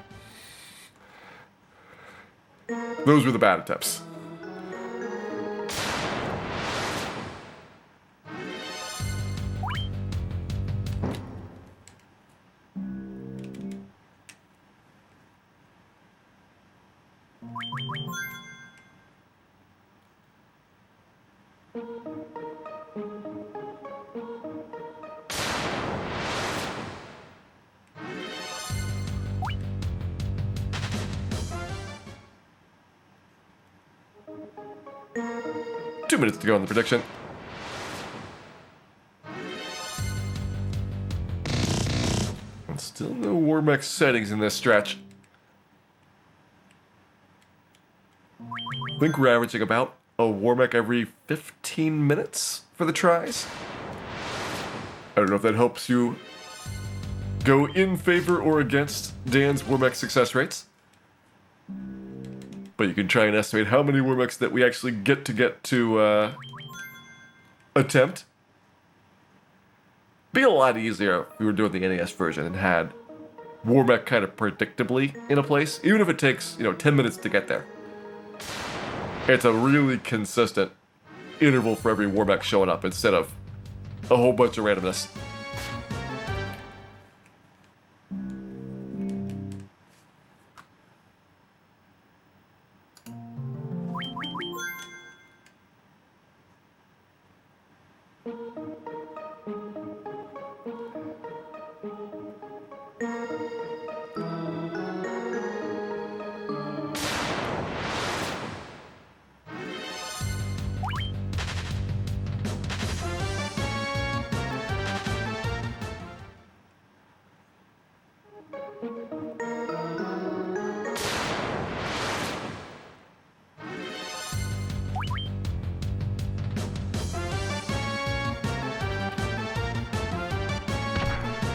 Those were the bad attempts. Two minutes to go on the prediction. And still no Warmech settings in this stretch. I think we're averaging about a Warmech every 15 minutes for the tries. I don't know if that helps you go in favor or against Dan's Warmech success rates. But you can try and estimate how many Warmechs that we actually get to attempt. Be a lot easier if we were doing the NES version and had Warmech kind of predictably in a place, even if it takes, 10 minutes to get there. It's a really consistent interval for every Warmech showing up instead of a whole bunch of randomness.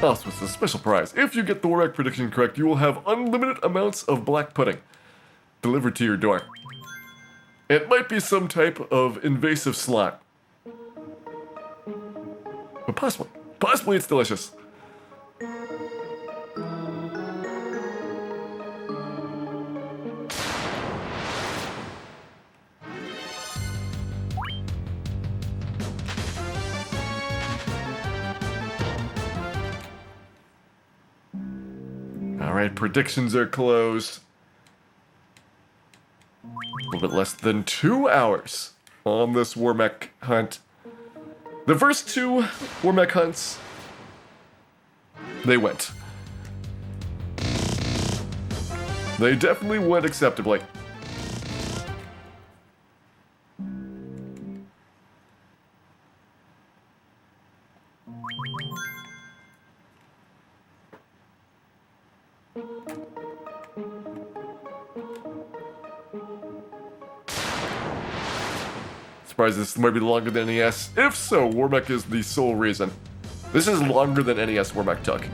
Oh, so it's a special prize. If you get the Warmech prediction correct, you will have unlimited amounts of black pudding delivered to your door. It might be some type of invasive slime. But possibly it's delicious. Alright, predictions are closed. A little bit less than 2 hours on this Warmech hunt. The first 2 Warmech hunts, they went. They definitely went acceptably. Surprised this might be longer than NES. If so, Warmech is the sole reason. This is longer than NES Warmech took.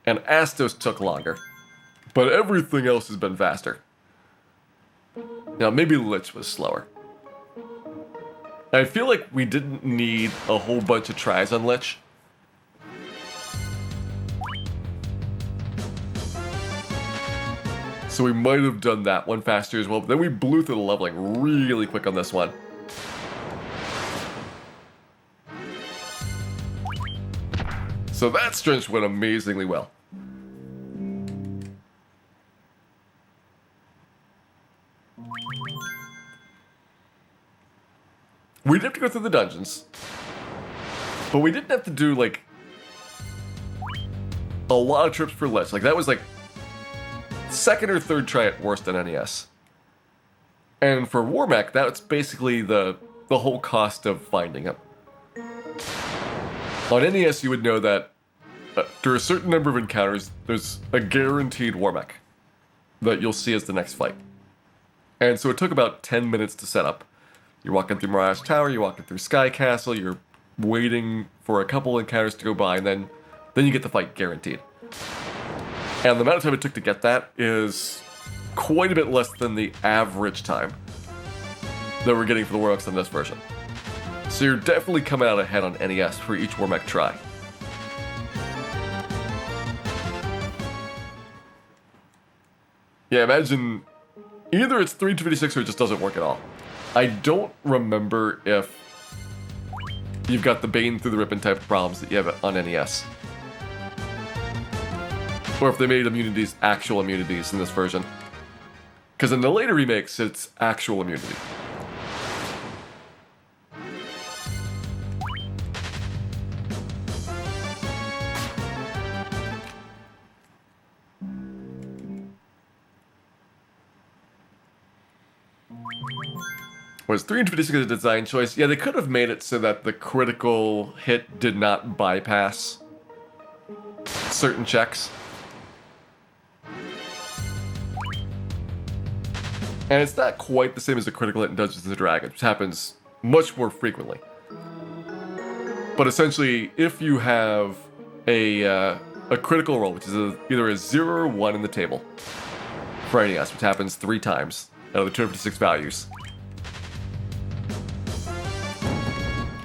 And Astos took longer. But everything else has been faster. Now, maybe Lich was slower. I feel like we didn't need a whole bunch of tries on Lich. So we might have done that one faster as well, but then we blew through the leveling really quick on this one. So that stretch went amazingly well. We didn't have to go through the dungeons, but we didn't have to do, like, a lot of trips for Lich. Like, that was, like, second or third try at worst on NES. And for Warmech, that's basically the whole cost of finding him. On NES, you would know that after a certain number of encounters, there's a guaranteed Warmech that you'll see as the next fight. And so it took about 10 minutes to set up. You're walking through Mirage Tower, you're walking through Sky Castle, you're waiting for a couple encounters to go by, and then you get the fight guaranteed. And the amount of time it took to get that is quite a bit less than the average time that we're getting for the Warmechs on this version. So you're definitely coming out ahead on NES for each Warmech try. Yeah, imagine either it's 356 or it just doesn't work at all. I don't remember if you've got the Bane through the Rippin' type of problems that you have on NES. Or if they made immunities actual immunities in this version. Because in the later remakes, it's actual immunity. Was 356 a design choice? Yeah, they could have made it so that the critical hit did not bypass certain checks. And it's not quite the same as a critical hit in Dungeons & Dragons, which happens much more frequently. But essentially, if you have a critical roll, which is either a 0 or 1 in the table for NES, which happens 3 times out of the 256 values,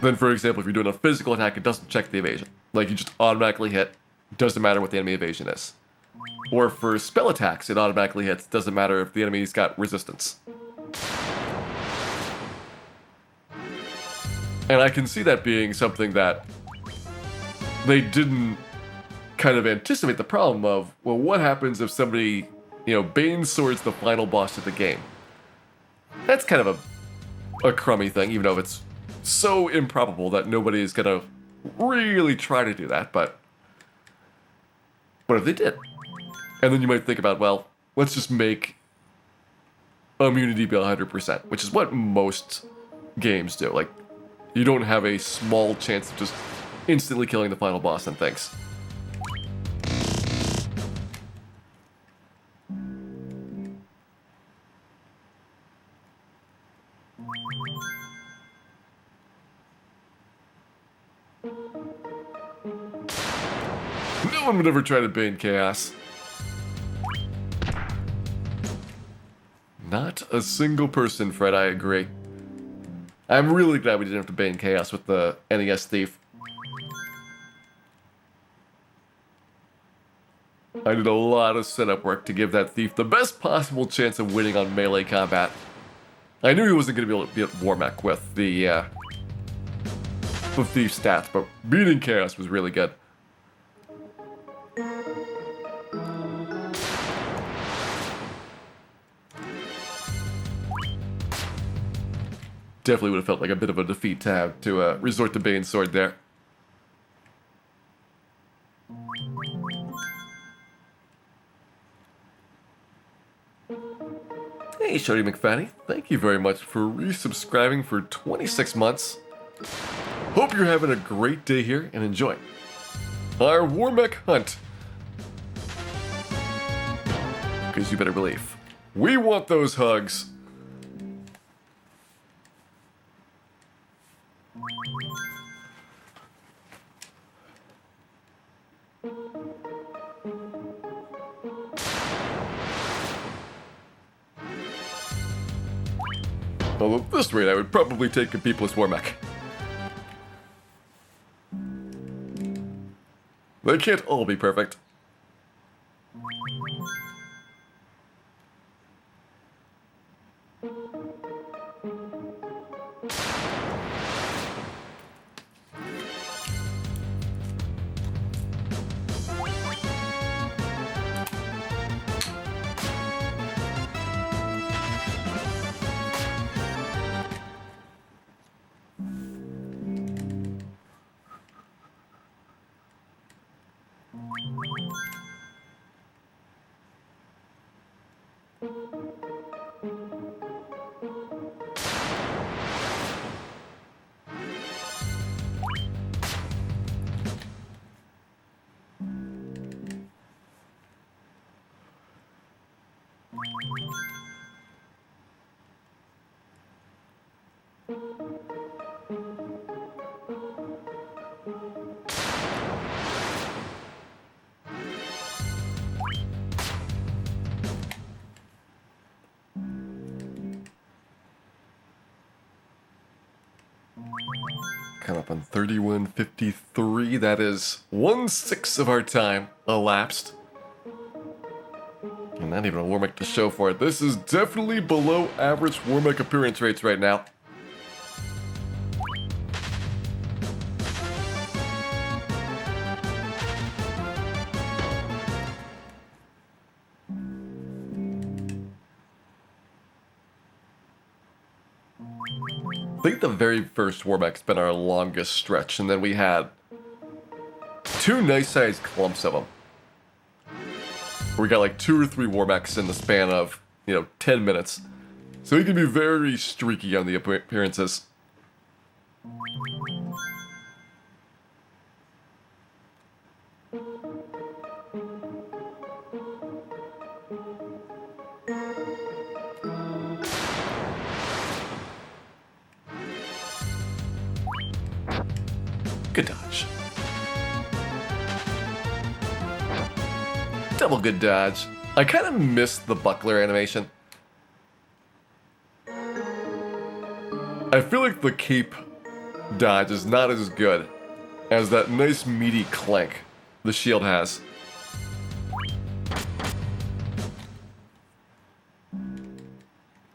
Then, for example, if you're doing a physical attack, it doesn't check the evasion. Like, you just automatically hit, doesn't matter what the enemy evasion is. Or for spell attacks, it automatically hits, doesn't matter if the enemy's got resistance. And I can see that being something that they didn't kind of anticipate the problem of, well, what happens if somebody, Bane Sword's the final boss of the game? That's kind of a crummy thing, even though it's so improbable that nobody is going to really try to do that, but what if they did? And then you might think about, well, let's just make immunity be 100%, which is what most games do. Like, you don't have a small chance of just instantly killing the final boss and things. No one would ever try to Bane Chaos. Not a single person, Fred, I agree. I'm really glad we didn't have to Bane Chaos with the NES Thief. I did a lot of setup work to give that Thief the best possible chance of winning on melee combat. I knew he wasn't going to be able to beat Warmech with the Thief stats, but beating Chaos was really good. Definitely would have felt like a bit of a defeat to have to resort to Bane Sword there. Hey, Shorty McFaddy, thank you very much for resubscribing for 26 months. Hope you're having a great day here and enjoy our Warmech hunt. Because you better believe, we want those hugs. Although at this rate, I would probably take a B+ Warmech. They can't all be perfect. Come up on 31:53. That is 1/6 of our time elapsed. And not even a Warmech to show for it. This is definitely below average Warmech appearance rates right now. I think the very first Warmech's been our longest stretch, and then we had two nice-sized clumps of them. We got like 2 or 3 Warmechs in the span of, 10 minutes. So he can be very streaky on the appearances. Good dodge. Double good dodge. I kind of missed the buckler animation. I feel like the cape dodge is not as good as that nice meaty clank the shield has.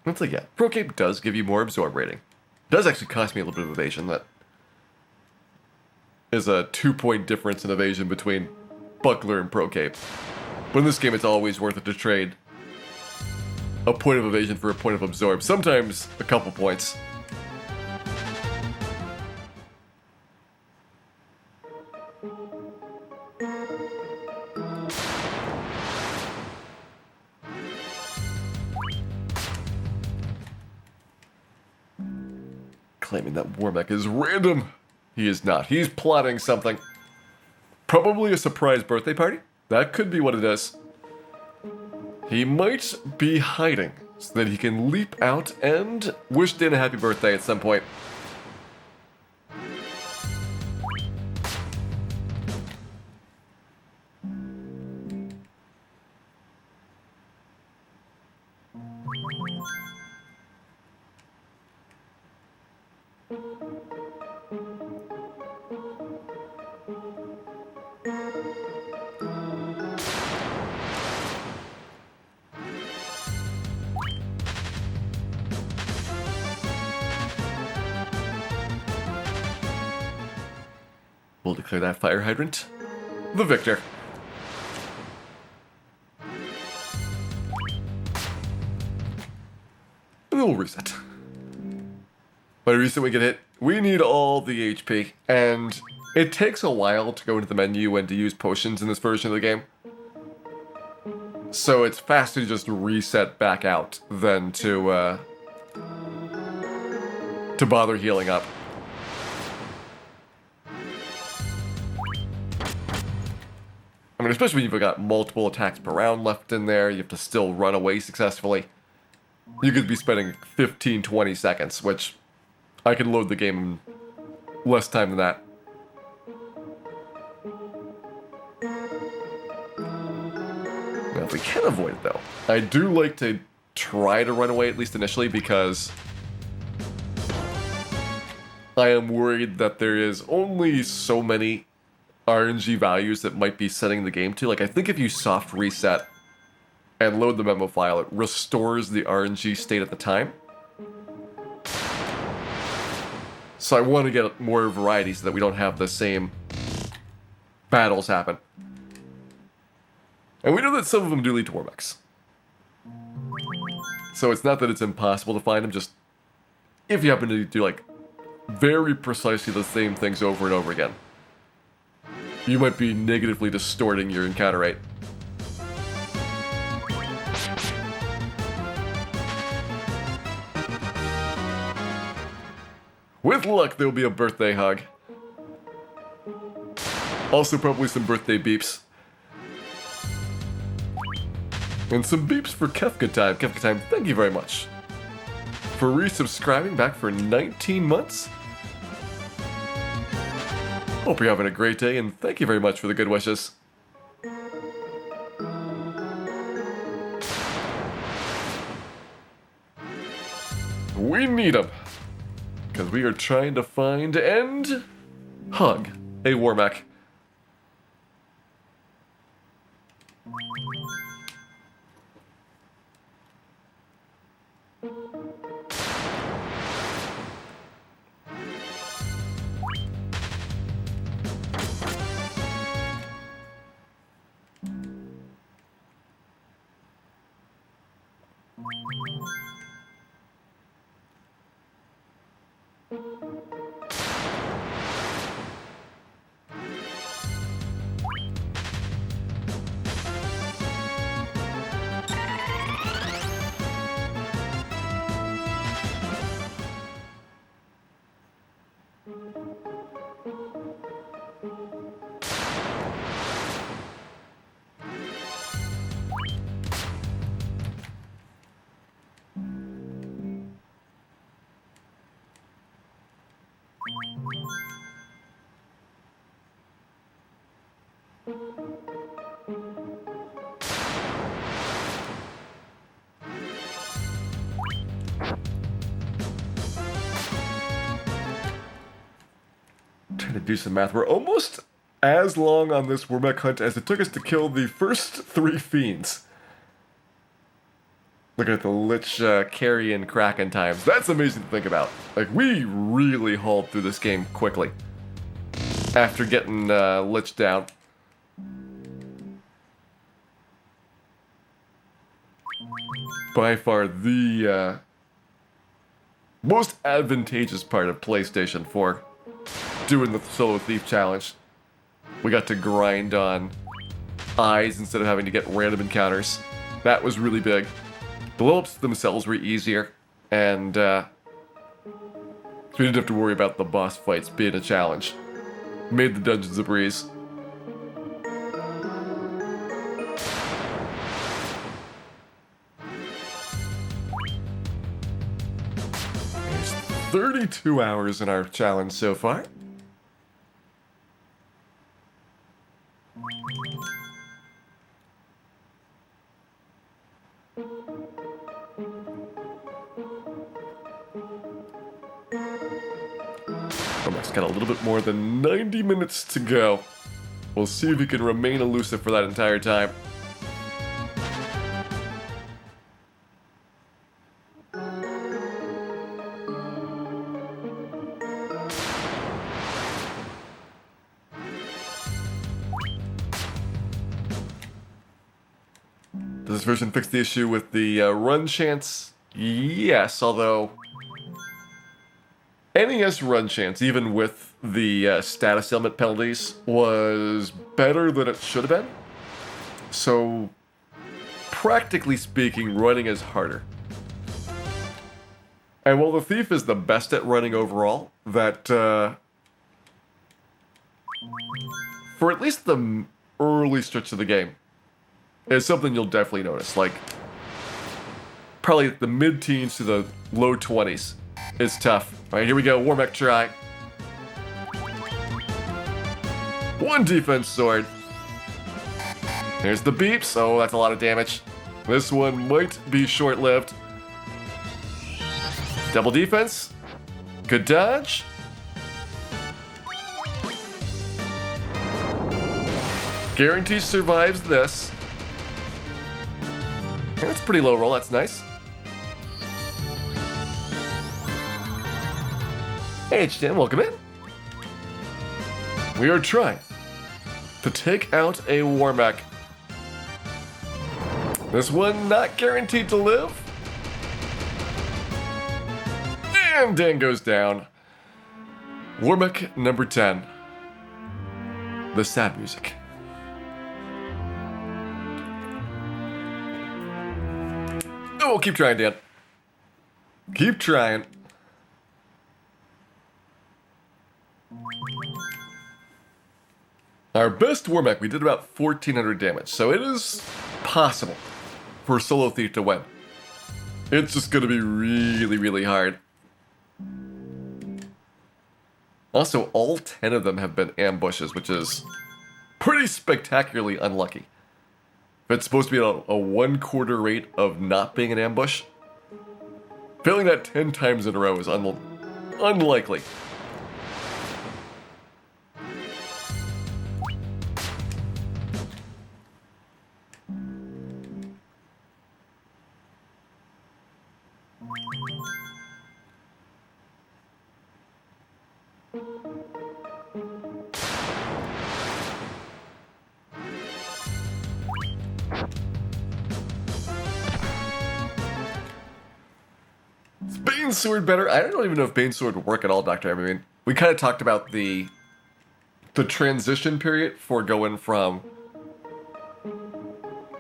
It's like, yeah, Pro Cape does give you more absorb rating. It does actually cost me a little bit of evasion. That is a 2-point difference in evasion between Buckler and Pro Cape. But in this game, it's always worth it to trade a point of evasion for a point of absorb. Sometimes a couple points. Claiming that Warmech is random. He is not. He's plotting something. Probably a surprise birthday party. That could be what it is. He might be hiding so that he can leap out and wish Dan a happy birthday at some point. We'll declare that fire hydrant the victor. And then we'll reset. By reset we get hit, we need all the HP, and it takes a while to go into the menu and to use potions in this version of the game. So it's faster to just reset back out than to bother healing up. I mean, especially when you've got multiple attacks per round left in there, you have to still run away successfully. You could be spending 15-20 seconds, which I can load the game in less time than that. Now, if we can avoid it, though, I do like to try to run away, at least initially, because I am worried that there is only so many RNG values that might be setting the game to. Like, I think if you soft reset and load the memo file, it restores the RNG state at the time. So I want to get more variety so that we don't have the same battles happen. And we know that some of them do lead to Warmechs. So it's not that it's impossible to find them, just if you happen to do, like, very precisely the same things over and over again, you might be negatively distorting your encounter rate. With luck, there'll be a birthday hug. Also, probably some birthday beeps. And some beeps for Kefka Time. Kefka Time, thank you very much for resubscribing back for 19 months. Hope you're having a great day, and thank you very much for the good wishes. We need them, because we are trying to find and hug a Warmech. do some math. We're almost as long on this Wormek hunt as it took us to kill the first 3 fiends. Looking at the Lich, Carrion, Kraken times. That's amazing to think about. Like, we really hauled through this game quickly. After getting Lich down. By far the most advantageous part of PlayStation 4 doing the Solo Thief Challenge. We got to grind on eyes instead of having to get random encounters. That was really big. The level-ups themselves were easier, and so we didn't have to worry about the boss fights being a challenge. Made the dungeons a breeze. There's 32 hours in our challenge so far. Almost got a little bit more than 90 minutes to go. We'll see if we can remain elusive for that entire time. Does this version fix the issue with the run chance? Yes, although NES run chance, even with the status ailment penalties, was better than it should have been. So, practically speaking, running is harder. And while the Thief is the best at running overall, that for at least the early stretch of the game, is something you'll definitely notice. Like, probably the mid-teens to the low 20s. It's tough. Alright, here we go. Wormek try. 1 defense sword. There's the beeps. Oh, that's a lot of damage. This one might be short-lived. Double defense. Good dodge. Guarantee survives this. That's a pretty low roll. That's nice. Hey, HDM, welcome in. We are trying to take out a Wormek. This one not guaranteed to live. And Dan goes down. Wormek number 10. The sad music. Oh, keep trying, Dan. Keep trying. Our best Wormek, we did about 1,400 damage, so it is possible for Solo Thief to win. It's just going to be really, really hard. Also, all 10 of them have been ambushes, which is pretty spectacularly unlucky. If it's supposed to be a 1/4 rate of not being an ambush, failing that 10 times in a row is unlikely. Is Bane's Sword better? I don't even know if Bane's Sword would work at all, Dr. I mean, we kind of talked about the transition period for going from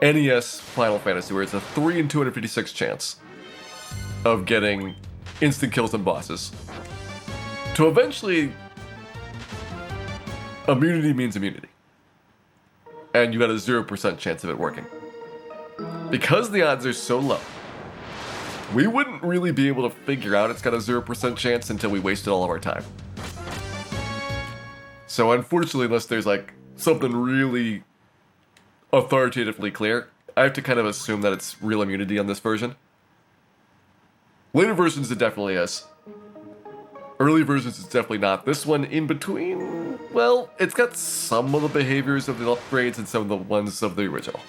NES Final Fantasy, where it's a 3 in 256 chance of getting instant kills on bosses, to eventually immunity means immunity. And you got a 0% chance of it working. Because the odds are so low, we wouldn't really be able to figure out it's got a 0% chance until we wasted all of our time. So unfortunately, unless there's like something really authoritatively clear, I have to kind of assume that it's real immunity on this version. Later versions, it definitely is. Early versions is definitely not. This one in between, well, it's got some of the behaviors of the upgrades and some of the ones of the original.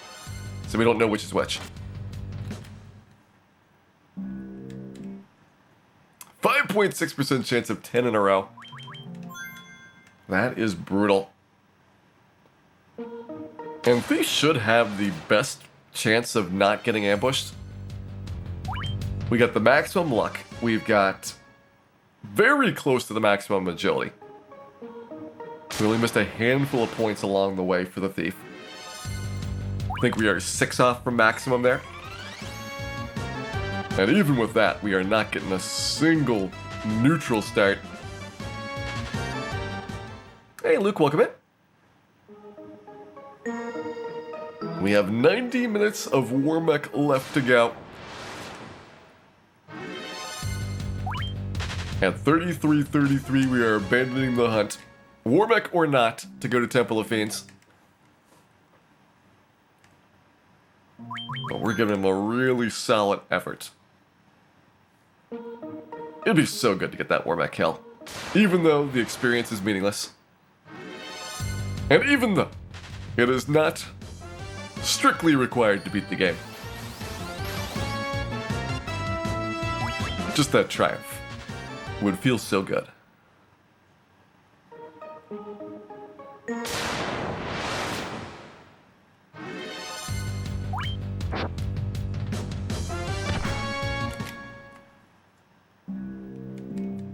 So we don't know which is which. 5.6% chance of 10 in a row. That is brutal. And Thief should have the best chance of not getting ambushed. We got the maximum luck. We've got very close to the maximum agility. We only missed a handful of points along the way for the Thief. I think we are 6 off from maximum there. And even with that, we are not getting a single neutral start. Hey, Luke, welcome in. We have 90 minutes of Warmech left to go. At 33:33, we are abandoning the hunt. Warmech or not, to go to Temple of Fiends. But we're giving him a really solid effort. It'd be so good to get that Warmech kill. Even though the experience is meaningless. And even though it is not strictly required to beat the game. Just that triumph would feel so good.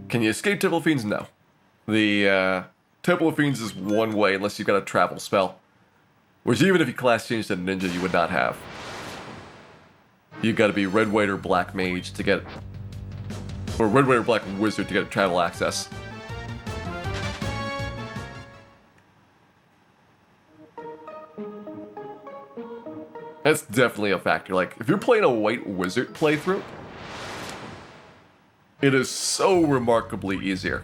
Can you escape Temple of Fiends? No. The Temple of Fiends is one way unless you've got a travel spell. Which even if you class changed to ninja, you would not have. You've got to be red, white, or black mage to get... Or red, white, or black wizard to get travel access. That's definitely a factor. Like, if you're playing a white wizard playthrough, it is so remarkably easier.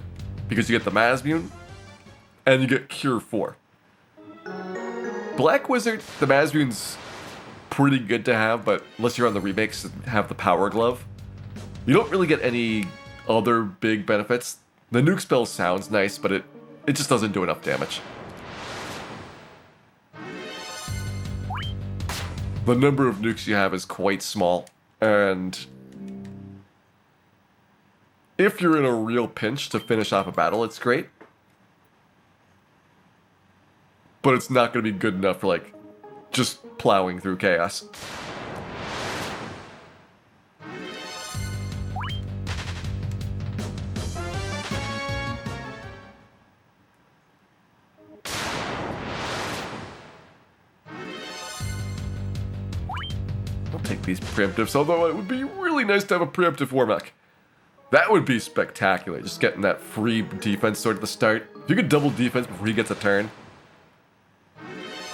Because you get the Masmune, and you get Cure 4. Black Wizard, the Masmune's pretty good to have, but unless you're on the remakes and have the Power Glove, you don't really get any other big benefits. The nuke spell sounds nice, but it just doesn't do enough damage. The number of nukes you have is quite small, and if you're in a real pinch to finish off a battle, it's great. But it's not going to be good enough for, like, just plowing through chaos. I'll take these preemptives, although it would be really nice to have a preemptive Warmech. That would be spectacular, just getting that free defense sword at the start. If you could double defense before he gets a turn,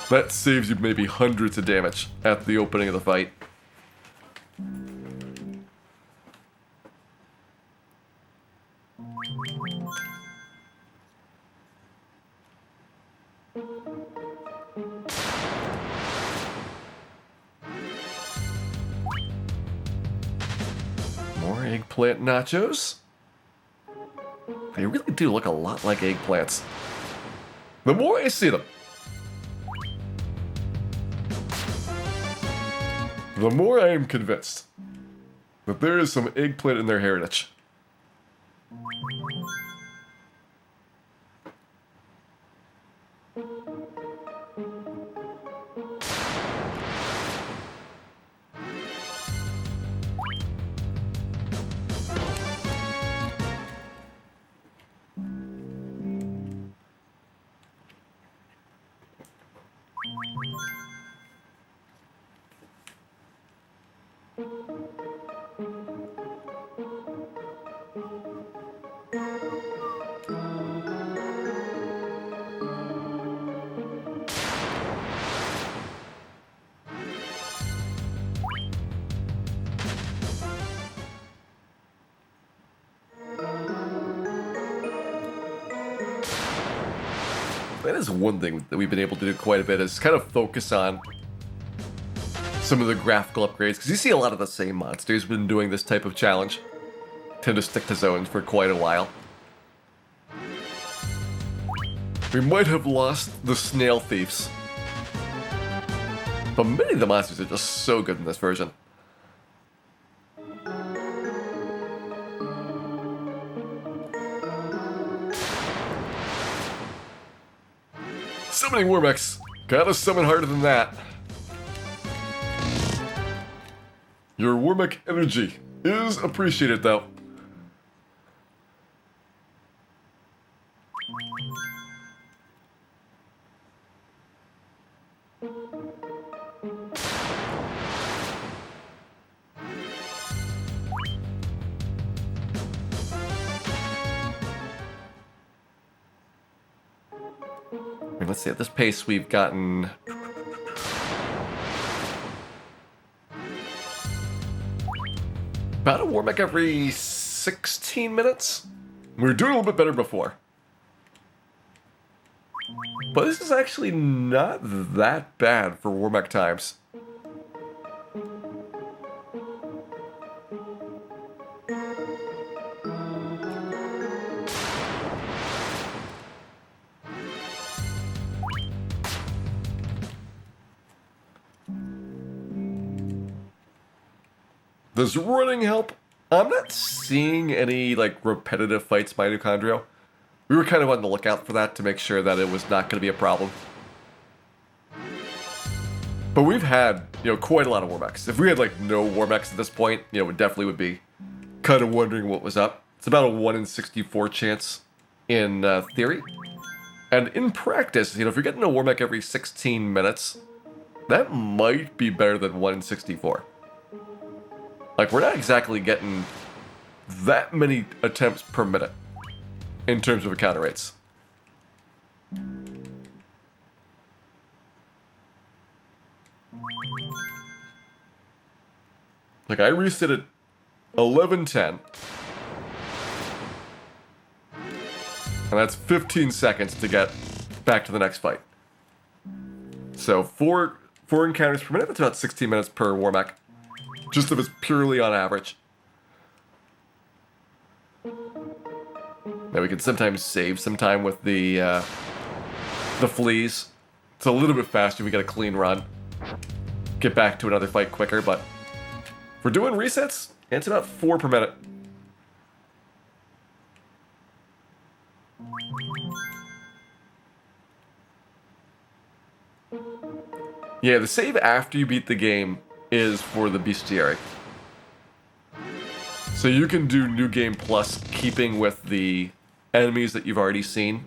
that saves you maybe hundreds of damage at the opening of the fight. More eggplant nachos. They really do look a lot like eggplants. The more I see them, the more I am convinced that there is some eggplant in their heritage. That is one thing that we've been able to do quite a bit, is kind of focus on some of the graphical upgrades, because you see a lot of the same monsters been doing this type of challenge. Tend to stick to zones for quite a while. We might have lost the snail thieves. But many of the monsters are just so good in this version. Summoning Warmex. Gotta summon harder than that. Your Warmech energy is appreciated though. Let's see, at this pace we've gotten about a Warmech every 16 minutes. We were doing a little bit better before. But this is actually not that bad for Warmech times. Does running help? I'm not seeing any, like, repetitive fights mitochondria. We were kind of on the lookout for that to make sure that it was not going to be a problem. But we've had, quite a lot of Warmechs. If we had, like, no Warmechs at this point, it definitely would be kind of wondering what was up. It's about a 1 in 64 chance in theory. And in practice, if you're getting a Warmech every 16 minutes, that might be better than 1 in 64. Like, we're not exactly getting that many attempts per minute in terms of encounter rates. Like, I reset at 11:10. And that's 15 seconds to get back to the next fight. So, four encounters per minute, that's about 16 minutes per Warmech. Just if it's purely on average. Now we can sometimes save some time with the fleas. It's a little bit faster if we get a clean run. Get back to another fight quicker, but if we're doing resets, it's about 4 per minute. Yeah, the save after you beat the game is for the bestiary. So you can do New Game Plus keeping with the enemies that you've already seen.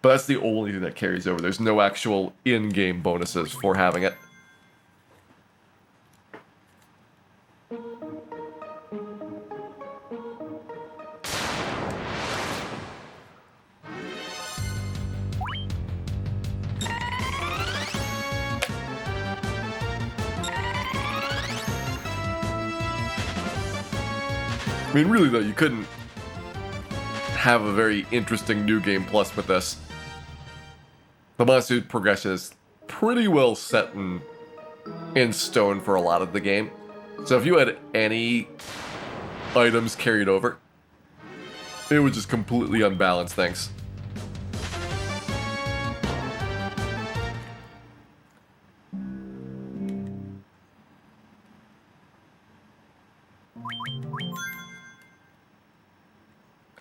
But that's the only thing that carries over. There's no actual in-game bonuses for having it. I mean, really though, you couldn't have a very interesting New Game Plus with this. The monster progression is pretty well set in stone for a lot of the game. So if you had any items carried over, it would just completely unbalance things.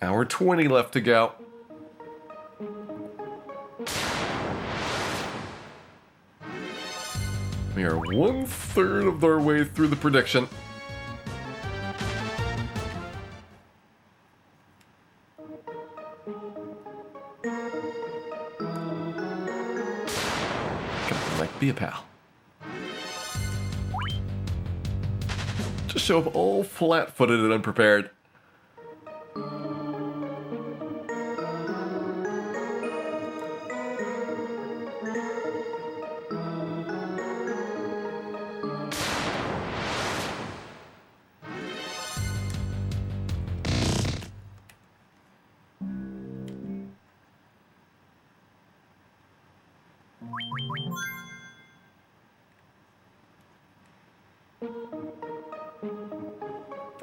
Hour 20 left to go. We are 1/3 of our way through the prediction. Come on, be a pal. Just show up all flat-footed and unprepared.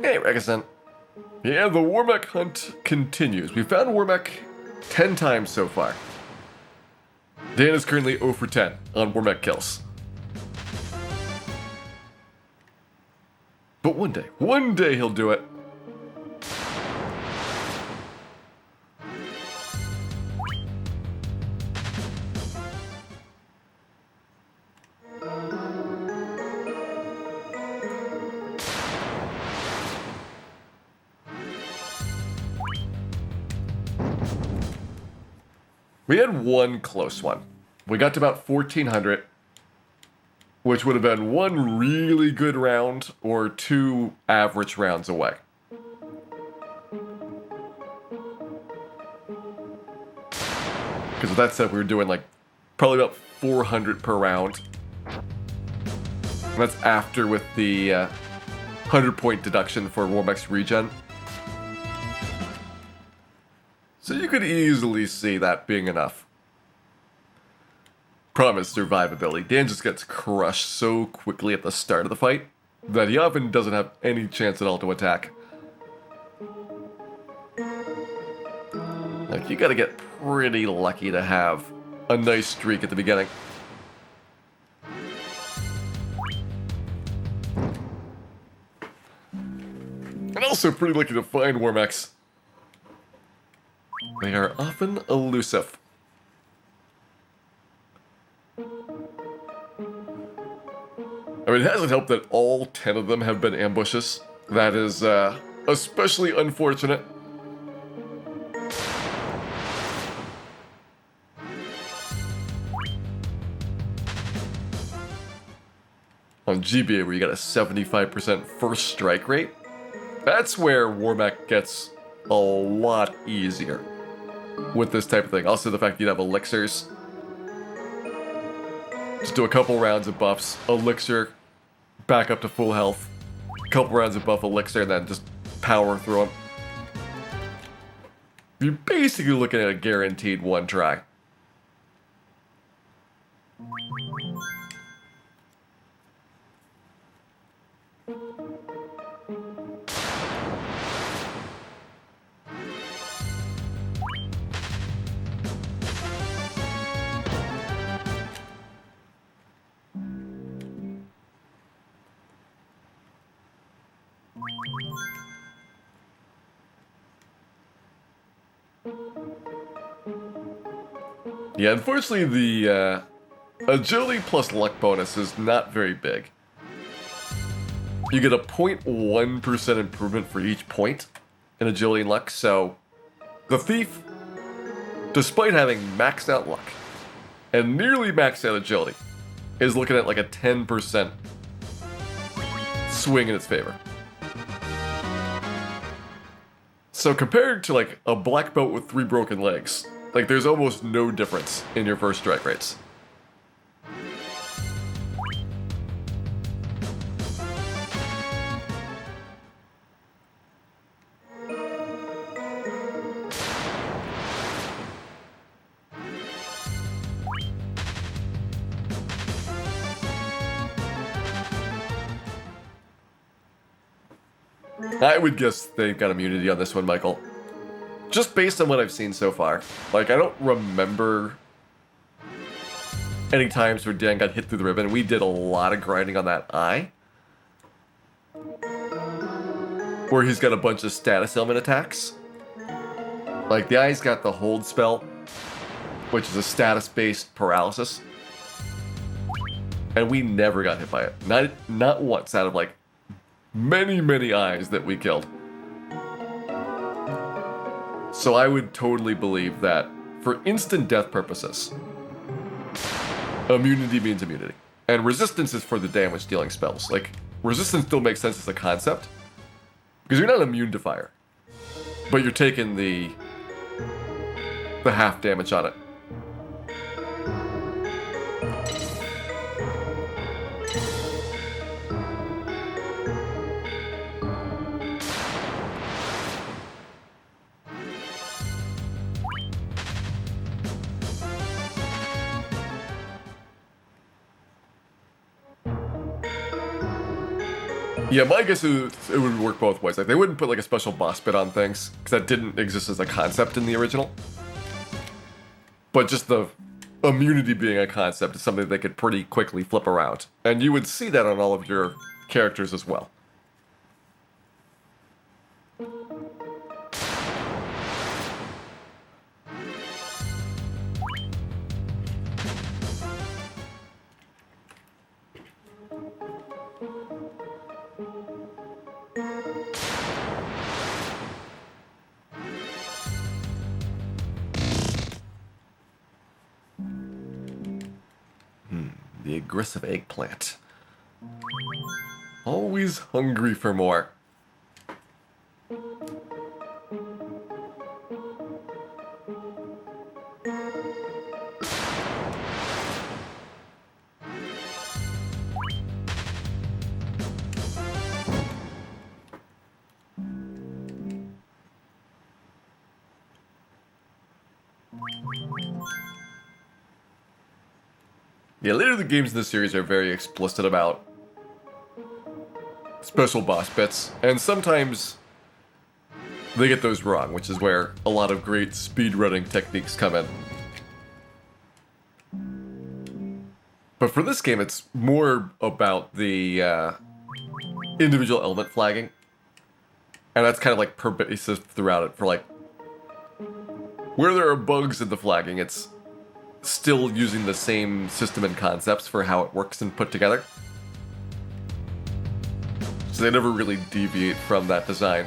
Hey, Regason. Yeah, the Warmech hunt continues. We found Warmech 10 times so far. Dan is currently 0 for 10 on Warmech kills. But one day he'll do it. We had one close one. We got to about 1400, which would have been one really good round or two average rounds away. Because with that said, we were doing like probably about 400 per round. And that's after with the 100-point deduction for Warmech's regen. So you could easily see that being enough. Problem is survivability. Dan just gets crushed so quickly at the start of the fight that he often doesn't have any chance at all to attack. Like, you gotta get pretty lucky to have a nice streak at the beginning. And also pretty lucky to find Warmechs. They are often elusive. I mean, it hasn't helped that all 10 of them have been ambushes. That is especially unfortunate. On GBA, where you got a 75% first strike rate, that's where Warmech gets a lot easier with this type of thing. Also, the fact that you'd have elixirs. Just do a couple rounds of buffs, elixir, back up to full health, a couple rounds of buff elixir, and then just power through them. You're basically looking at a guaranteed one try. Yeah, unfortunately, the agility plus luck bonus is not very big. You get a 0.1% improvement for each point in agility and luck, so the thief, despite having maxed out luck and nearly maxed out agility, is looking at like a 10% swing in its favor. So compared to like a black belt with 3 broken legs, like there's almost no difference in your first strike rates. I would guess they've got immunity on this one, Michael. Just based on what I've seen so far. Like, I don't remember any times where Dan got hit through the ribbon. We did a lot of grinding on that eye. Where he's got a bunch of status element attacks. Like, the eye's got the hold spell, which is a status-based paralysis. And we never got hit by it. Not once out of, like, many eyes that we killed. So I would totally believe that for instant death purposes, immunity means immunity. And resistance is for the damage dealing spells. Like, resistance still makes sense as a concept, because you're not immune to fire, but you're taking the half damage on it. Yeah, my guess is it would work both ways. Like, they wouldn't put like a special boss bit on things, because that didn't exist as a concept in the original. But just the immunity being a concept is something they could pretty quickly flip around. And you would see that on all of your characters as well. The aggressive eggplant. Always hungry for more. Yeah, later the games in this series are very explicit about special boss bits, and sometimes they get those wrong, which is where a lot of great speedrunning techniques come in. But for this game, it's more about the individual element flagging, and that's kind of like pervasive throughout it. For like, where there are bugs in the flagging, it's still using the same system and concepts for how it works and put together. So they never really deviate from that design.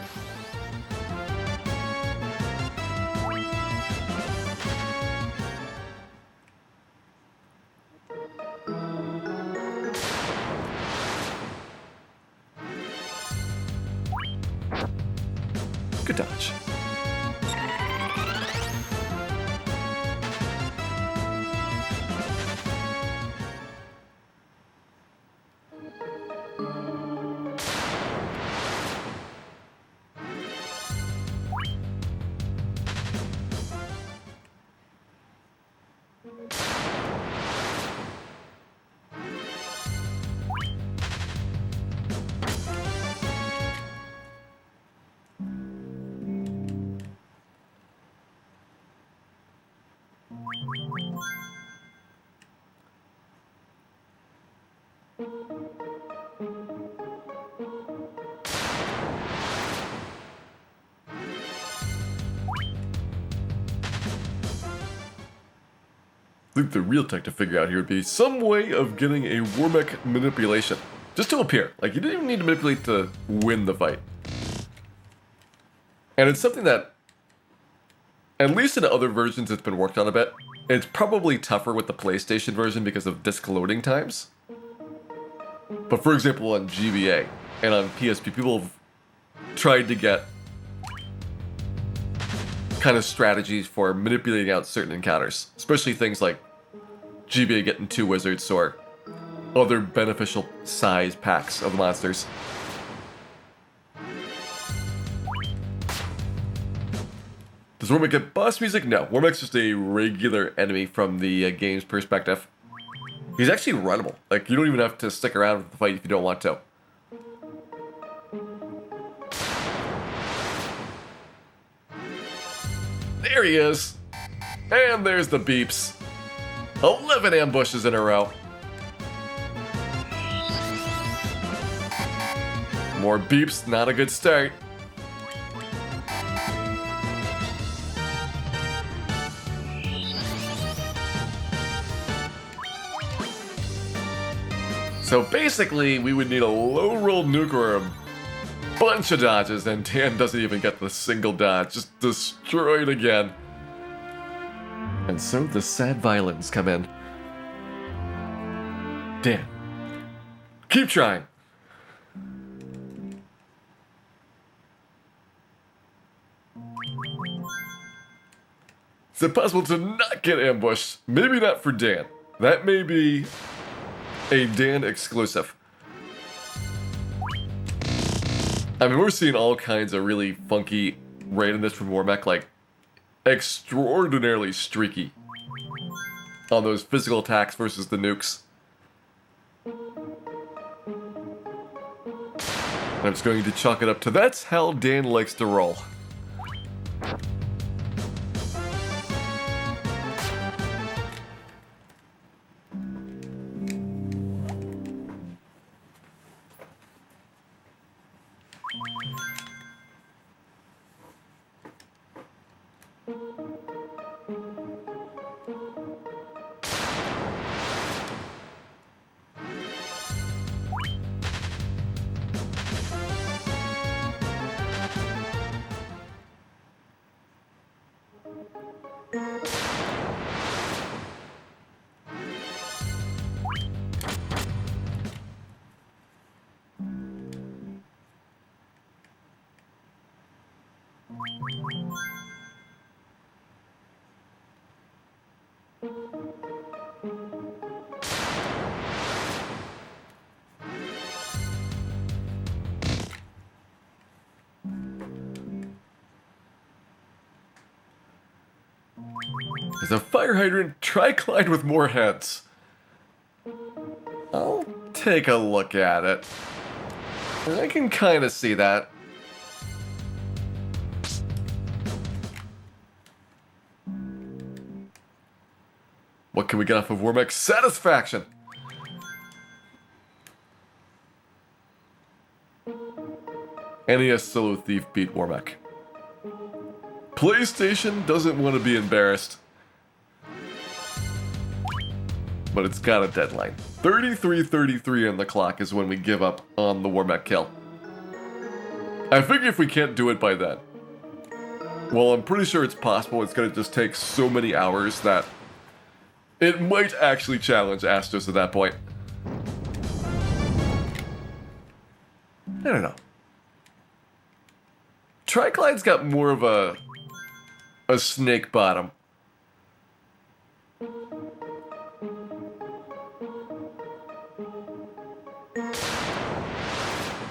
Good dodge. I think the real tech to figure out here would be some way of getting a Warmech manipulation. Just to appear. Like, you didn't even need to manipulate to win the fight. And it's something that, at least in other versions, it's been worked on a bit. It's probably tougher with the PlayStation version because of disk loading times. But for example, on GBA and on PSP, people have tried to get kind of strategies for manipulating out certain encounters, especially things like GBA getting 2 wizards or other beneficial size packs of monsters. Does Warmech get boss music? No, Warmech's just a regular enemy from the game's perspective. He's actually runnable. Like, you don't even have to stick around with the fight if you don't want to. There he is! And there's the beeps. 11 ambushes in a row. More beeps, not a good start. So basically, we would need a low roll nuke or a bunch of dodges, and Dan doesn't even get the single dodge, just destroyed again. And so the sad violins come in. Dan, keep trying. Is it possible to not get ambushed? Maybe not for Dan. That may be a Dan exclusive. I mean, we're seeing all kinds of really funky randomness from Warmech, like extraordinarily streaky on those physical attacks versus the nukes. And I'm just going to chalk it up to that's how Dan likes to roll. There's a fire hydrant tricline with more heads. I'll take a look at it. I can kind of see that. What can we get off of Warmax? Satisfaction! NES Solo Thief beat Warmack. PlayStation doesn't want to be embarrassed. But it's got a deadline. 33:33 on the clock is when we give up on the Warmack kill. I figure if we can't do it by then, well, I'm pretty sure it's possible. It's going to just take so many hours that it might actually challenge Astos at that point. I don't know. Tricline's got more of a snake bottom.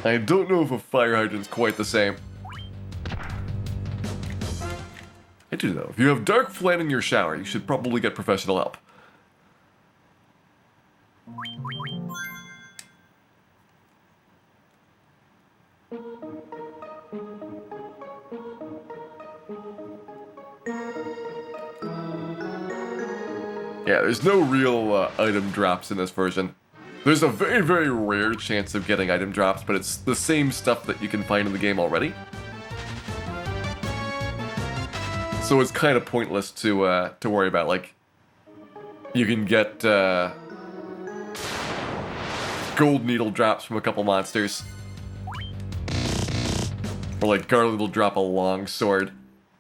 I don't know if a fire hydrant's quite the same. I do know. If you have dark flame in your shower, you should probably get professional help. Yeah, there's no real item drops in this version. There's a very, very rare chance of getting item drops, but it's the same stuff that you can find in the game already. So it's kind of pointless to worry about. Like, you can get gold needle drops from a couple monsters. Or like Garland will drop a long sword.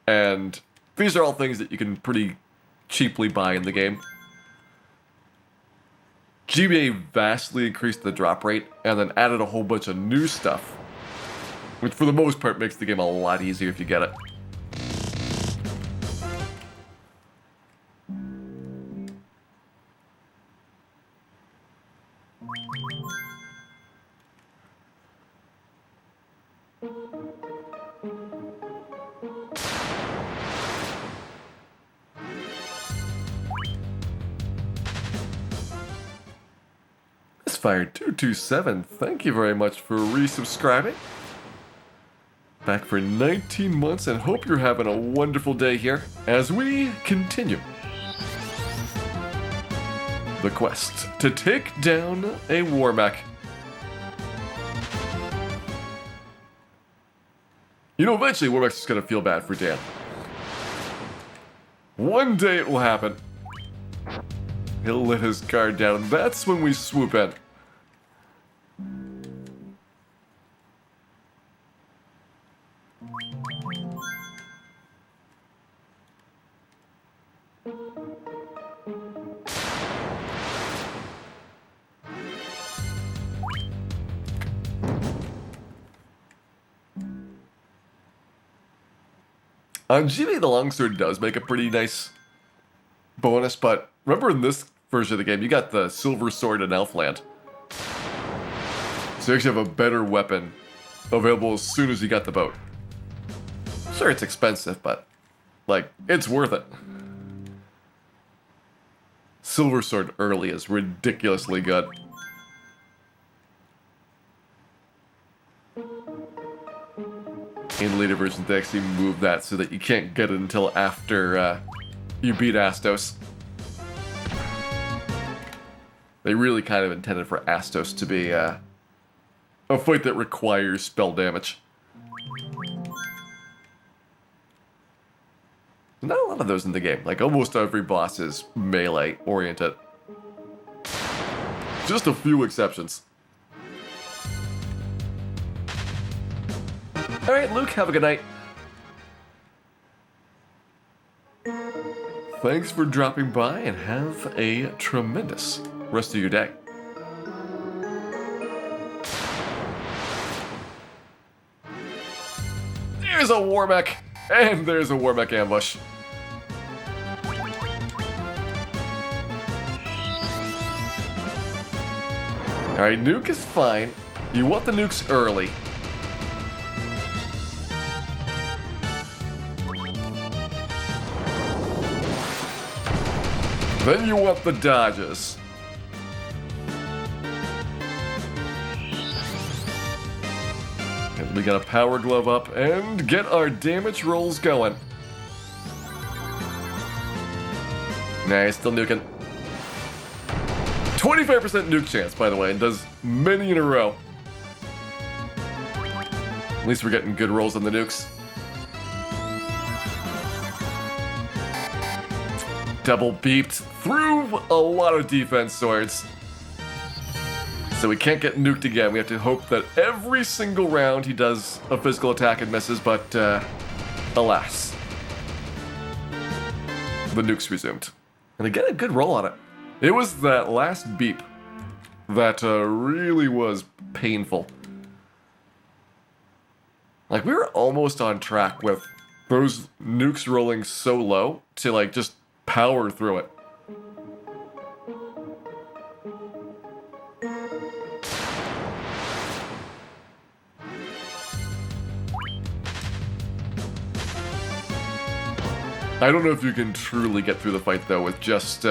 And these are all things that you can pretty cheaply buy in the game. GBA vastly increased the drop rate and then added a whole bunch of new stuff, which for the most part makes the game a lot easier if you get it. Fire227, thank you very much for resubscribing. Back for 19 months and hope you're having a wonderful day here as we continue the quest to take down a Warmack. You know, eventually Warmack's just gonna feel bad for Dan. One day it will happen. He'll let his guard down. That's when we swoop in. On GBA, the longsword does make a pretty nice bonus, but remember in this version of the game, you got the silver sword in Elfland. So you actually have a better weapon available as soon as you got the boat. Sure, it's expensive, but, like, it's worth it. Silver sword early is ridiculously good. In later versions, they actually move that so that you can't get it until after you beat Astos. They really kind of intended for Astos to be a fight that requires spell damage. Not a lot of those in the game. Like, almost every boss is melee-oriented. Just a few exceptions. Alright, Luke, have a good night. thanks for dropping by and have a tremendous rest of your day. There's a Warmech, and there's a Warmech ambush. Alright, nuke is fine. You want the nukes early. Then you want the dodges. And we got a power glove up and get our damage rolls going. Nice, still nuking. 25% nuke chance, by the way, and does many in a row. At least we're getting good rolls on the nukes. Double beeped through a lot of defense swords. So we can't get nuked again. We have to hope that every single round he does a physical attack and misses, but alas. The nukes resumed. And again, a good roll on it. It was that last beep that really was painful. Like, we were almost on track with those nukes rolling so low to, like, just power through it. I don't know if you can truly get through the fight, though, with just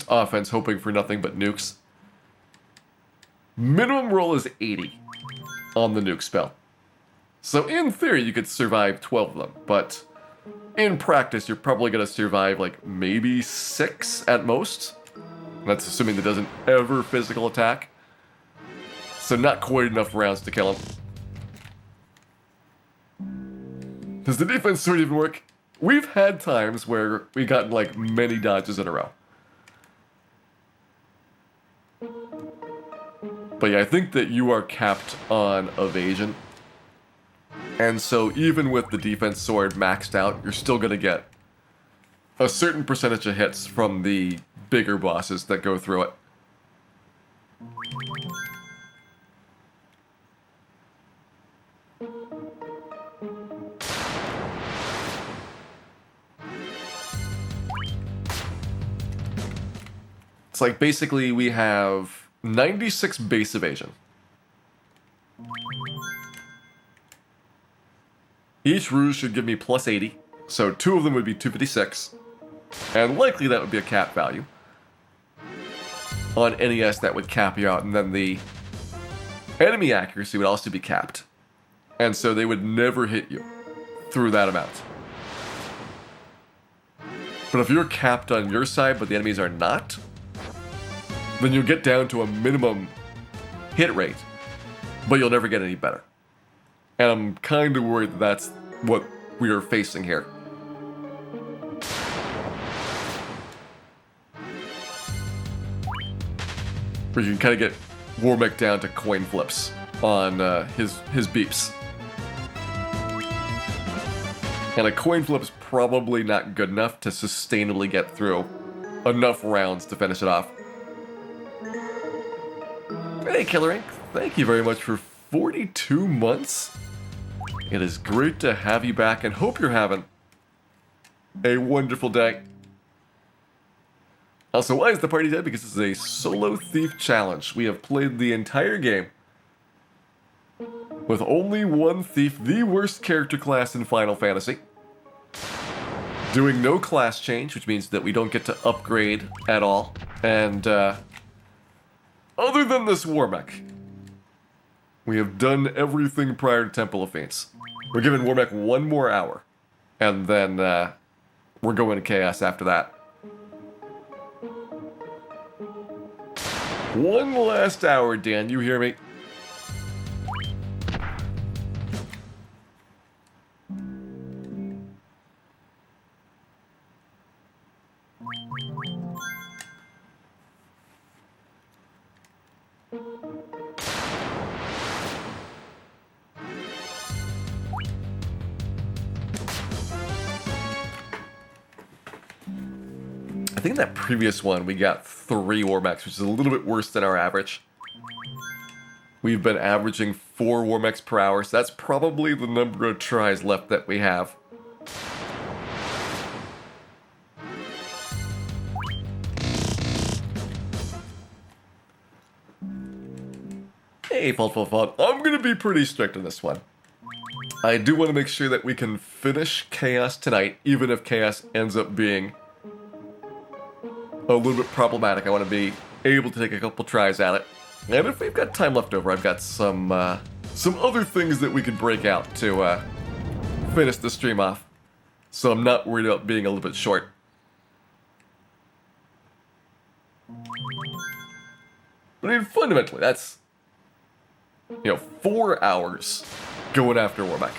offense, hoping for nothing but nukes. Minimum roll is 80 on the nuke spell. So in theory, you could survive 12 of them, but in practice, you're probably going to survive like maybe 6 at most. That's assuming that doesn't ever physical attack. So not quite enough rounds to kill him. Does the defense sword even work? We've had times where we got like many dodges in a row. But yeah, I think that you are capped on evasion. And so even with the defense sword maxed out, you're still going to get a certain percentage of hits from the bigger bosses that go through it. It's like basically we have 96 base evasion. Each ruse should give me plus 80, so 2 of them would be 256, and likely that would be a cap value. On NES that would cap you out, and then the enemy accuracy would also be capped. And so they would never hit you through that amount. But if you're capped on your side, but the enemies are not, then you'll get down to a minimum hit rate, but you'll never get any better. And I'm kind of worried that that's what we are facing here. Where you can kind of get Warmech down to coin flips on his beeps. And a coin flip is probably not good enough to sustainably get through enough rounds to finish it off. Hey, Killer Ink, thank you very much for 42 months. It is great to have you back and hope you're having a wonderful day. Also, why is the party dead? Because this is a solo thief challenge. We have played the entire game with only one thief, the worst character class in Final Fantasy. Doing no class change, which means that we don't get to upgrade at all. And, other than this Warmech, we have done everything prior to Temple of Fates. We're giving Warmech 1 more hour, and then we're going to Chaos after that. One last hour, Dan, you hear me? think in that previous one we got 3 Warmax, which is a little bit worse than our average. We've been averaging 4 Warmax per hour, so that's probably the number of tries left that we have. Hey, Fault. I'm going to be pretty strict on this one. I do want to make sure that we can finish Chaos tonight, even if Chaos ends up being a little bit problematic. I want to be able to take a couple tries at it. And if we've got time left over, I've got some other things that we could break out to finish the stream off. So I'm not worried about being a little bit short. But I mean, fundamentally, that's, 4 hours going after Warmack.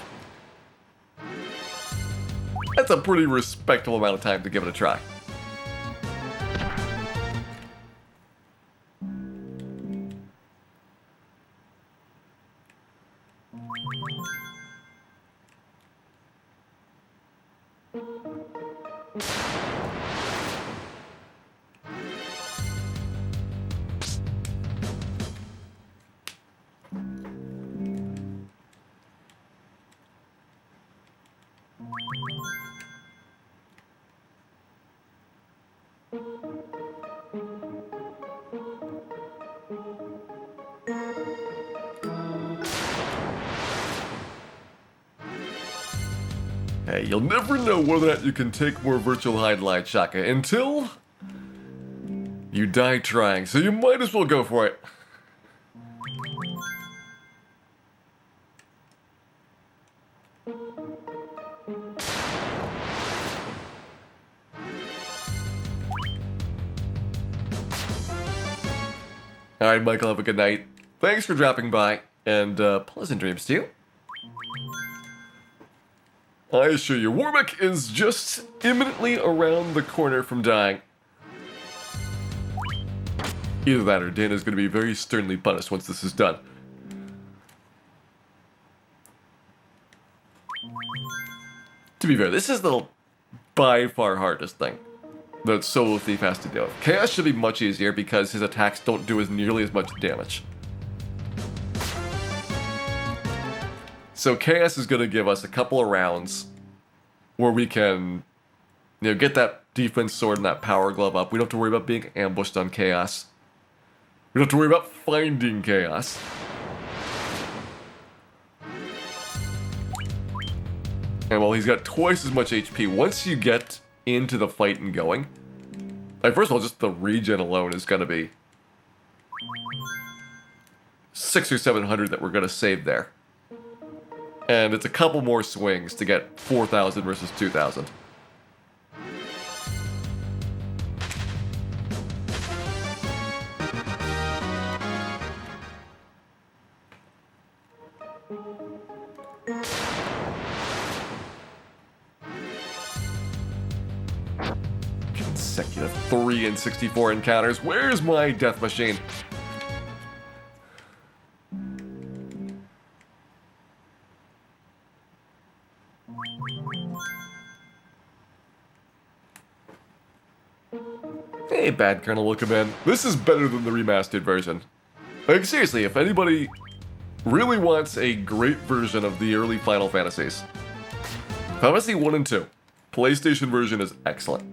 That's a pretty respectable amount of time to give it a try. Hey, you'll never know whether or not you can take more virtual highlight, Shaka, until you die trying, so you might as well go for it. Alright, Michael, have a good night. Thanks for dropping by, and pleasant dreams to you. I assure you, Warmack is just imminently around the corner from dying. Either that or Dana's going to be very sternly punished once this is done. To be fair, this is the by far hardest thing that Solo Thief has to deal with. Chaos should be much easier because his attacks don't do nearly as much damage. So Chaos is going to give us a couple of rounds where we can, get that defense sword and that power glove up. We don't have to worry about being ambushed on Chaos. We don't have to worry about finding Chaos. And while he's got twice as much HP, once you get into the fight and going, first of all, just the regen alone is going to be 600 or 700 that we're going to save there. And it's a couple more swings to get 4,000 versus 2,000. Consecutive 3 and 64 encounters. Where's my death machine? Hey, Bad Colonel, welcome in. This is better than the remastered version. Like, seriously, if anybody really wants a great version of the early Final Fantasies, Final Fantasy 1 and 2, PlayStation version is excellent.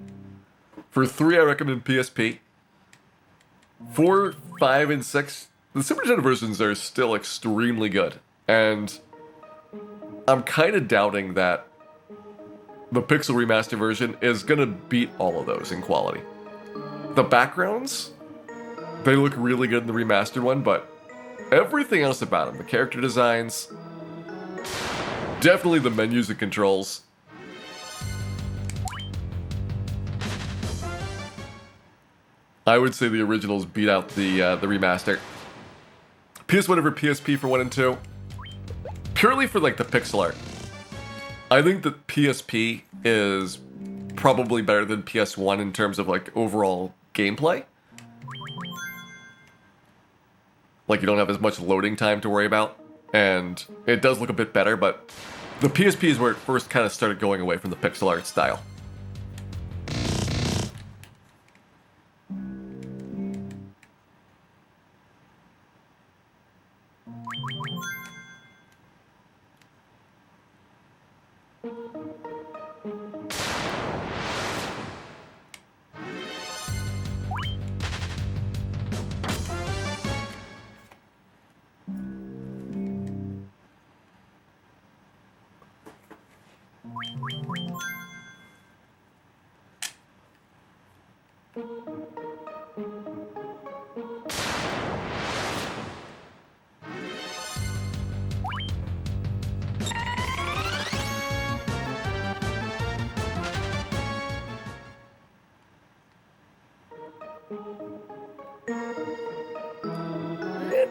For 3, I recommend PSP. 4, 5, and 6, the Super Nintendo versions are still extremely good. And I'm kind of doubting that the Pixel Remaster version is going to beat all of those in quality. The backgrounds, they look really good in the remastered one, but everything else about them, the character designs, definitely the menus and controls, I would say the originals beat out the remaster. PS1 over PSP for 1 and 2, purely for like the pixel art. I think that PSP is probably better than PS1 in terms of like overall gameplay. Like, you don't have as much loading time to worry about, and it does look a bit better, but the PSP is where it first kind of started going away from the pixel art style.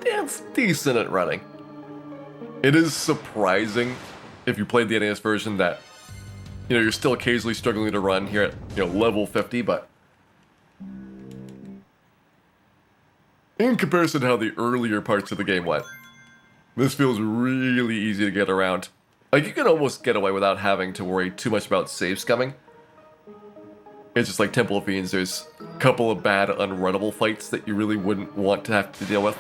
It's decent at running. It is surprising, if you played the NES version, that you're still occasionally struggling to run here at level 50, but in comparison to how the earlier parts of the game went, this feels really easy to get around. Like, you can almost get away without having to worry too much about save scumming. It's just like Temple of Fiends, there's a couple of bad unrunnable fights that you really wouldn't want to have to deal with.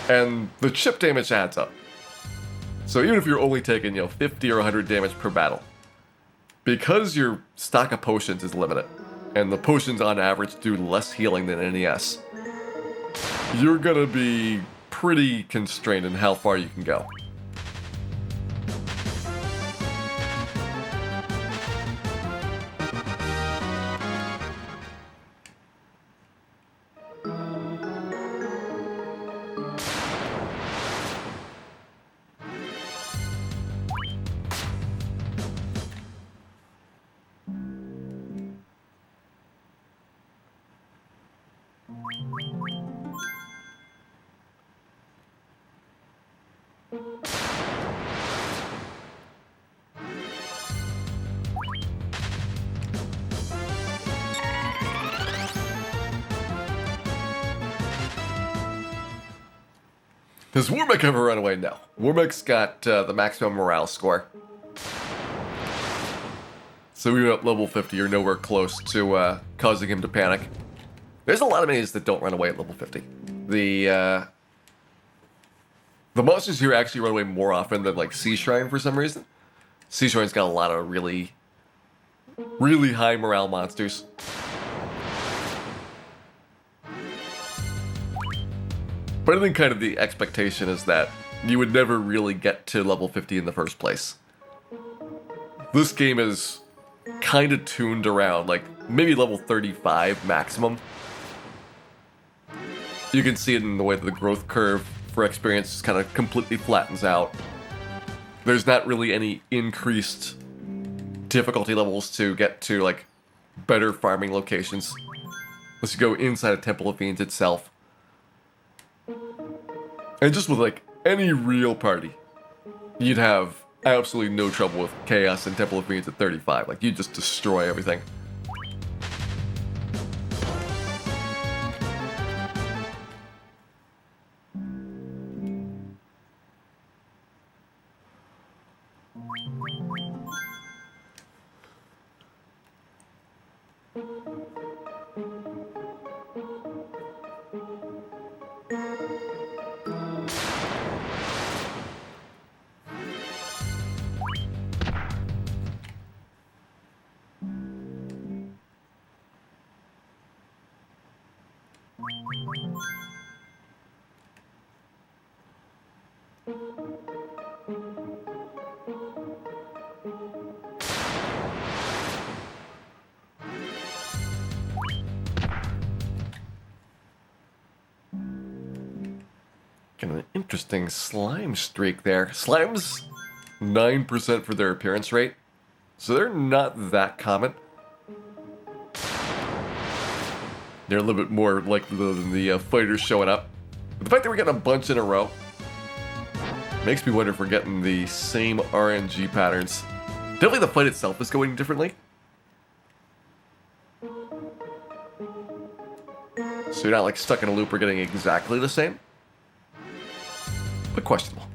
And the chip damage adds up. So even if you're only taking 50 or 100 damage per battle, because your stock of potions is limited, and the potions on average do less healing than NES, you're gonna be pretty constrained in how far you can go. Does Warmick ever run away? No. Warmick's got the maximum morale score. So even at level 50, you're nowhere close to causing him to panic. There's a lot of enemies that don't run away at level 50. The monsters here actually run away more often than like Sea Shrine for some reason. Sea Shrine's got a lot of really, really high morale monsters. But I think kind of the expectation is that you would never really get to level 50 in the first place. This game is kind of tuned around, like, maybe level 35 maximum. You can see it in the way that the growth curve for experience just kind of completely flattens out. There's not really any increased difficulty levels to get to, like, better farming locations. Unless you go inside of Temple of Fiends itself. And just with, like, any real party, you'd have absolutely no trouble with Chaos and Temple of Fiends at 35. Like, you just destroy everything. Kind of an interesting slime streak there. Slimes, 9% for their appearance rate, so they're not that common. They're a little bit more likely than the fighters showing up. But the fact that we're getting a bunch in a row makes me wonder if we're getting the same RNG patterns. Definitely the fight itself is going differently. So you're not like stuck in a loop or getting exactly the same. But questionable.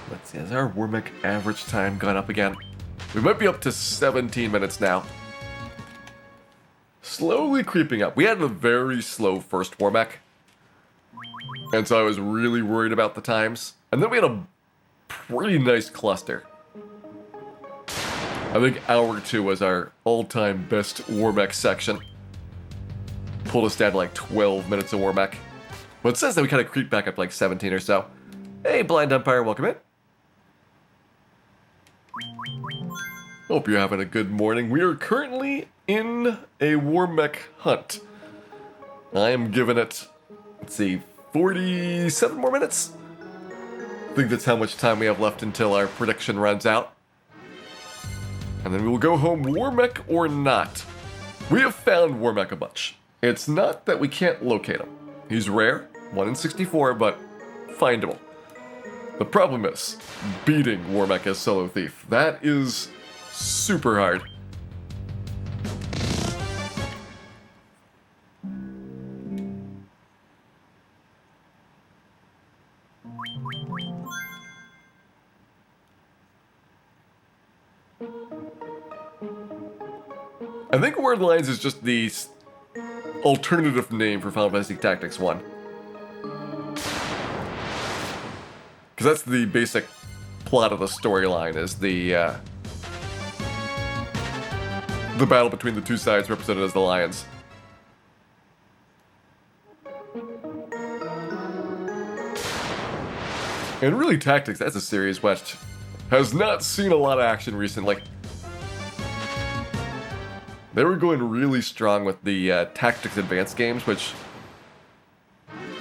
Let's see, has our Warmech average time gone up again? We might be up to 17 minutes now. Slowly creeping up. We had a very slow first Warmech, and so I was really worried about the times. And then we had a pretty nice cluster. I think hour 2 was our all-time best Warmech section. Pulled us down to like 12 minutes of Warmech. But it says that we kind of creep back up to like 17 or so. Hey, Blind Empire, welcome in. Hope you're having a good morning. We are currently in a Warmech hunt. I am giving it, let's see, 47 more minutes? I think that's how much time we have left until our prediction runs out. And then we will go home, Warmech or not. We have found Warmech a bunch. It's not that we can't locate him. He's rare, 1 in 64, but findable. The problem is beating Warmech as solo thief. That is super hard. I think Word Lines is just the alternative name for Final Fantasy Tactics 1. Because that's the basic plot of the storyline, is the battle between the two sides represented as the Lions. And really, Tactics, that's a series which has not seen a lot of action recently. They were going really strong with the Tactics Advanced games, which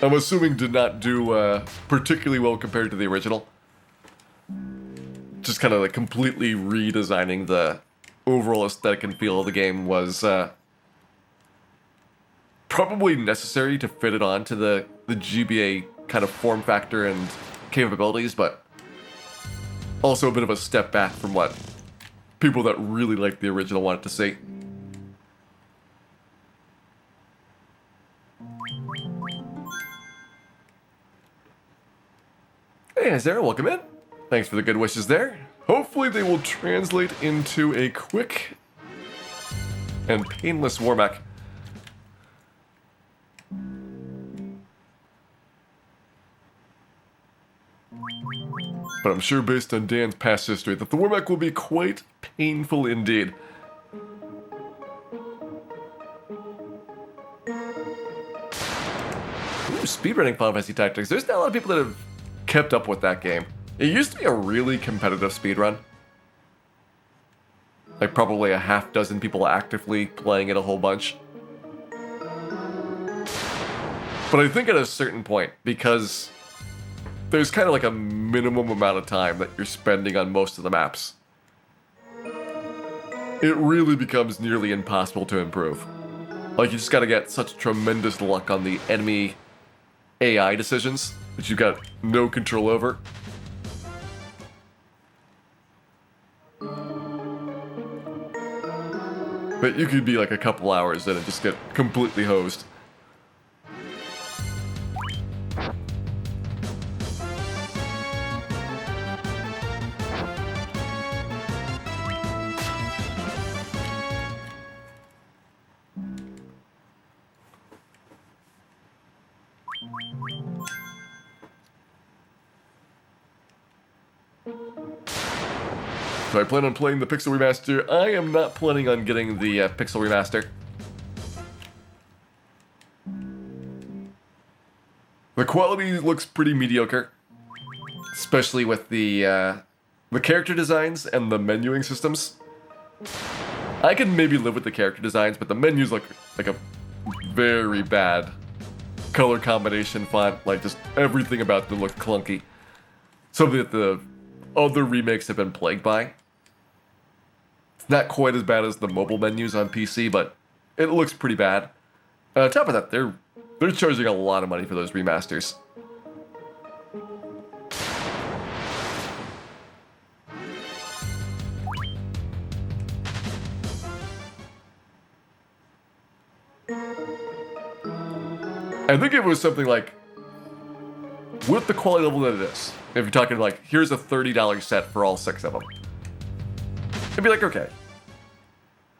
I'm assuming did not do particularly well compared to the original. Just kind of like completely redesigning the overall aesthetic and feel of the game was probably necessary to fit it onto the GBA kind of form factor and capabilities, but also a bit of a step back from what people that really liked the original wanted to see. Hey, Sarah, welcome in. Thanks for the good wishes there. Hopefully they will translate into a quick and painless Warmech. But I'm sure based on Dan's past history that the Warmech will be quite painful indeed. Ooh, speedrunning Final Fantasy Tactics. There's not a lot of people that have kept up with that game. It used to be a really competitive speedrun. Like probably a half dozen people actively playing it a whole bunch. But I think at a certain point, because there's kind of like a minimum amount of time that you're spending on most of the maps, it really becomes nearly impossible to improve. Like, you just gotta get such tremendous luck on the enemy AI decisions, which you've got no control over. But you could be like a couple hours in and just get completely hosed. So I plan on playing the Pixel Remaster. I am not planning on getting the Pixel Remaster. The quality looks pretty mediocre, especially with the character designs and the menuing systems. I can maybe live with the character designs, but the menus look like a very bad color combination, font, like just everything about them looks clunky. Something that the other remakes have been plagued by. It's not quite as bad as the mobile menus on PC, but it looks pretty bad. And on top of that, they're charging a lot of money for those remasters. I think it was something like, with the quality level that it is, if you're talking like, here's a $30 set for all 6 of them, it'd be like, okay.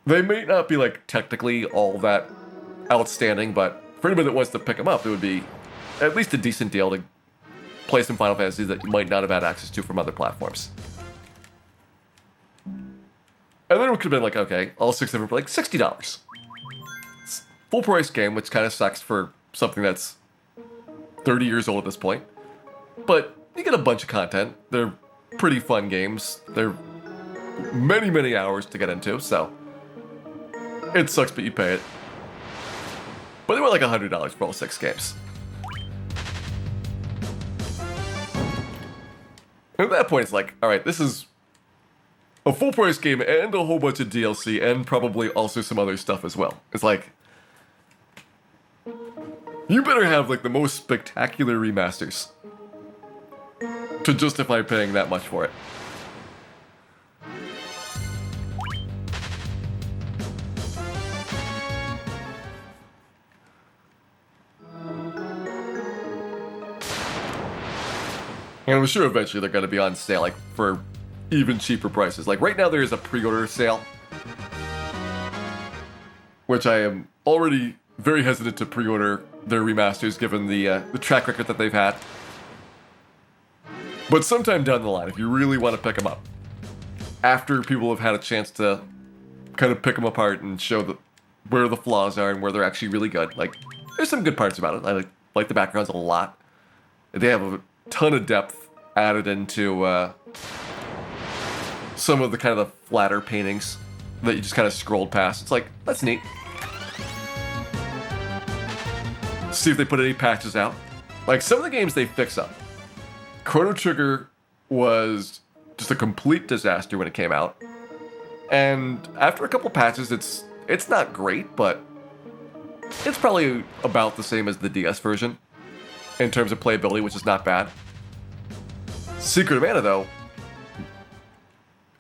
They may not be like technically all that outstanding, but for anybody that wants to pick them up, it would be at least a decent deal to play some Final Fantasies that you might not have had access to from other platforms. And then it could have been like, okay, all 6 of them for like $60. It's a full price game, which kind of sucks for something that's 30 years old at this point. But you get a bunch of content. They're pretty fun games. They're many, many hours to get into, so it sucks, but you pay it. But they were like $100 for all 6 games. And at that point, it's like, alright, this is a full price game and a whole bunch of DLC and probably also some other stuff as well. It's like, you better have like the most spectacular remasters to justify paying that much for it. And I'm sure eventually they're going to be on sale, like, for even cheaper prices. Like, right now there is a pre-order sale, which I am already very hesitant to pre-order their remasters, given the track record that they've had. But sometime down the line, if you really want to pick them up, after people have had a chance to kind of pick them apart and show where the flaws are and where they're actually really good, like, there's some good parts about it. I like the backgrounds a lot. They have a ton of depth added into some of the kind of the flatter paintings that you just kind of scrolled past. It's like, that's neat. See if they put any patches out. Like, some of the games they fix up. Chrono Trigger was just a complete disaster when it came out. And after a couple patches, it's not great, but it's probably about the same as the DS version in terms of playability, which is not bad. Secret of Mana, though,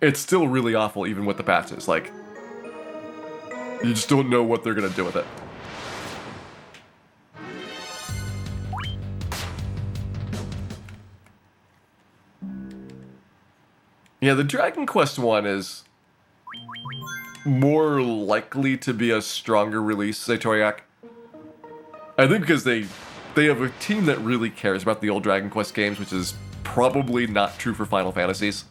it's still really awful even with the patches. Like, you just don't know what they're going to do with it. Yeah, the Dragon Quest one is more likely to be a stronger release, Zaytoriak. I think because they have a team that really cares about the old Dragon Quest games, which is probably not true for Final Fantasies.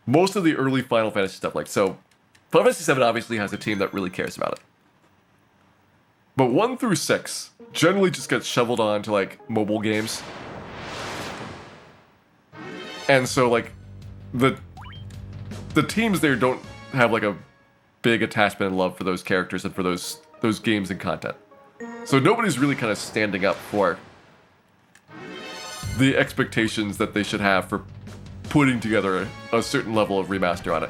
Most of the early Final Fantasy stuff, like, so Final Fantasy VII obviously has a team that really cares about it. But 1 through 6 generally just gets shoveled on to, like, mobile games. And so, like, the teams there don't have, like, a big attachment and love for those characters and for those games and content. So nobody's really kind of standing up for the expectations that they should have for putting together a certain level of remaster on it.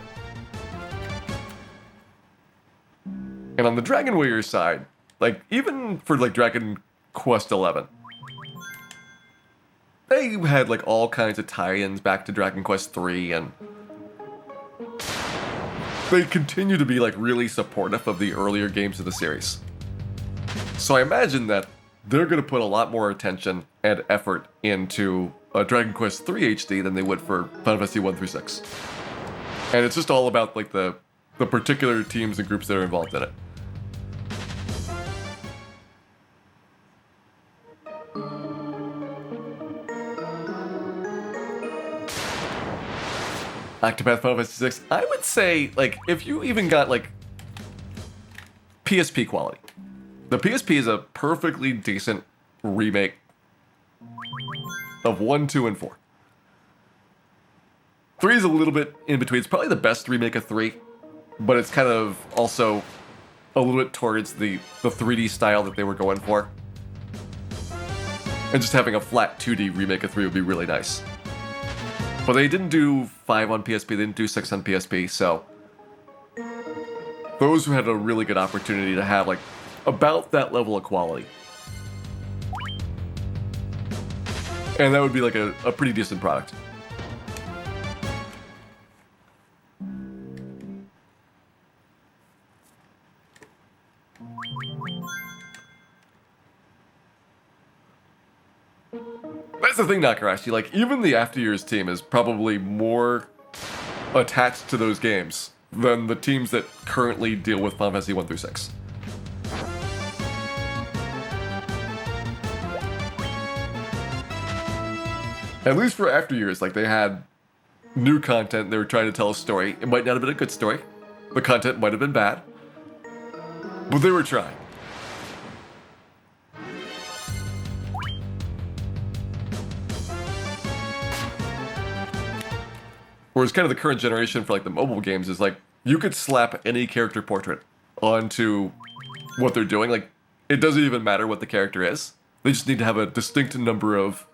And on the Dragon Warrior side, like, even for, like, Dragon Quest XI, they had, like, all kinds of tie-ins back to Dragon Quest III, and they continue to be, like, really supportive of the earlier games of the series. So I imagine that they're going to put a lot more attention and effort into Dragon Quest III HD than they would for Final Fantasy 1 through 6. And it's just all about, like, the particular teams and groups that are involved in it. Octopath Final Fantasy 6, I would say, like, if you even got, like, PSP quality. The PSP is a perfectly decent remake of 1, 2, and 4. 3 is a little bit in between. It's probably the best remake of 3, but it's kind of also a little bit towards the 3D style that they were going for. And just having a flat 2D remake of 3 would be really nice. But they didn't do 5 on PSP, they didn't do 6 on PSP, so those who had a really good opportunity to have like about that level of quality. And that would be like a pretty decent product. That's the thing, Nakarashi. Like, even the After Years team is probably more attached to those games than the teams that currently deal with Final Fantasy 1 through 6. At least for After Years, like, they had new content, they were trying to tell a story. It might not have been a good story. The content might have been bad. But they were trying. Whereas kind of the current generation for like the mobile games is like, you could slap any character portrait onto what they're doing. Like, it doesn't even matter what the character is. They just need to have a distinct number of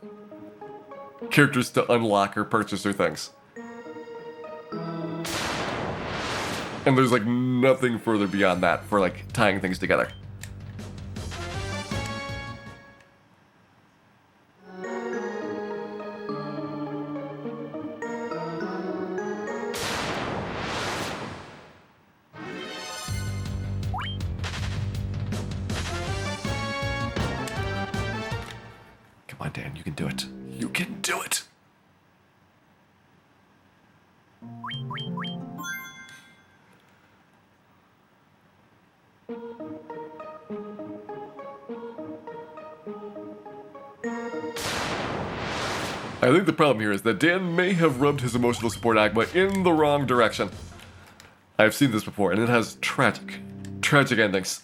characters to unlock or purchase or things. And there's like nothing further beyond that for like tying things together. Come on, Dan, you can do it. You can do it. I think the problem here is that Dan may have rubbed his emotional support Agma in the wrong direction. I've seen this before, and it has tragic endings.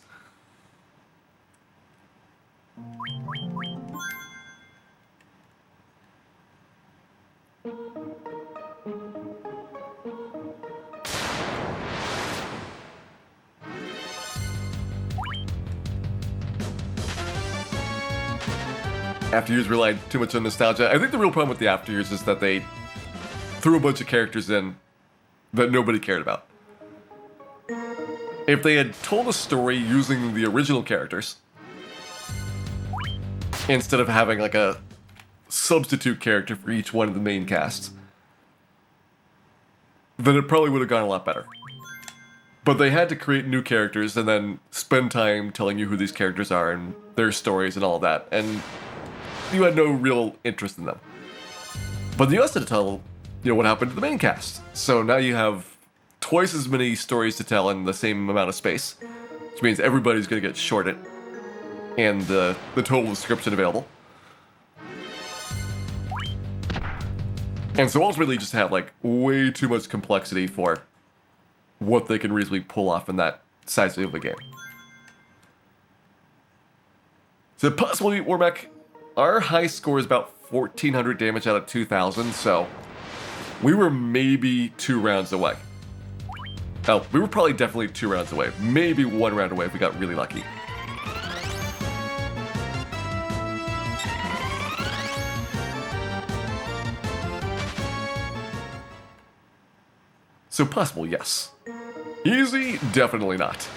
After Years relied too much on nostalgia. I think the real problem with the After Years is that they threw a bunch of characters in that nobody cared about. If they had told a story using the original characters, instead of having like a substitute character for each one of the main casts, then it probably would have gone a lot better. But they had to create new characters and then spend time telling you who these characters are and their stories and all of that, and you had no real interest in them. But you also had to tell, what happened to the main cast. So now you have twice as many stories to tell in the same amount of space, which means everybody's going to get shorted, and the total description available. And so ultimately you just have like way too much complexity for what they can reasonably pull off in that size of a game. Is it possible to beat Warmech? Our high score is about 1,400 damage out of 2,000, so we were maybe 2 rounds away. Oh, we were probably definitely 2 rounds away. Maybe 1 round away if we got really lucky. So possible, yes. Easy, definitely not.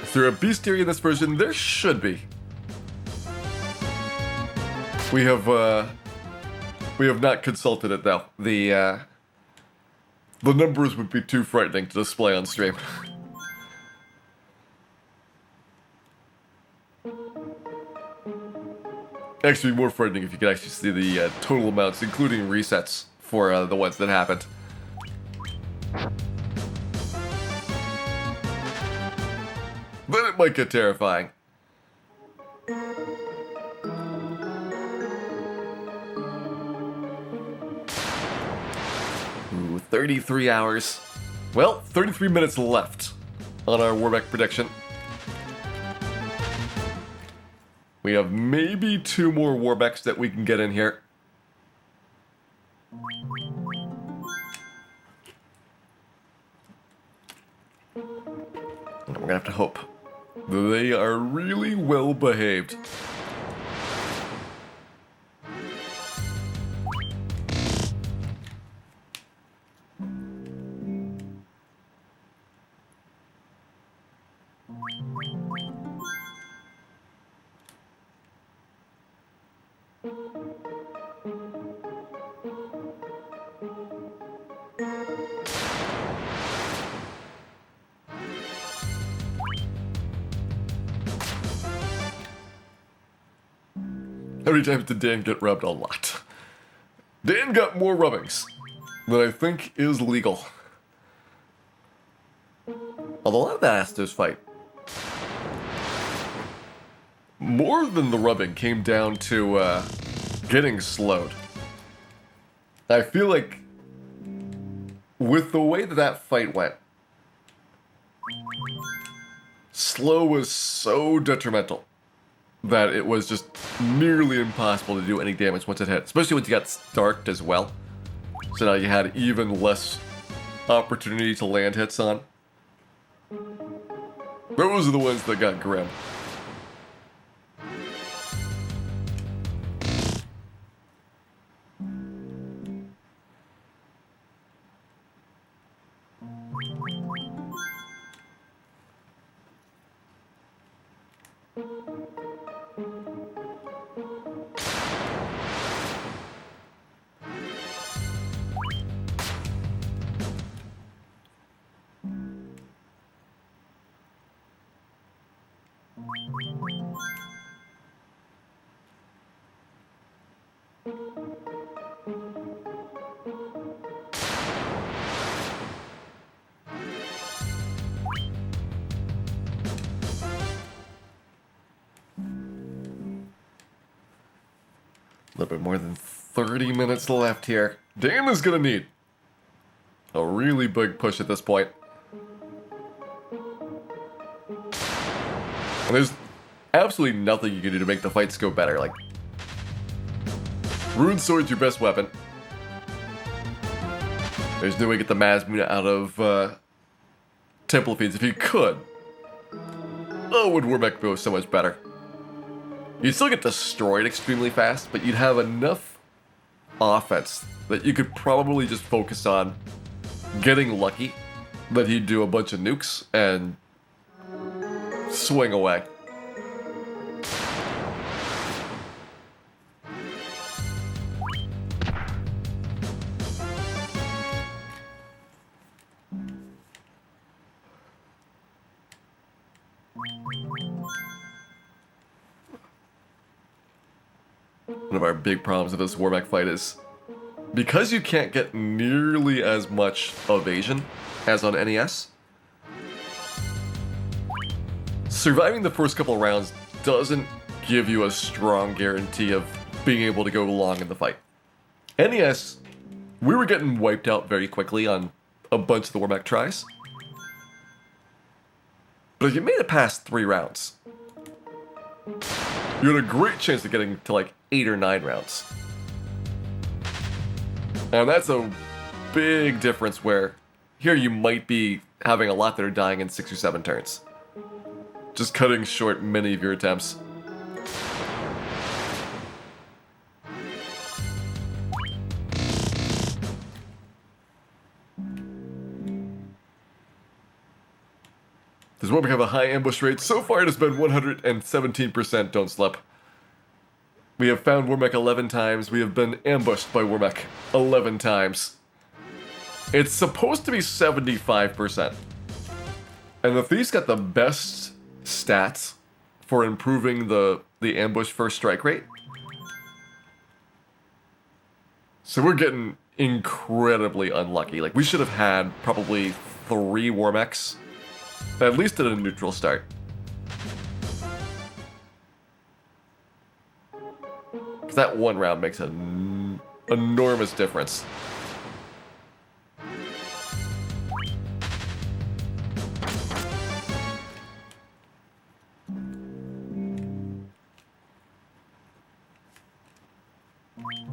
Is there a bestiary in this version? There should be. We have not consulted it though. The numbers would be too frightening to display on stream. Actually, more frightening if you could actually see the total amounts, including resets for the ones that happened. Then it might get terrifying. Ooh, 33 hours. Well, 33 minutes left on our Warbeck prediction. We have maybe 2 more Warbecks that we can get in here. And we're gonna have to hope they are really well behaved. How many times did Dan get rubbed? A lot. Dan got more rubbings than I think is legal. Although a lot of that Astos fight, more than the rubbing, came down to getting slowed. I feel like with the way that fight went, slow was so detrimental that it was just nearly impossible to do any damage once it hit, especially once you got starked as well. So now you had even less opportunity to land hits on. Those are the ones that got grim. A little bit more than 30 minutes left here. Dan is gonna need a really big push at this point. And there's absolutely nothing you can do to make the fights go better. Like, Rune Sword's your best weapon. There's no way to get the Masmuna out of Temple Feeds. If you could, oh, would Warbeck go so much better? You'd still get destroyed extremely fast, but you'd have enough offense that you could probably just focus on getting lucky that he'd do a bunch of nukes and swing away. One of our big problems with this Warbeck fight is because you can't get nearly as much evasion as on NES, surviving the first couple of rounds doesn't give you a strong guarantee of being able to go long in the fight. NES, we were getting wiped out very quickly on a bunch of the Warbeck tries. But if you made it past 3 rounds, you had a great chance of getting to like 8 or 9 rounds. And that's a big difference where here you might be having a lot that are dying in 6 or 7 turns. Just cutting short many of your attempts. Does Warbeck have a high ambush rate? So far it has been 117%, don't slip. We have found Warbeck 11 times. We have been ambushed by Warbeck 11 times. It's supposed to be 75%. And the Thief's got the best stats for improving the ambush first strike rate. So we're getting incredibly unlucky. Like, we should have had probably 3 remakes, at least at a neutral start. Because that one round makes an enormous difference.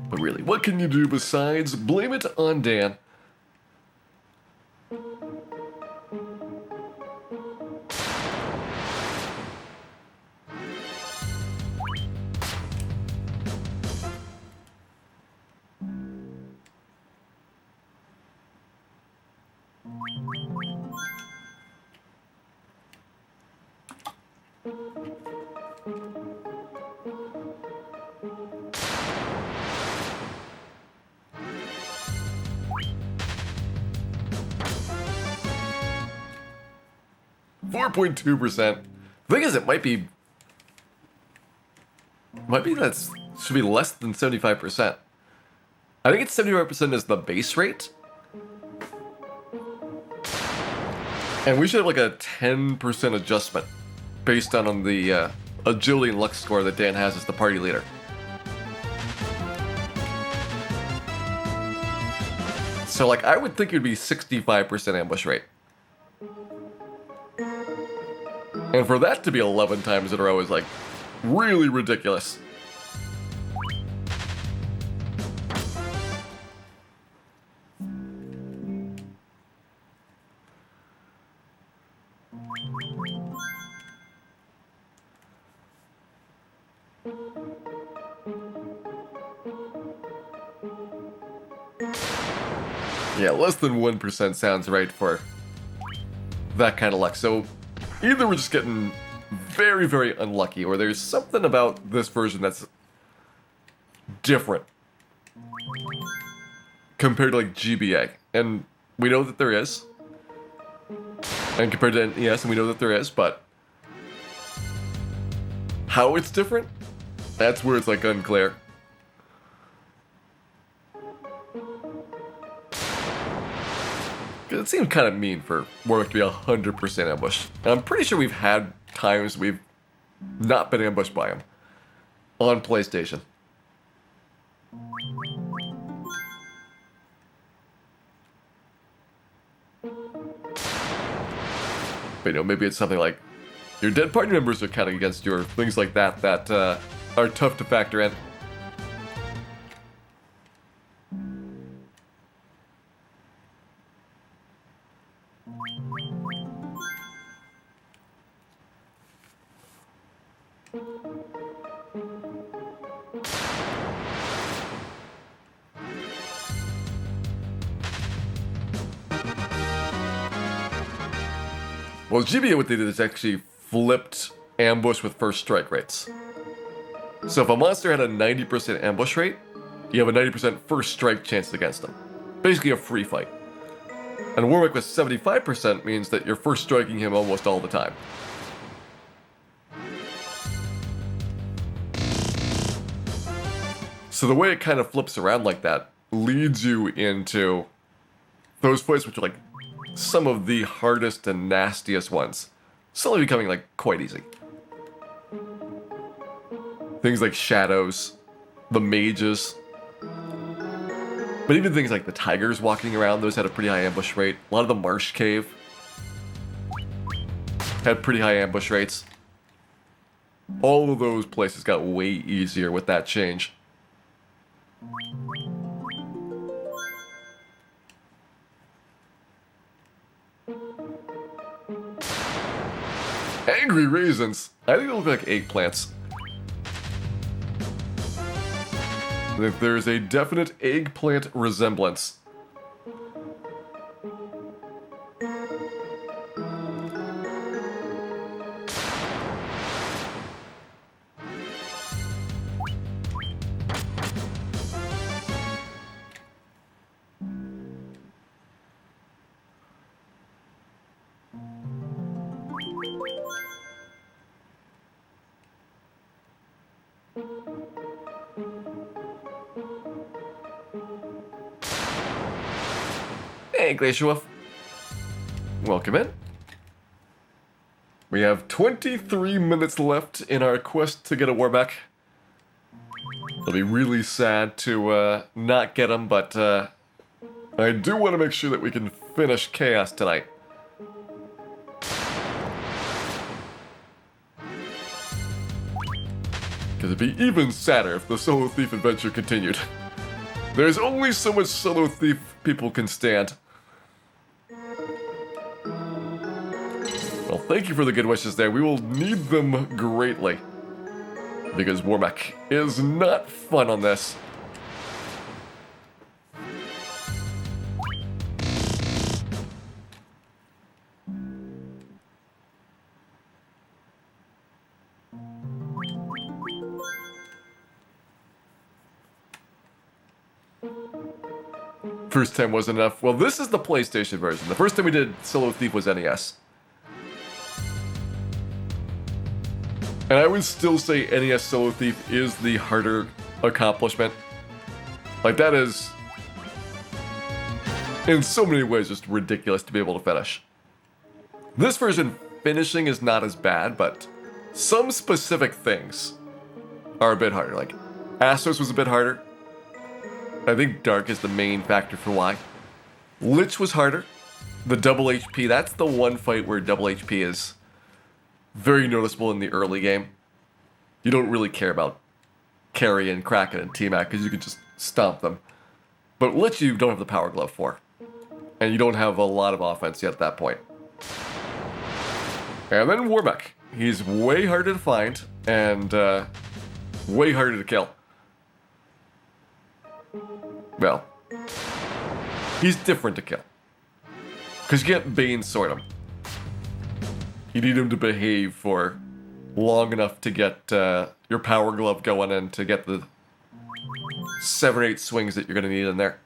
But really, what can you do besides blame it on Dan? .2%. The thing is, it might be that should be less than 75%. I think it's 75% is the base rate. And we should have like a 10% adjustment based on the agility and luck score that Dan has as the party leader. So like, I would think it would be 65% ambush rate. And for that to be 11 times in a row is like really ridiculous. Yeah, less than 1% sounds right for that kind of luck. So either we're just getting very, very unlucky, or there's something about this version that's different compared to like GBA. And we know that there is. And compared to NES, and we know that there is, but how it's different, that's where it's like unclear. It seems kind of mean for Warwick to be 100% ambushed. And I'm pretty sure we've had times we've not been ambushed by him on PlayStation. But, you know, maybe it's something like your dead party members are counting against you, or things like that that are tough to factor in. Well, GBA, what they did is actually flipped ambush with first strike rates. So if a monster had a 90% ambush rate, you have a 90% first strike chance against them. Basically a free fight. And Warwick with 75% means that you're first striking him almost all the time. So the way it kind of flips around like that leads you into those fights which are like some of the hardest and nastiest ones, suddenly becoming like quite easy. Things like shadows, the mages, but even things like the tigers walking around, those had a pretty high ambush rate. A lot of the marsh cave had pretty high ambush rates. All of those places got way easier with that change. Angry raisins. I think they look like eggplants. There's a definite eggplant resemblance. Hey, Glacier Wolf. Welcome in. We have 23 minutes left in our quest to get a Warback. It'll be really sad to not get him, but I do want to make sure that we can finish Chaos tonight. Because it'd be even sadder if the Solo Thief adventure continued. There's only so much Solo Thief people can stand. Well, thank you for the good wishes there. We will need them greatly. Because Warmech is not fun on this. First time wasn't enough. Well, this is the PlayStation version. The first time we did Solo Thief was NES. And I would still say NES Solo Thief is the harder accomplishment. Like, that is, in so many ways, just ridiculous to be able to finish. This version, finishing is not as bad, but some specific things are a bit harder. Like, Astos was a bit harder. I think Dark is the main factor for why. Lich was harder. The double HP, that's the one fight where double HP is very noticeable in the early game. You don't really care about Carry and Kraken and T-Mac because you can just stomp them. But Lich you don't have the Power Glove for. And you don't have a lot of offense yet at that point. And then Warmech. He's way harder to find and way harder to kill. Well, he's different to kill. Because you can't Bane Sword him. You need him to behave for long enough to get your Power Glove going and to get the 7 or 8 swings that you're going to need in there.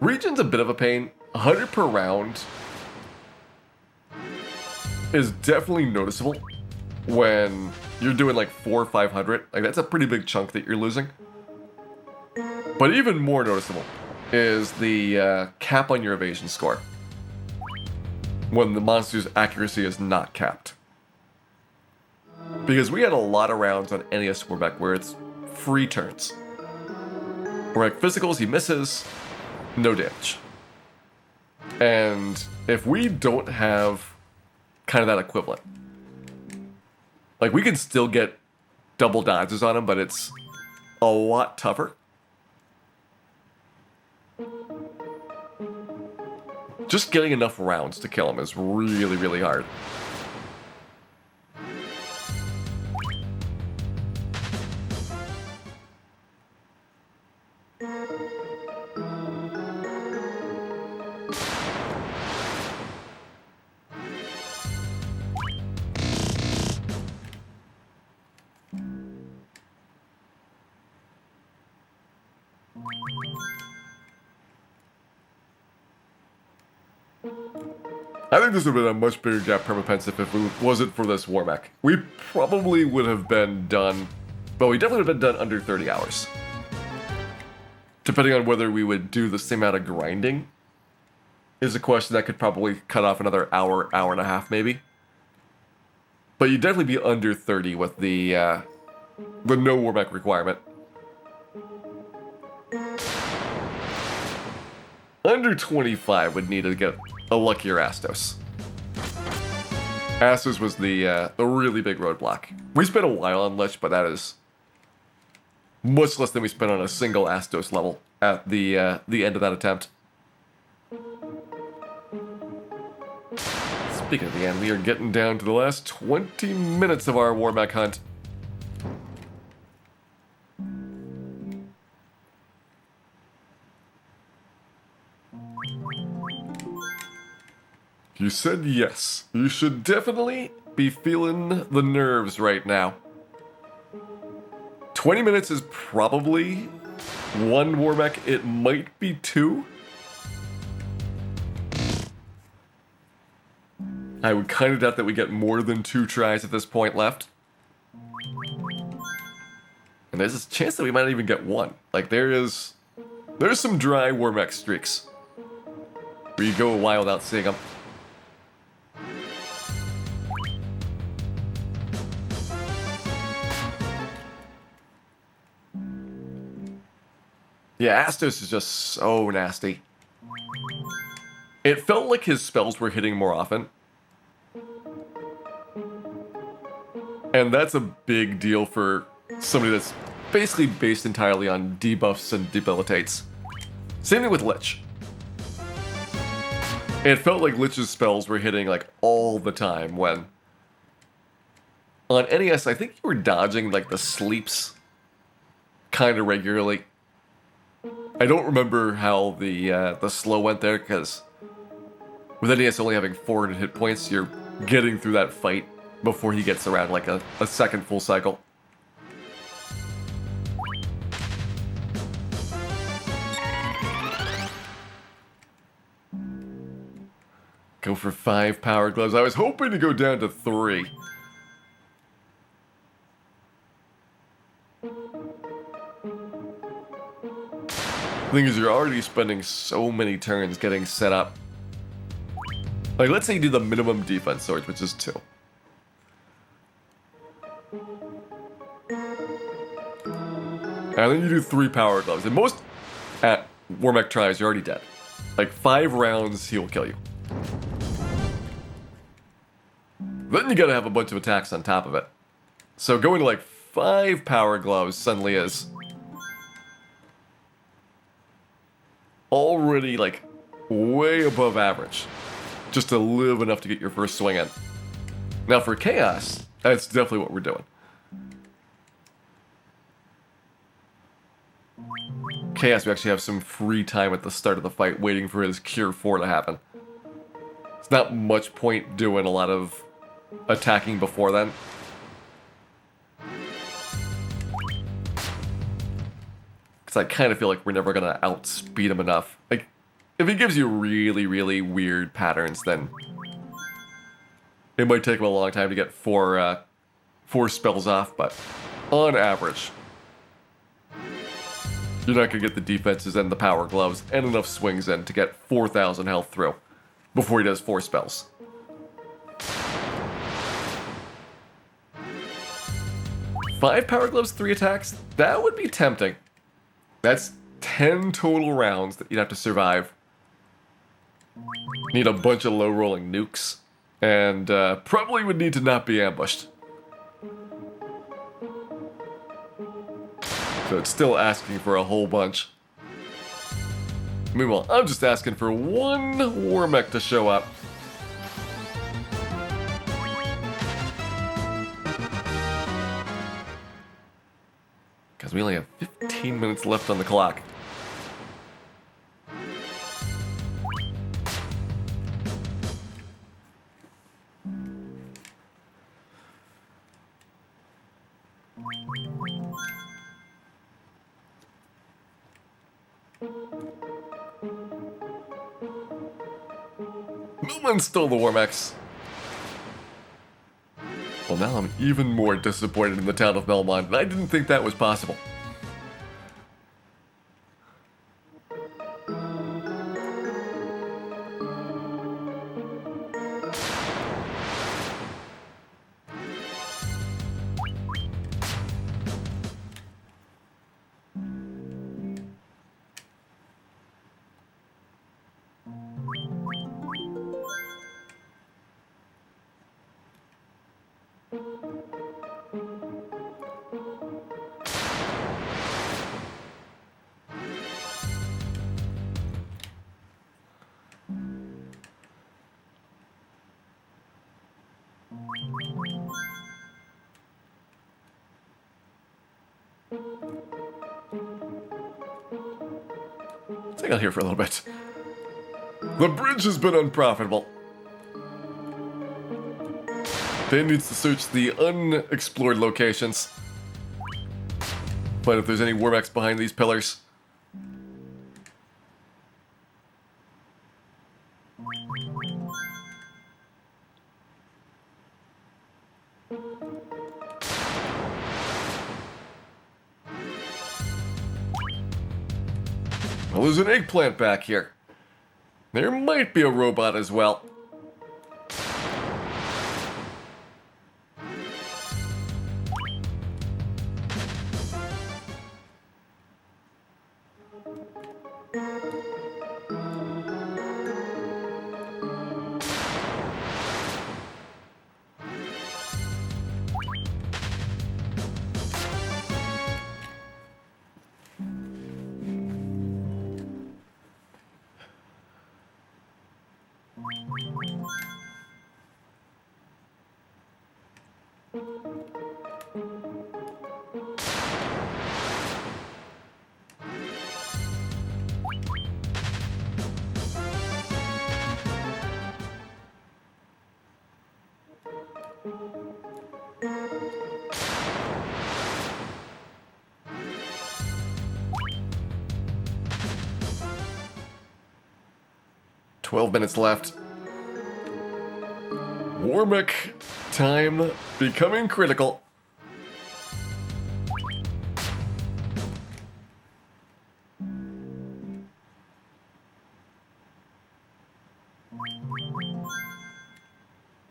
Region's a bit of a pain. 100 per round is definitely noticeable when you're doing like 400 or 500. Like, that's a pretty big chunk that you're losing. But even more noticeable is the cap on your evasion score when the monster's accuracy is not capped. Because we had a lot of rounds on NES Warback where it's free turns. Where like physicals, he misses, no damage. And if we don't have kind of that equivalent, like we can still get double dodges on him, but it's a lot tougher. Just getting enough rounds to kill him is really, really hard. I think this would have been a much bigger gap permapensive if it wasn't for this Warmech. We probably would have been done, well, we definitely would have been done under 30 hours. Depending on whether we would do the same amount of grinding is a question that could probably cut off another hour, hour and a half maybe. But you'd definitely be under 30 with the no Warmech requirement. Under 25 would need to get a luckier Astos. Astos was the really big roadblock. We spent a while on Lich, but that is much less than we spent on a single Astos level at the end of that attempt. Speaking of the end, we are getting down to the last 20 minutes of our Warmech hunt. You said yes. You should definitely be feeling the nerves right now. 20 minutes is probably one war mech. It might be two. I would kind of doubt that we get more than 2 tries at this point left. And there's a chance that we might not even get one. Like, there's some dry war mech streaks where you go a while without seeing them. Yeah, Astos is just so nasty. It felt like his spells were hitting more often. And that's a big deal for somebody that's basically based entirely on debuffs and debilitates. Same thing with Lich. It felt like Lich's spells were hitting like all the time when... On NES, I think you were dodging like the sleeps kind of regularly. I don't remember how the slow went there, because with NES only having 400 hit points, you're getting through that fight before he gets around like a second full cycle. Go for 5 power gloves. I was hoping to go down to 3. Thing is, you're already spending so many turns getting set up. Like, let's say you do the minimum defense swords, which is 2. And then you do 3 power gloves. And most at war mech tries, you're already dead. Like, 5 rounds, he will kill you. Then you gotta have a bunch of attacks on top of it. So going to like 5 power gloves suddenly is already like way above average, just to live enough to get your first swing in. Now for Chaos, that's definitely what we're doing. Chaos, we actually have some free time at the start of the fight waiting for his Cure 4 to happen. It's not much point doing a lot of attacking before then. Because I kind of feel like we're never going to outspeed him enough. Like, if he gives you really, really weird patterns, then it might take him a long time to get 4 spells off, but on average, you're not going to get the defenses and the power gloves and enough swings in to get 4,000 health through before he does 4 spells. Five power gloves, 3 attacks? That would be tempting. That's 10 total rounds that you'd have to survive. Need a bunch of low-rolling nukes. And probably would need to not be ambushed. So it's still asking for a whole bunch. Meanwhile, I'm just asking for 1 war mech to show up. Because we only have 15 minutes left on the clock. No one stole the war mechs. Well, now I'm even more disappointed in the town of Melmond. I didn't think that was possible. Let's hang on here for a little bit. The bridge has been unprofitable. Dan needs to search the unexplored locations. Find if there's any Warmax behind these pillars. Well, there's an eggplant back here. There might be a robot as well. "12 minutes left. Warmick time becoming critical.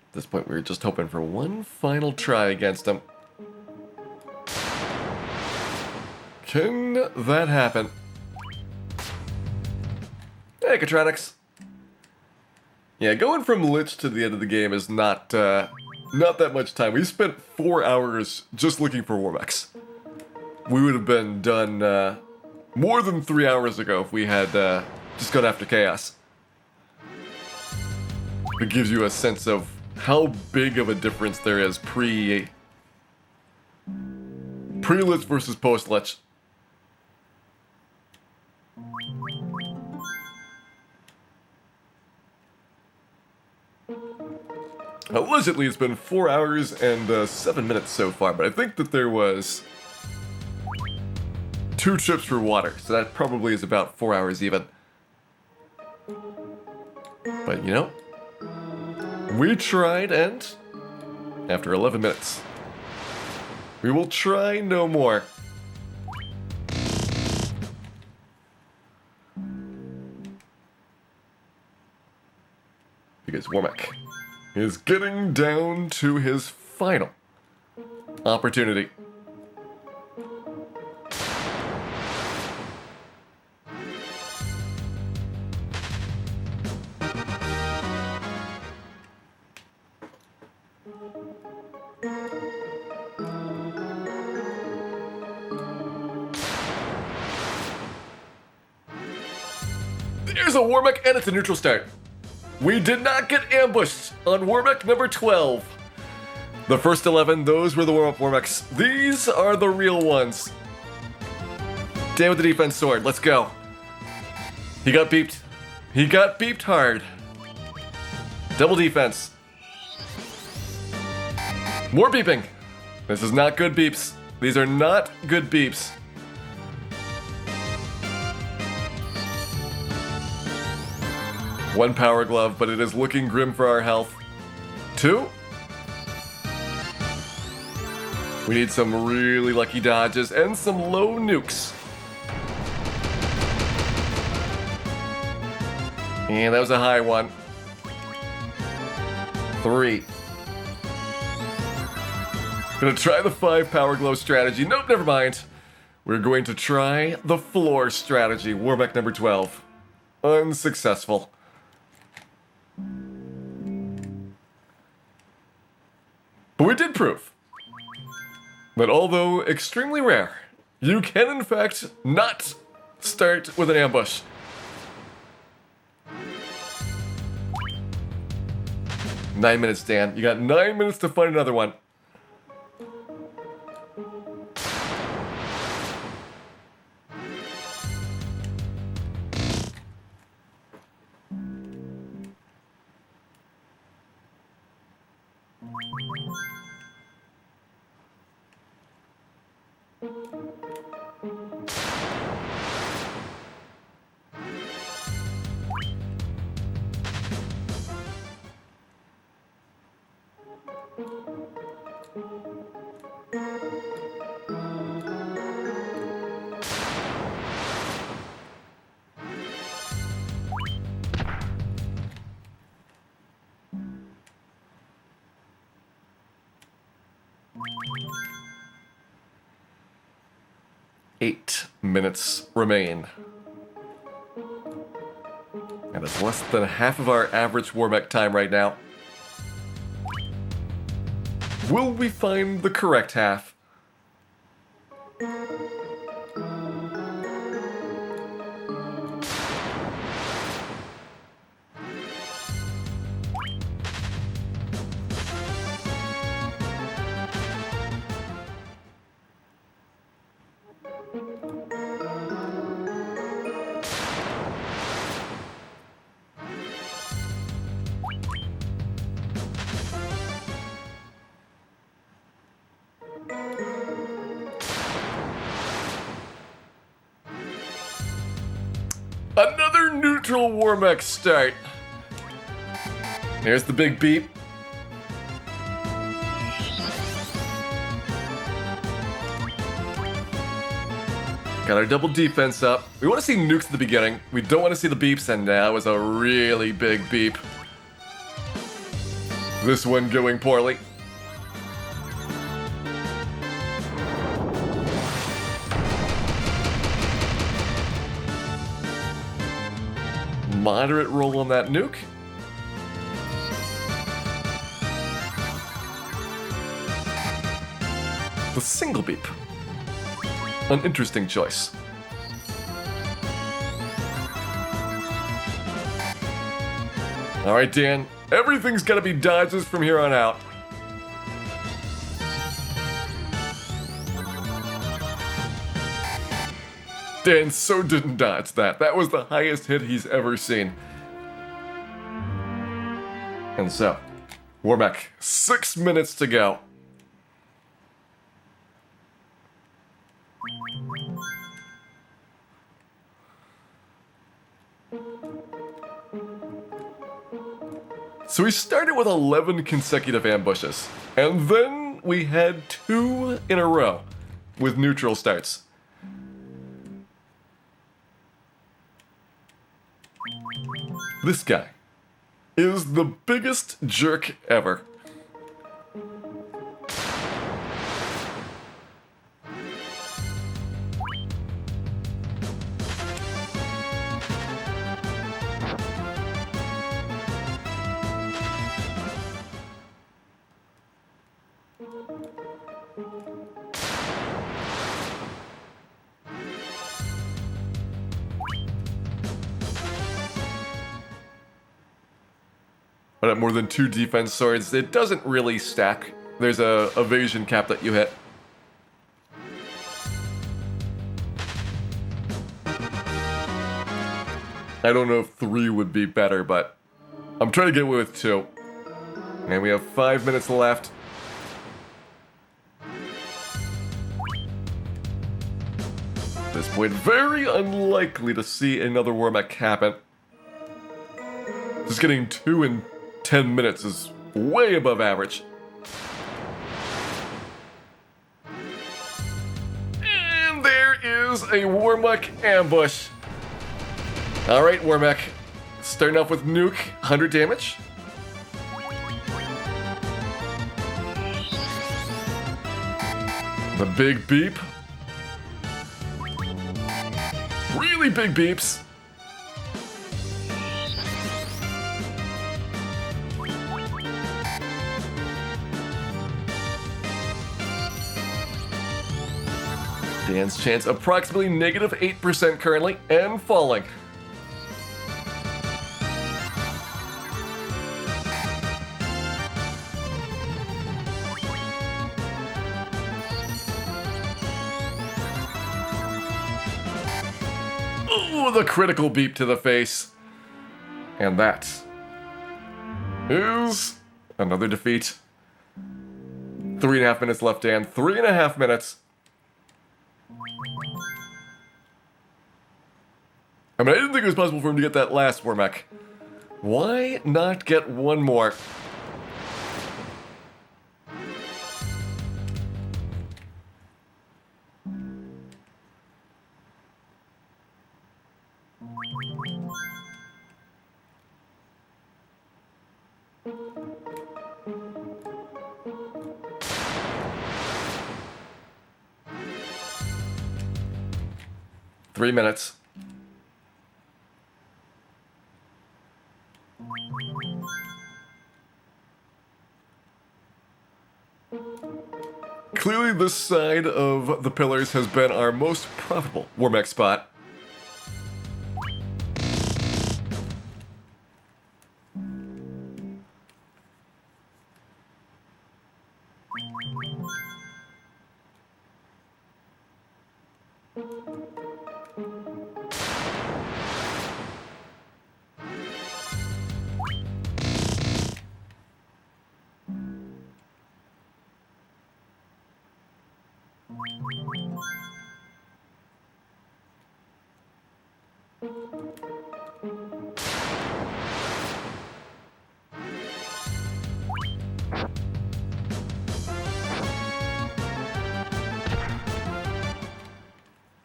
At this point, we were just hoping for one final try against him. Can that happen? Hey, Catronics. Yeah, going from Lich to the end of the game is not that much time. We spent 4 hours just looking for Warmax. We would have been done more than 3 hours ago if we had just gone after Chaos. It gives you a sense of how big of a difference there is pre-Lich versus post-Lich. Allegedly, it's been 4 hours and 7 minutes so far, but I think that there was 2 trips for water, so that probably is about 4 hours even. But you know, we tried, and after 11 minutes, we will try no more. Because Warmack is getting down to his final opportunity. There's a Warmack and it's a neutral start. We did not get ambushed on Warmack number 12. The first 11, those were the warm-up Warmacks. These are the real ones. Dan with the defense sword, let's go. He got beeped. He got beeped hard. Double defense. More beeping. This is not good beeps. These are not good beeps. One power glove, but it is looking grim for our health. 2. We need some really lucky dodges and some low nukes. And that was a high one. 3. Gonna try the 5 power glove strategy. Nope, never mind. We're going to try the floor strategy. Warmack number 12. Unsuccessful. But we did prove that although extremely rare, you can in fact not start with an ambush. Nine minutes, Dan. You got 9 minutes to find another one. 8 minutes remain. And it's less than half of our average Warmech time right now. Will we find the correct half? Another neutral Warmech start. Here's the big beep. Got our double defense up. We want to see nukes at the beginning. We don't want to see the beeps, and now is a really big beep. This one going poorly. Moderate roll on that nuke. The single beep. An interesting choice. Alright, Dan. Everything's gotta be dodges from here on out. Dan so didn't dodge that. That was the highest hit he's ever seen. And so, Warmech, 6 minutes to go. So we started with 11 consecutive ambushes, and then we had 2 in a row with neutral starts. This guy is the biggest jerk ever. But at more than 2 defense swords, it doesn't really stack. There's a evasion cap that you hit. I don't know if 3 would be better, but I'm trying to get away with 2. And we have 5 minutes left. At this point, very unlikely to see another Warmech happen. Just getting 2 in 10 minutes is way above average. And there is a Warmech ambush. Alright, Warmech. Starting off with nuke, 100 damage. The big beep. Really big beeps. Dan's chance approximately negative 8% currently, and falling. Ooh, the critical beep to the face. And that is another defeat. 3.5 minutes left, Dan. 3.5 minutes. I mean, I didn't think it was possible for him to get that last Wormek. Why not get one more? Three minutes. Clearly this side of the pillars has been our most profitable Wormek spot.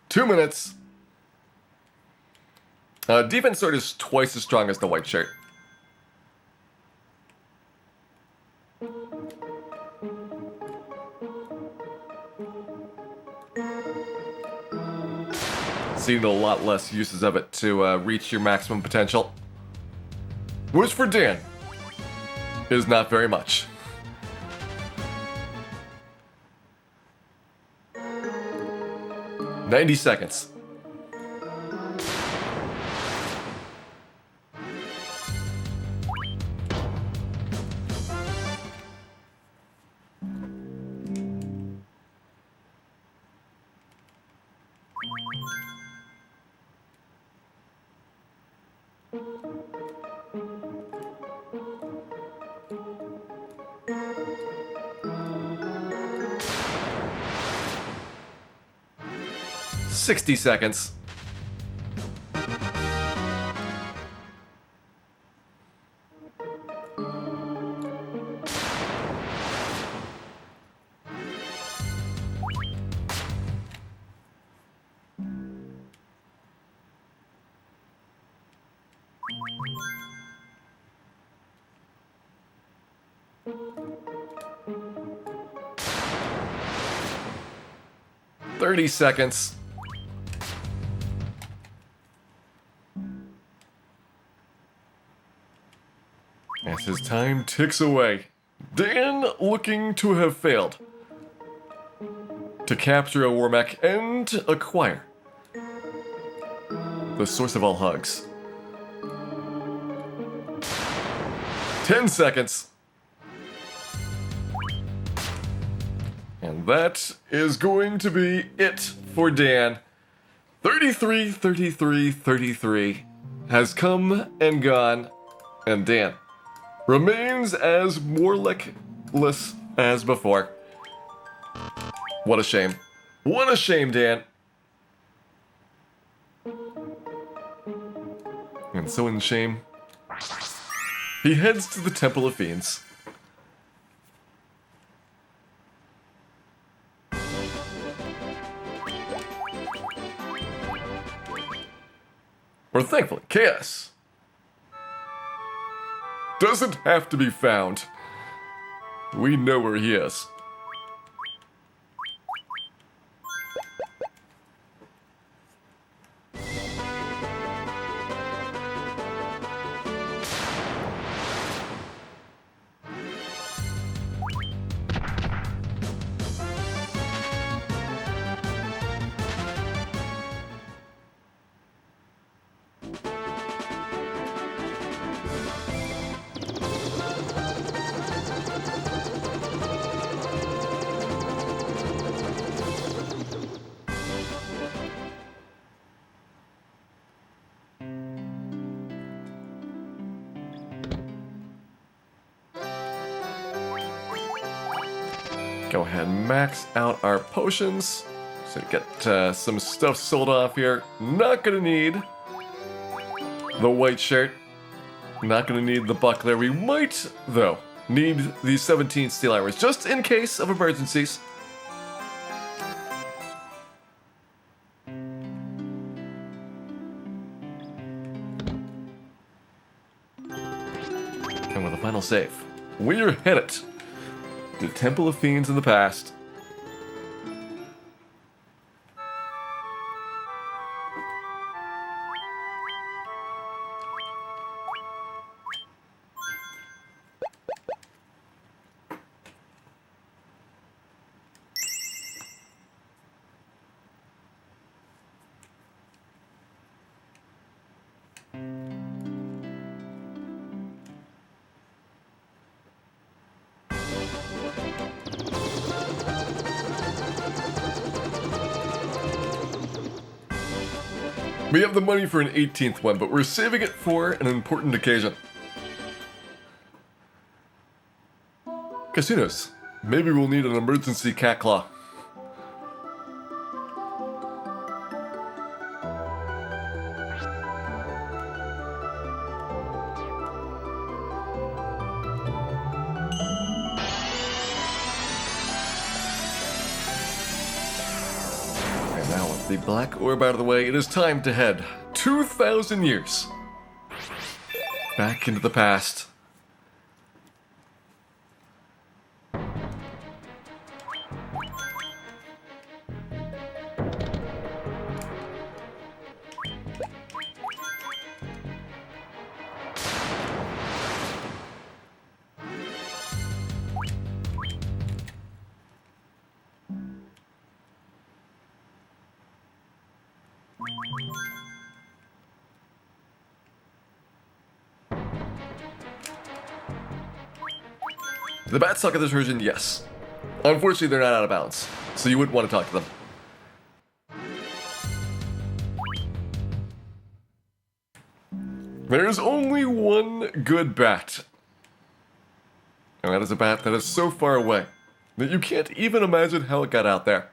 Two minutes. Defense sword is twice as strong as the white shirt. Seen a lot less uses of it to reach your maximum potential. Which for Dan is not very much. "90 seconds. "60 seconds. "30 seconds. As his time ticks away, Dan looking to have failed to capture a Wormek and acquire the source of all hugs. 10 seconds. And that is going to be it for Dan. 33, 33, 33 has come and gone, and Dan remains as Morleckless as before. What a shame. What a shame, Dan. And so in shame, he heads to the Temple of Fiends. Or thankfully, chaos doesn't have to be found. We know where he is. Go ahead and max out our potions So get some stuff sold off here. Not gonna need the white shirt. Not gonna need the buckler. We might, though, need the 17 steel armors, just in case of emergencies. And with a final save, we're headed to the Temple of Fiends in the past. We have the money for an 18th one, but we're saving it for an important occasion. Casinos. Maybe we'll need an emergency cat claw. The black orb out of the way, it is time to head 2,000 years back into the past. The bats suck at this version, yes. Unfortunately, they're not out of balance, so you wouldn't want to talk to them. There's only one good bat. And that is a bat that is so far away that you can't even imagine how it got out there.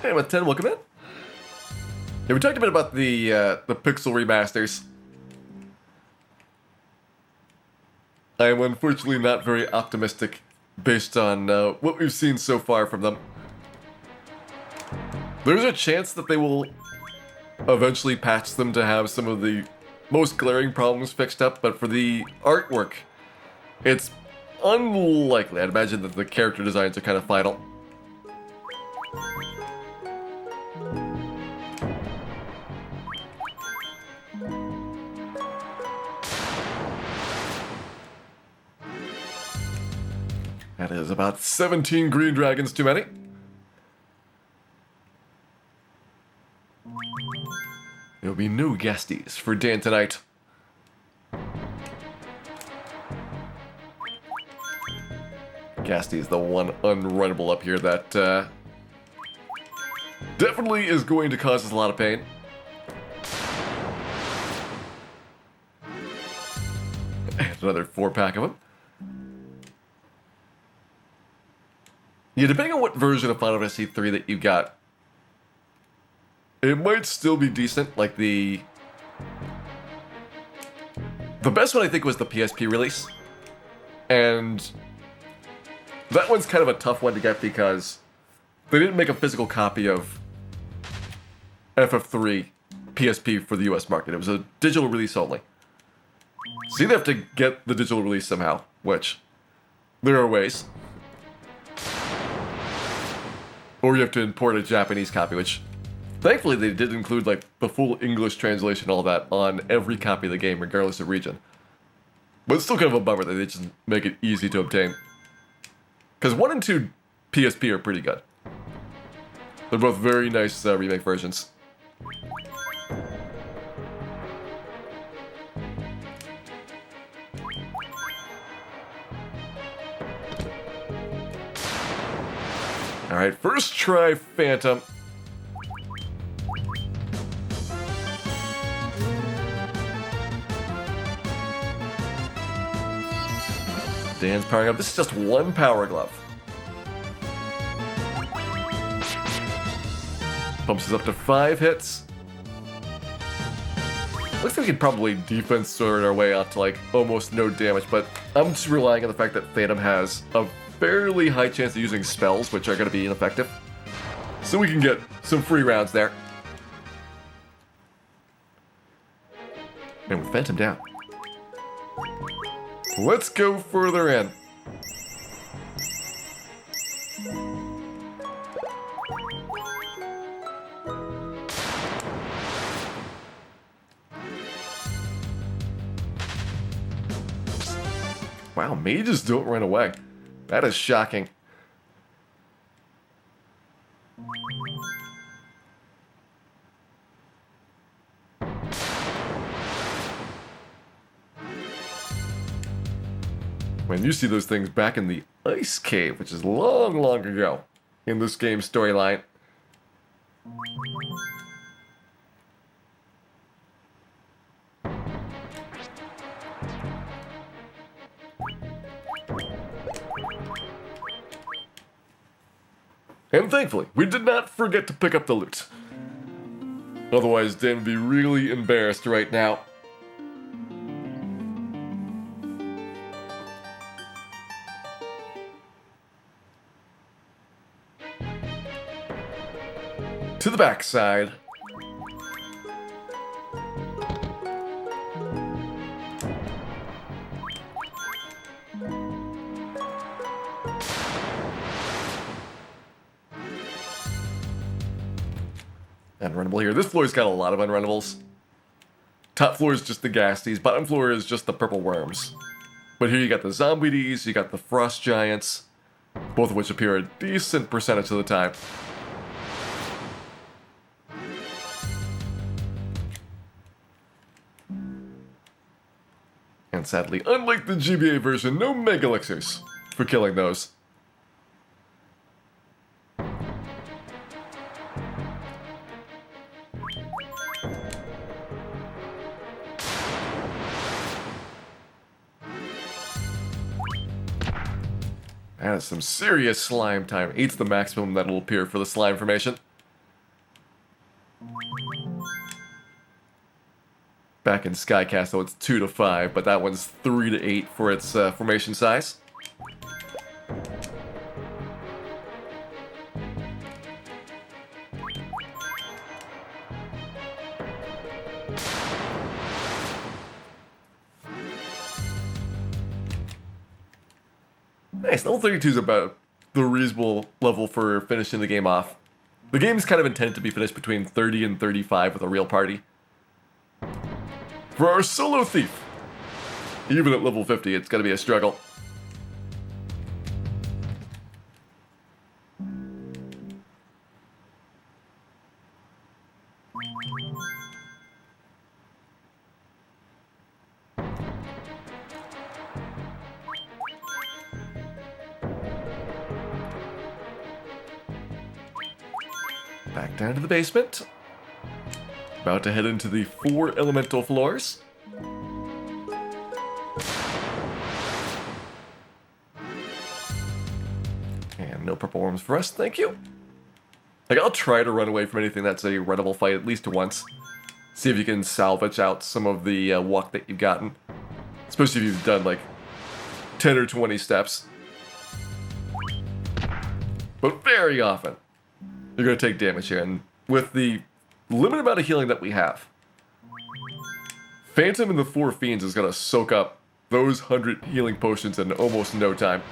Hey, with 10, welcome in. Yeah, we talked a bit about the pixel remasters. I am unfortunately not very optimistic based on what we've seen so far from them. There's a chance that they will eventually patch them to have some of the most glaring problems fixed up, but for the artwork, it's unlikely. I'd imagine that the character designs are kind of final. That is about 17 green dragons too many. There'll be no guesties for Dan tonight. Gasty is the one unrunnable up here that definitely is going to cause us a lot of pain. And another 4-pack of them. Yeah, depending on what version of Final Fantasy III that you got, it might still be decent. Like the best one I think was the PSP release, and that one's kind of a tough one to get because they didn't make a physical copy of FF3 PSP for the US market. It was a digital release only. So you'd have to get the digital release somehow, which there are ways. Or you have to import a Japanese copy, which thankfully they did include like the full English translation, all that, on every copy of the game, regardless of region. But it's still kind of a bummer that they just make it easy to obtain. Because 1 and 2 PSP are pretty good. They're both very nice remake versions. Alright, first try Phantom. Dan's powering up. This is just one power glove. Pumps us up to 5 hits. Looks like we could probably defense sword our way out to like almost no damage, but I'm just relying on the fact that Phantom has a fairly high chance of using spells, which are going to be ineffective. So we can get some free rounds there. And with Phantom down, let's go further in. Wow, mages don't run away. That is shocking. When you see those things back in the Ice Cave, which is long, long ago in this game's storyline. And thankfully, we did not forget to pick up the loot. Otherwise, Dan would be really embarrassed right now. To the backside. Unrunnable here. This floor's got a lot of unrunnables. Top floor is just the Ghasties, bottom floor is just the purple worms. But here you got the Zombies, you got the Frost Giants, both of which appear a decent percentage of the time. And sadly, unlike the GBA version, no Mega Elixirs for killing those. That is some serious slime time. 8's the maximum that will appear for the slime formation. Back in Sky Castle, it's 2 to 5, but that one's 3 to 8 for its formation size. Nice, level 32 is about the reasonable level for finishing the game off. The game is kind of intended to be finished between 30 and 35 with a real party. For our solo thief, even at level 50, it's going to be a struggle. Back down to the basement. About to head into the 4 elemental floors. And no purple worms for us, thank you. Like, I'll try to run away from anything that's a runnable fight at least once. See if you can salvage out some of the walk that you've gotten. Especially if you've done like 10 or 20 steps. But very often, you're going to take damage here, and with the limited amount of healing that we have, Phantom and the 4 Fiends is going to soak up those 100 healing potions in almost no time.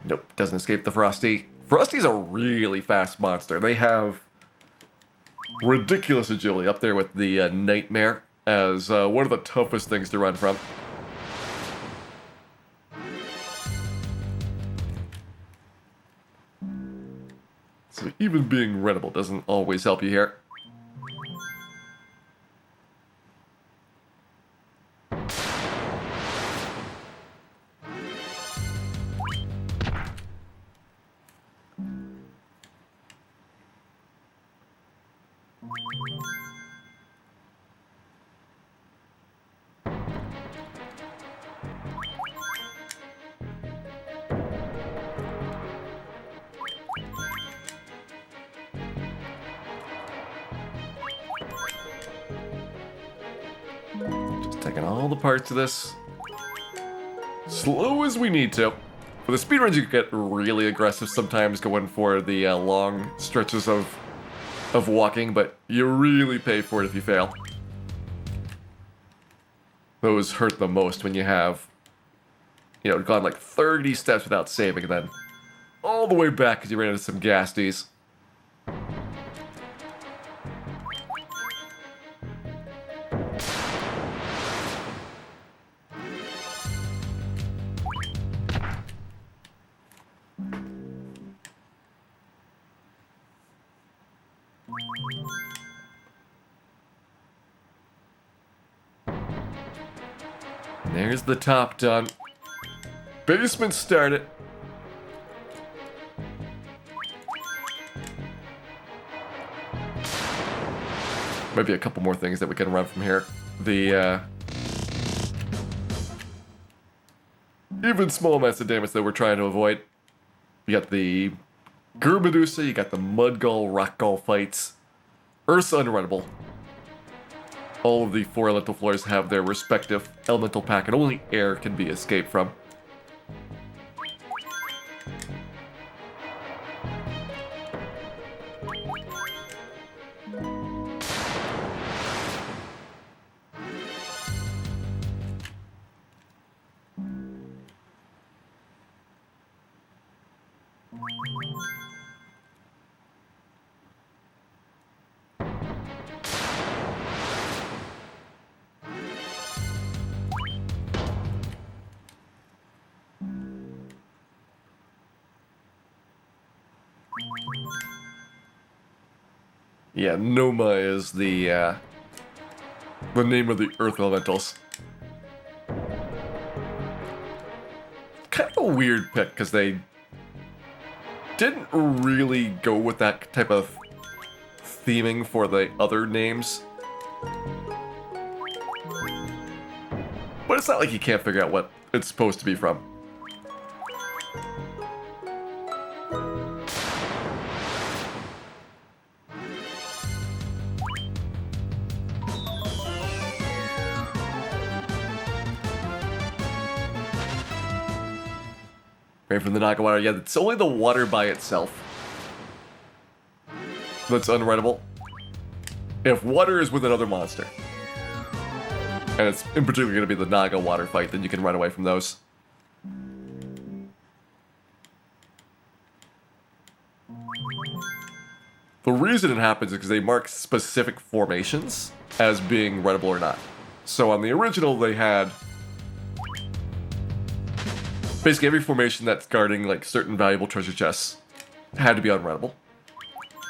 Nope, doesn't escape the Frosty. Frosty's a really fast monster. They have ridiculous agility, up there with the Nightmare as one of the toughest things to run from. So even being readable doesn't always help you here. Just taking all the parts of this slow as we need to. For the speedruns, you can get really aggressive sometimes, going for the long stretches of walking, but you really pay for it if you fail. Those hurt the most when you have, you know, gone like 30 steps without saving, and then all the way back because you ran into some gasties. There's the top done. Basement started. Maybe a couple more things that we can run from here. The even small amounts of damage that we're trying to avoid. You got the Medusa, you got the Mudgull, Rockgull fights. Earth's unrunnable. All of the 4 elemental floors have their respective elemental pack, and only air can be escaped from. Yeah, Noma is the name of the Earth Elementals. Kind of a weird pick, because they didn't really go with that type of theming for the other names. But it's not like you can't figure out what it's supposed to be from. Right from the Naga water, yeah, it's only the water by itself that's unrunnable. If water is with another monster, and it's in particular going to be the Naga water fight, then you can run away from those. The reason it happens is because they mark specific formations as being runnable or not. So on the original, they had basically every formation that's guarding like certain valuable treasure chests had to be unrunnable,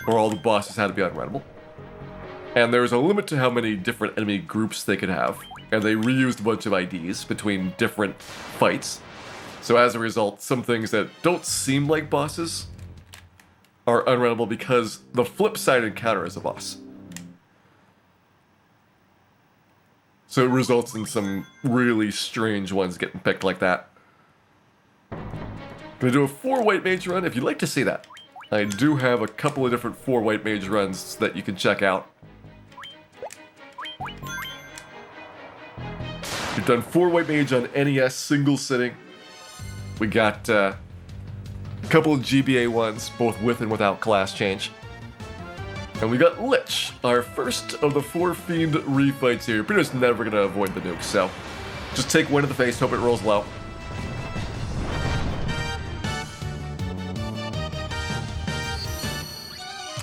or all the bosses had to be unrunnable. And there was a limit to how many different enemy groups they could have, and they reused a bunch of IDs between different fights. So as a result, some things that don't seem like bosses are unrunnable because the flip side encounter is a boss. So it results in some really strange ones getting picked like that. Gonna do a 4 white mage run if you'd like to see that. I do have a couple of different 4 white mage runs that you can check out. We've done 4 white mage on NES single sitting. We got a couple of GBA ones, both with and without class change. And we got Lich, our first of the 4 Fiend refights here. You're pretty much never gonna avoid the nuke, so just take one to the face, hope it rolls low.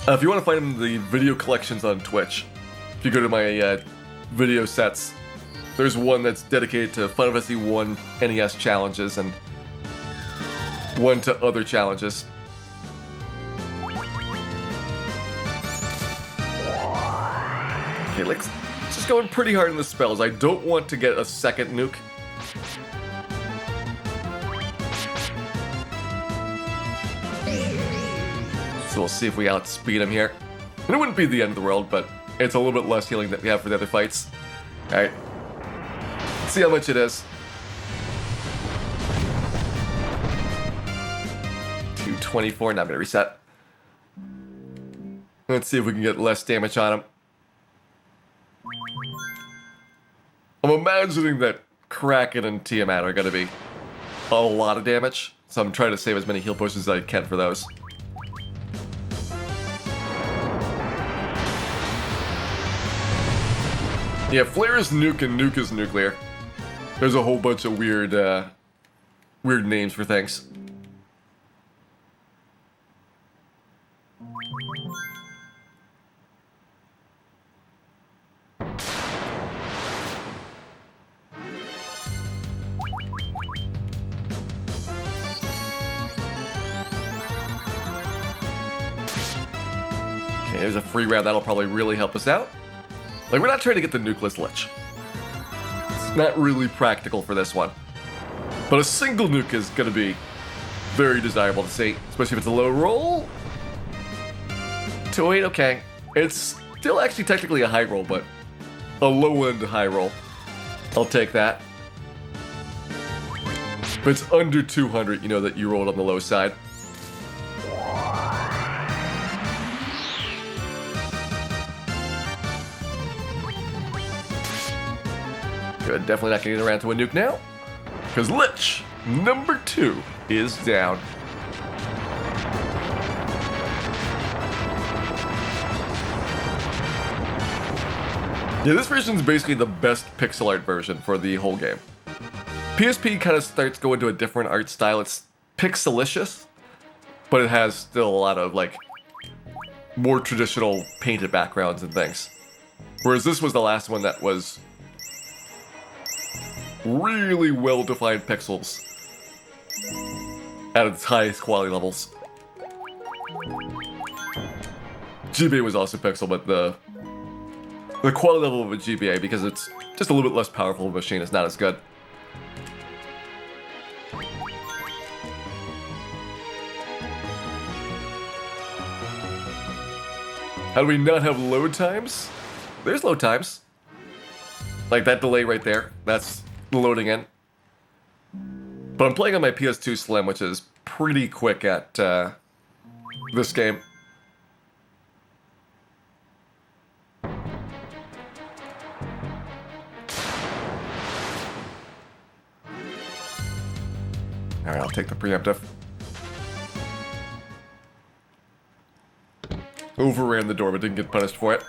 If you want to find the video collections on Twitch, if you go to my video sets, there's one that's dedicated to Final Fantasy 1 NES challenges and one to other challenges. Okay, let's just going pretty hard in the spells. I don't want to get a second nuke. So we'll see if we outspeed him here. And it wouldn't be the end of the world, but it's a little bit less healing than we have for the other fights. Alright. Let's see how much it is. 224, now I'm gonna reset. Let's see if we can get less damage on him. I'm imagining that Kraken and Tiamat are gonna be a lot of damage, so I'm trying to save as many heal potions as I can for those. Yeah, Flare is nuke and nuke is nuclear. There's a whole bunch of weird names for things. Okay, there's a free round that'll probably really help us out. Like, we're not trying to get the nukeless lich. It's not really practical for this one. But a single nuke is going to be very desirable to see, especially if it's a low roll. 208, okay. It's still actually technically a high roll, but a low-end high roll. I'll take that. If it's under 200, you know that you rolled on the low side. Good, definitely not gonna get around to a nuke now. Because Lich number 2 is down. Yeah, this version is basically the best pixel art version for the whole game. PSP kind of starts going to a different art style. It's pixelicious, but it has still a lot of, like, more traditional painted backgrounds and things. Whereas this was the last one that was really well-defined pixels at its highest quality levels. GBA was also pixel, but the quality level of a GBA, because it's just a little bit less powerful of a machine, is not as good. How do we not have load times? There's load times. Like that delay right there, that's loading in. But I'm playing on my PS2 Slim, which is pretty quick at this game. Alright, I'll take the preemptive. Overran the door, but didn't get punished for it.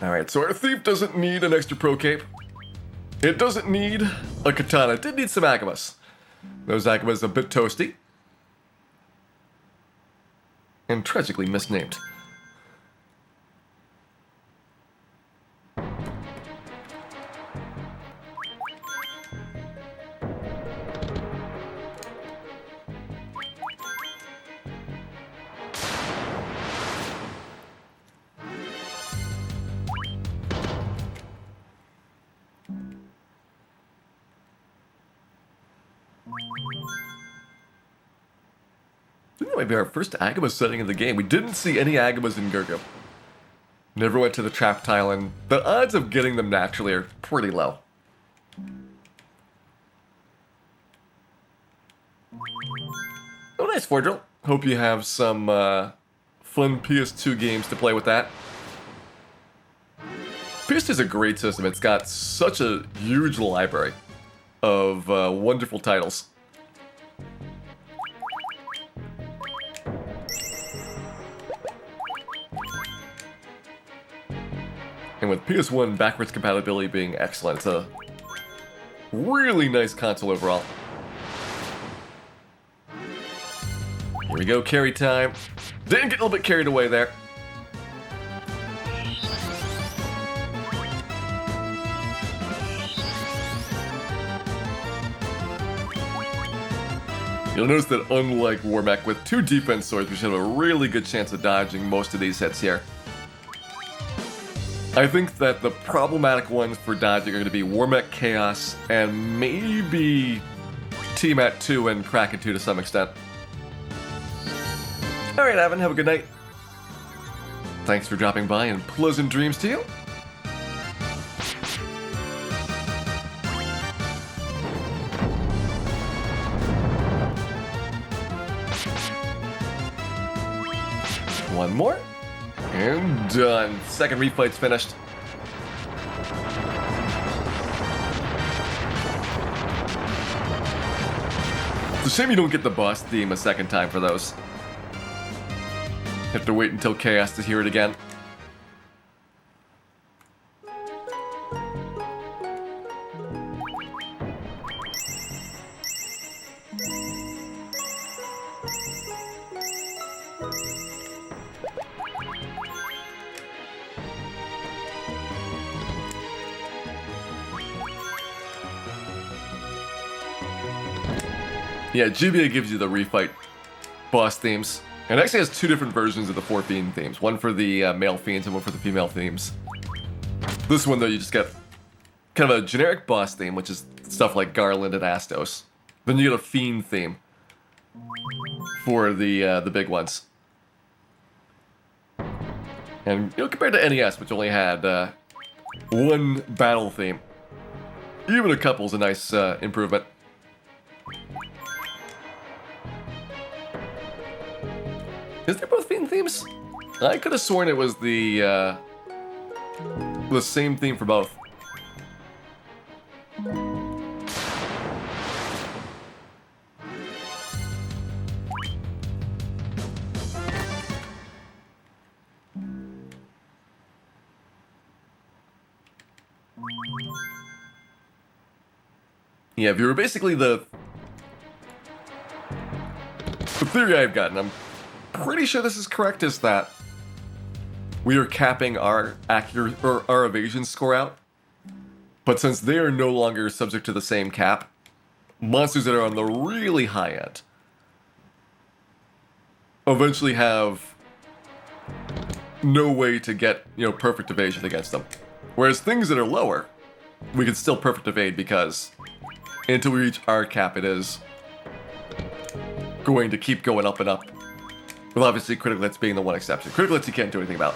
Alright, so our thief doesn't need an extra pro cape. It doesn't need a katana. It did need some Agamas. Those Agamas a bit toasty. And tragically misnamed. I think that might be our first Agama setting in the game. We didn't see any Agamas in Gurgum. Never went to the trap tile, and the odds of getting them naturally are pretty low. Oh, nice, Fordrill. Hope you have some fun PS2 games to play with that. PS2 is a great system. It's got such a huge library of wonderful titles. And with PS1 backwards compatibility being excellent, it's a really nice console overall. Here we go, carry time. Didn't get a little bit carried away there. You'll notice that unlike Warmech, with 2 defense swords, we should have a really good chance of dodging most of these hits here. I think that the problematic ones for dodging are going to be Warmech Chaos and maybe Tiamat 2 and Kraken 2 to some extent. Alright, Evan, have a good night. Thanks for dropping by and pleasant dreams to you. One more. And done. Second refight's finished. It's a shame you don't get the boss theme a second time for those. Have to wait until Chaos to hear it again. Yeah, GBA gives you the refight boss themes. And it actually has 2 different versions of the 4 fiend themes. One for the male fiends and one for the female themes. This one, though, you just get kind of a generic boss theme, which is stuff like Garland and Astos. Then you get a fiend theme for the big ones. And, you know, compared to NES, which only had 1 battle theme, even a couple's a nice improvement. Is there both fiend themes? I could have sworn it was the same theme for both. Yeah, viewer, basically the theory I've gotten, I'm pretty sure this is correct, is that we are capping our accurate or our evasion score out. But since they are no longer subject to the same cap, monsters that are on the really high end eventually have no way to get, you know, perfect evasion against them. Whereas things that are lower, we can still perfect evade because until we reach our cap, it is going to keep going up and up. With obviously critical hits being the one exception. Critical hits you can't do anything about.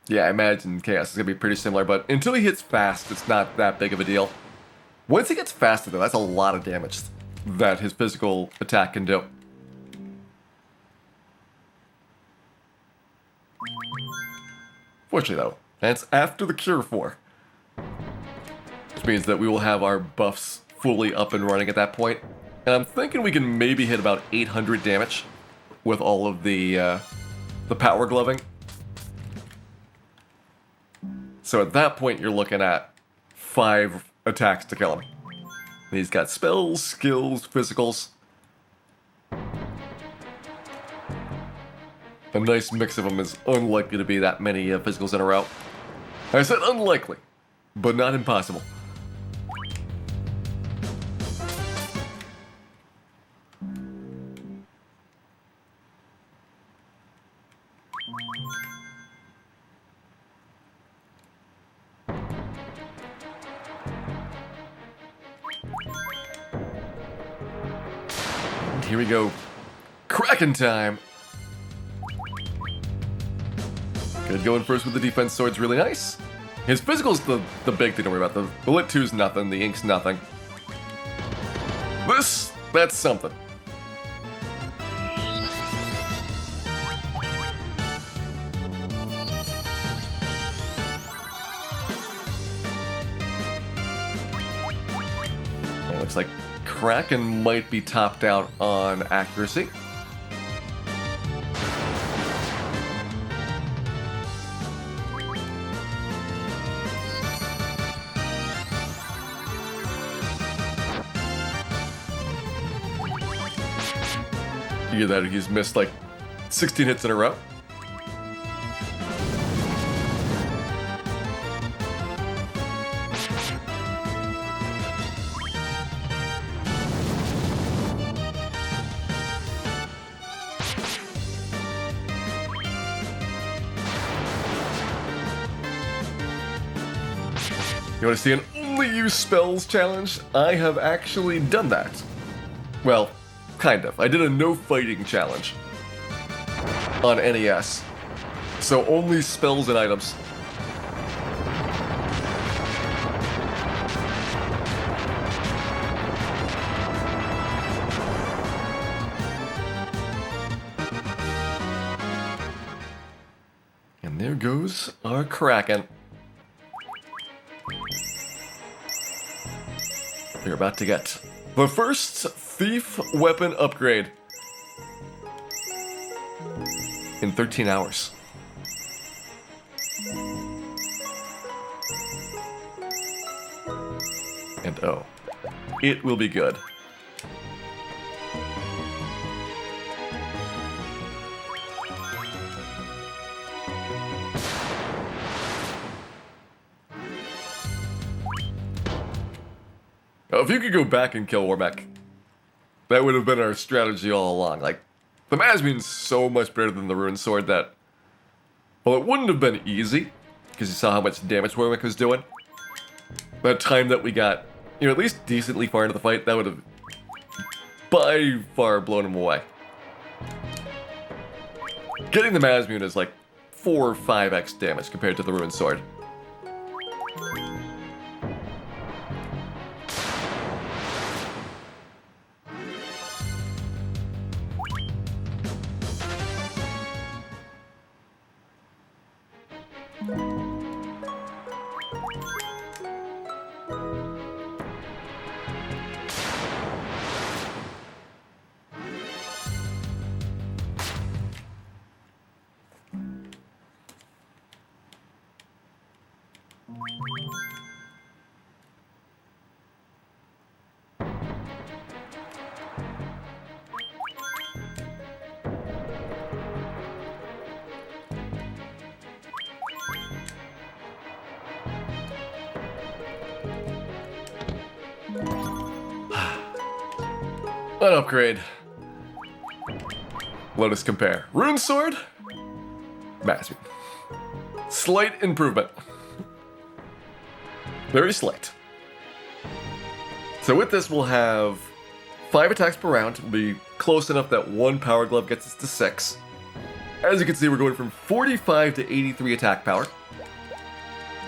Yeah, I imagine Chaos is going to be pretty similar, but until he hits fast, it's not that big of a deal. Once he gets faster, though, that's a lot of damage that his physical attack can do. Fortunately, though, that's after the Cure 4. Which means that we will have our buffs fully up and running at that point. And I'm thinking we can maybe hit about 800 damage with all of the power gloving. So at that point, you're looking at 5 attacks to kill him. He's got spells, skills, physicals. A nice mix of them is unlikely to be that many physicals in a row. I said unlikely, but not impossible. And here we go. Kraken time! Good, going first with the defense sword's really nice. His physical's the big thing to worry about. The lit 2's nothing, the ink's nothing. That's something. It looks like Kraken might be topped out on accuracy. You get that he's missed like 16 hits in a row. You want to see an only use spells challenge? I have actually done that. Well, kind of. I did a no fighting challenge on NES. So only spells and items. And there goes our Kraken. We're about to get the first thief weapon upgrade in 13 hours. And oh, it will be good. Now, if you could go back and kill Warmech, that would have been our strategy all along. Like, the Masmune's so much better than the Rune Sword that, well, it wouldn't have been easy, because you saw how much damage Warmech was doing. That time that we got, at least decently far into the fight, that would have by far blown him away. Getting the Masmune is like 4 or 5x damage compared to the Rune Sword. An upgrade. Let us compare. Rune Sword, Masmune. Slight improvement. Very slight. So with this, we'll have 5 attacks per round. We'll be close enough that 1 Power Glove gets us to 6. As you can see, we're going from 45 to 83 attack power.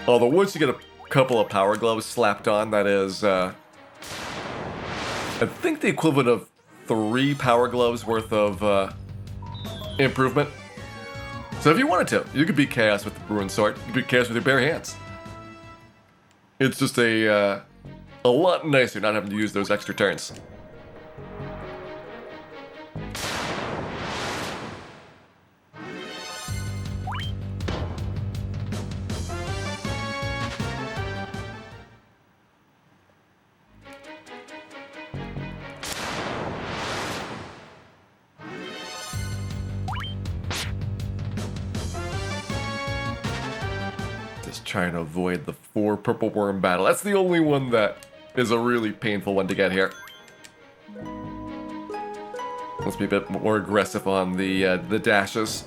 Although once you get a couple of Power Gloves slapped on, that is, I think the equivalent of 3 Power Gloves worth of improvement. So if you wanted to, you could beat Chaos with the Rune Sword. You could beat Chaos with your bare hands. It's just a lot nicer not having to use those extra turns. Trying to avoid the 4 purple worm battle. That's the only one that is a really painful one to get here. Let's be a bit more aggressive on the dashes.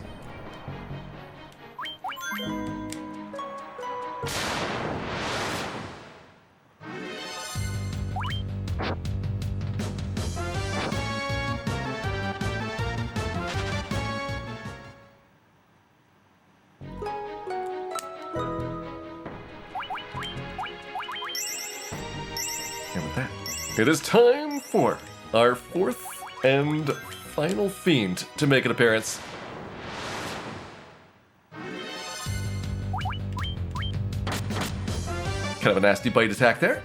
And with that, it is time for our 4th and final fiend to make an appearance. Kind of a nasty bite attack there.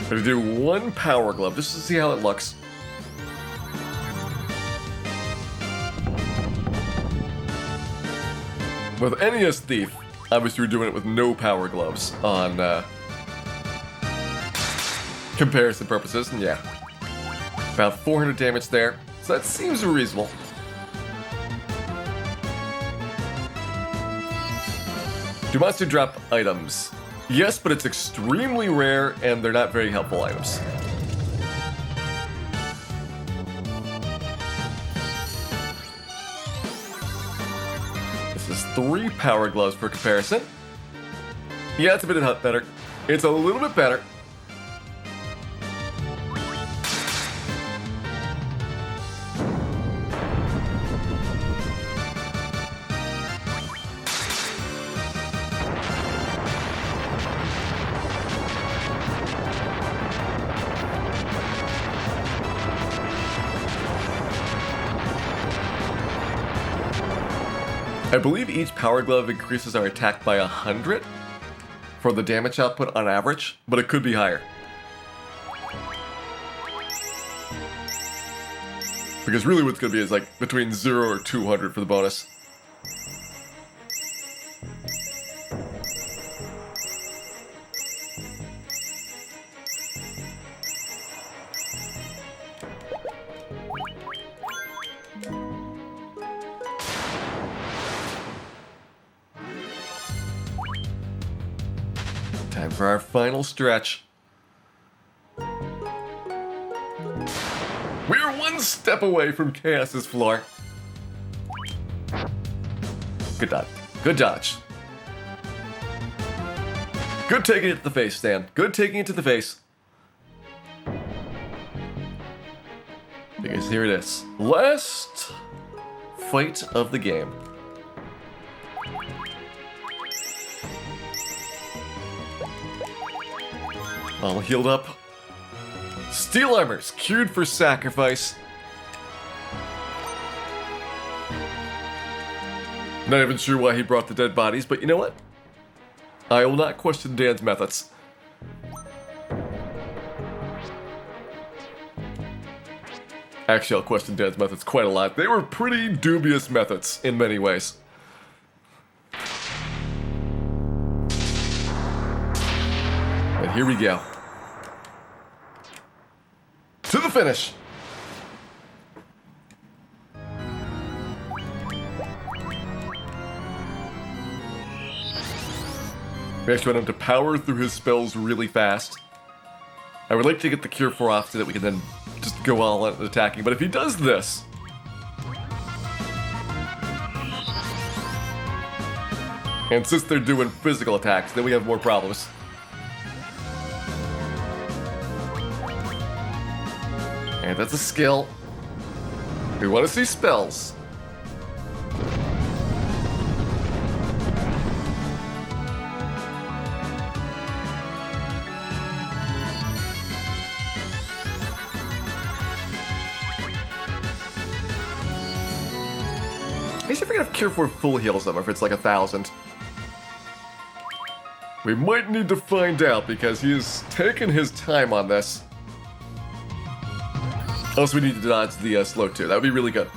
Gonna do 1 power glove just to see how it looks. With NES Thief, obviously we're doing it with no power gloves on comparison purposes, and yeah. About 400 damage there, so that seems reasonable. Do monster drop items? Yes, but it's extremely rare, and they're not very helpful items. This is 3 power gloves for comparison. Yeah, it's a bit better. It's a little bit better. I believe each power glove increases our attack by 100 for the damage output on average, but it could be higher. Because really what's going to be is like between 0 or 200 for the bonus. Time for our final stretch. We're 1 step away from Chaos's floor. Good dodge. Good dodge. Good taking it to the face, Stan. Good taking it to the face. Because here it is. Last fight of the game. All healed up. Steel armors, cued for sacrifice. Not even sure why he brought the dead bodies, but you know what? I will not question Dan's methods. Actually, I'll question Dan's methods quite a lot. They were pretty dubious methods in many ways. And here we go. To the finish. We actually want him to power through his spells really fast. I would like to get the Cure 4 off so that we can then just go all out attacking, but if he does this... And since they're doing physical attacks, then we have more problems. And that's a skill. We want to see spells. I should forget if Cure 4 full heals them, or if it's like 1,000. We might need to find out, because he is taking his time on this. Also, we need to dodge the slow too. That would be really good.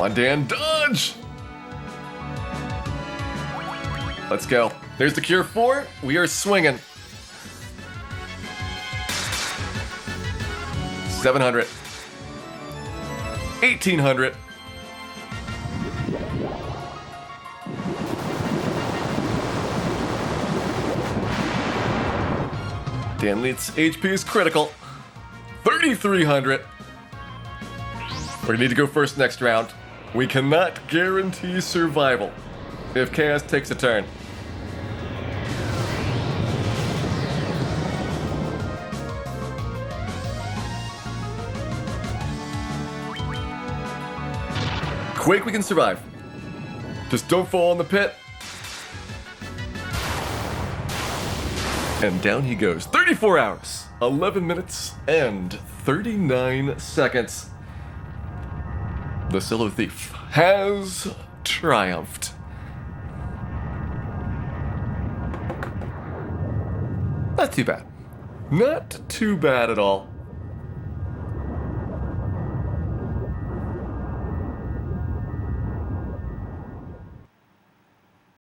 Come on, Dan, dodge! Let's go. There's the cure 4. We are swinging. 700. 1800. Dan Leeds HP is critical. 3,300. We're gonna need to go first next round. We cannot guarantee survival if Chaos takes a turn. Quake, we can survive. Just don't fall in the pit. And down he goes. 34 hours, 11 minutes, and 39 seconds. The Solo Thief has triumphed. Not too bad. Not too bad at all.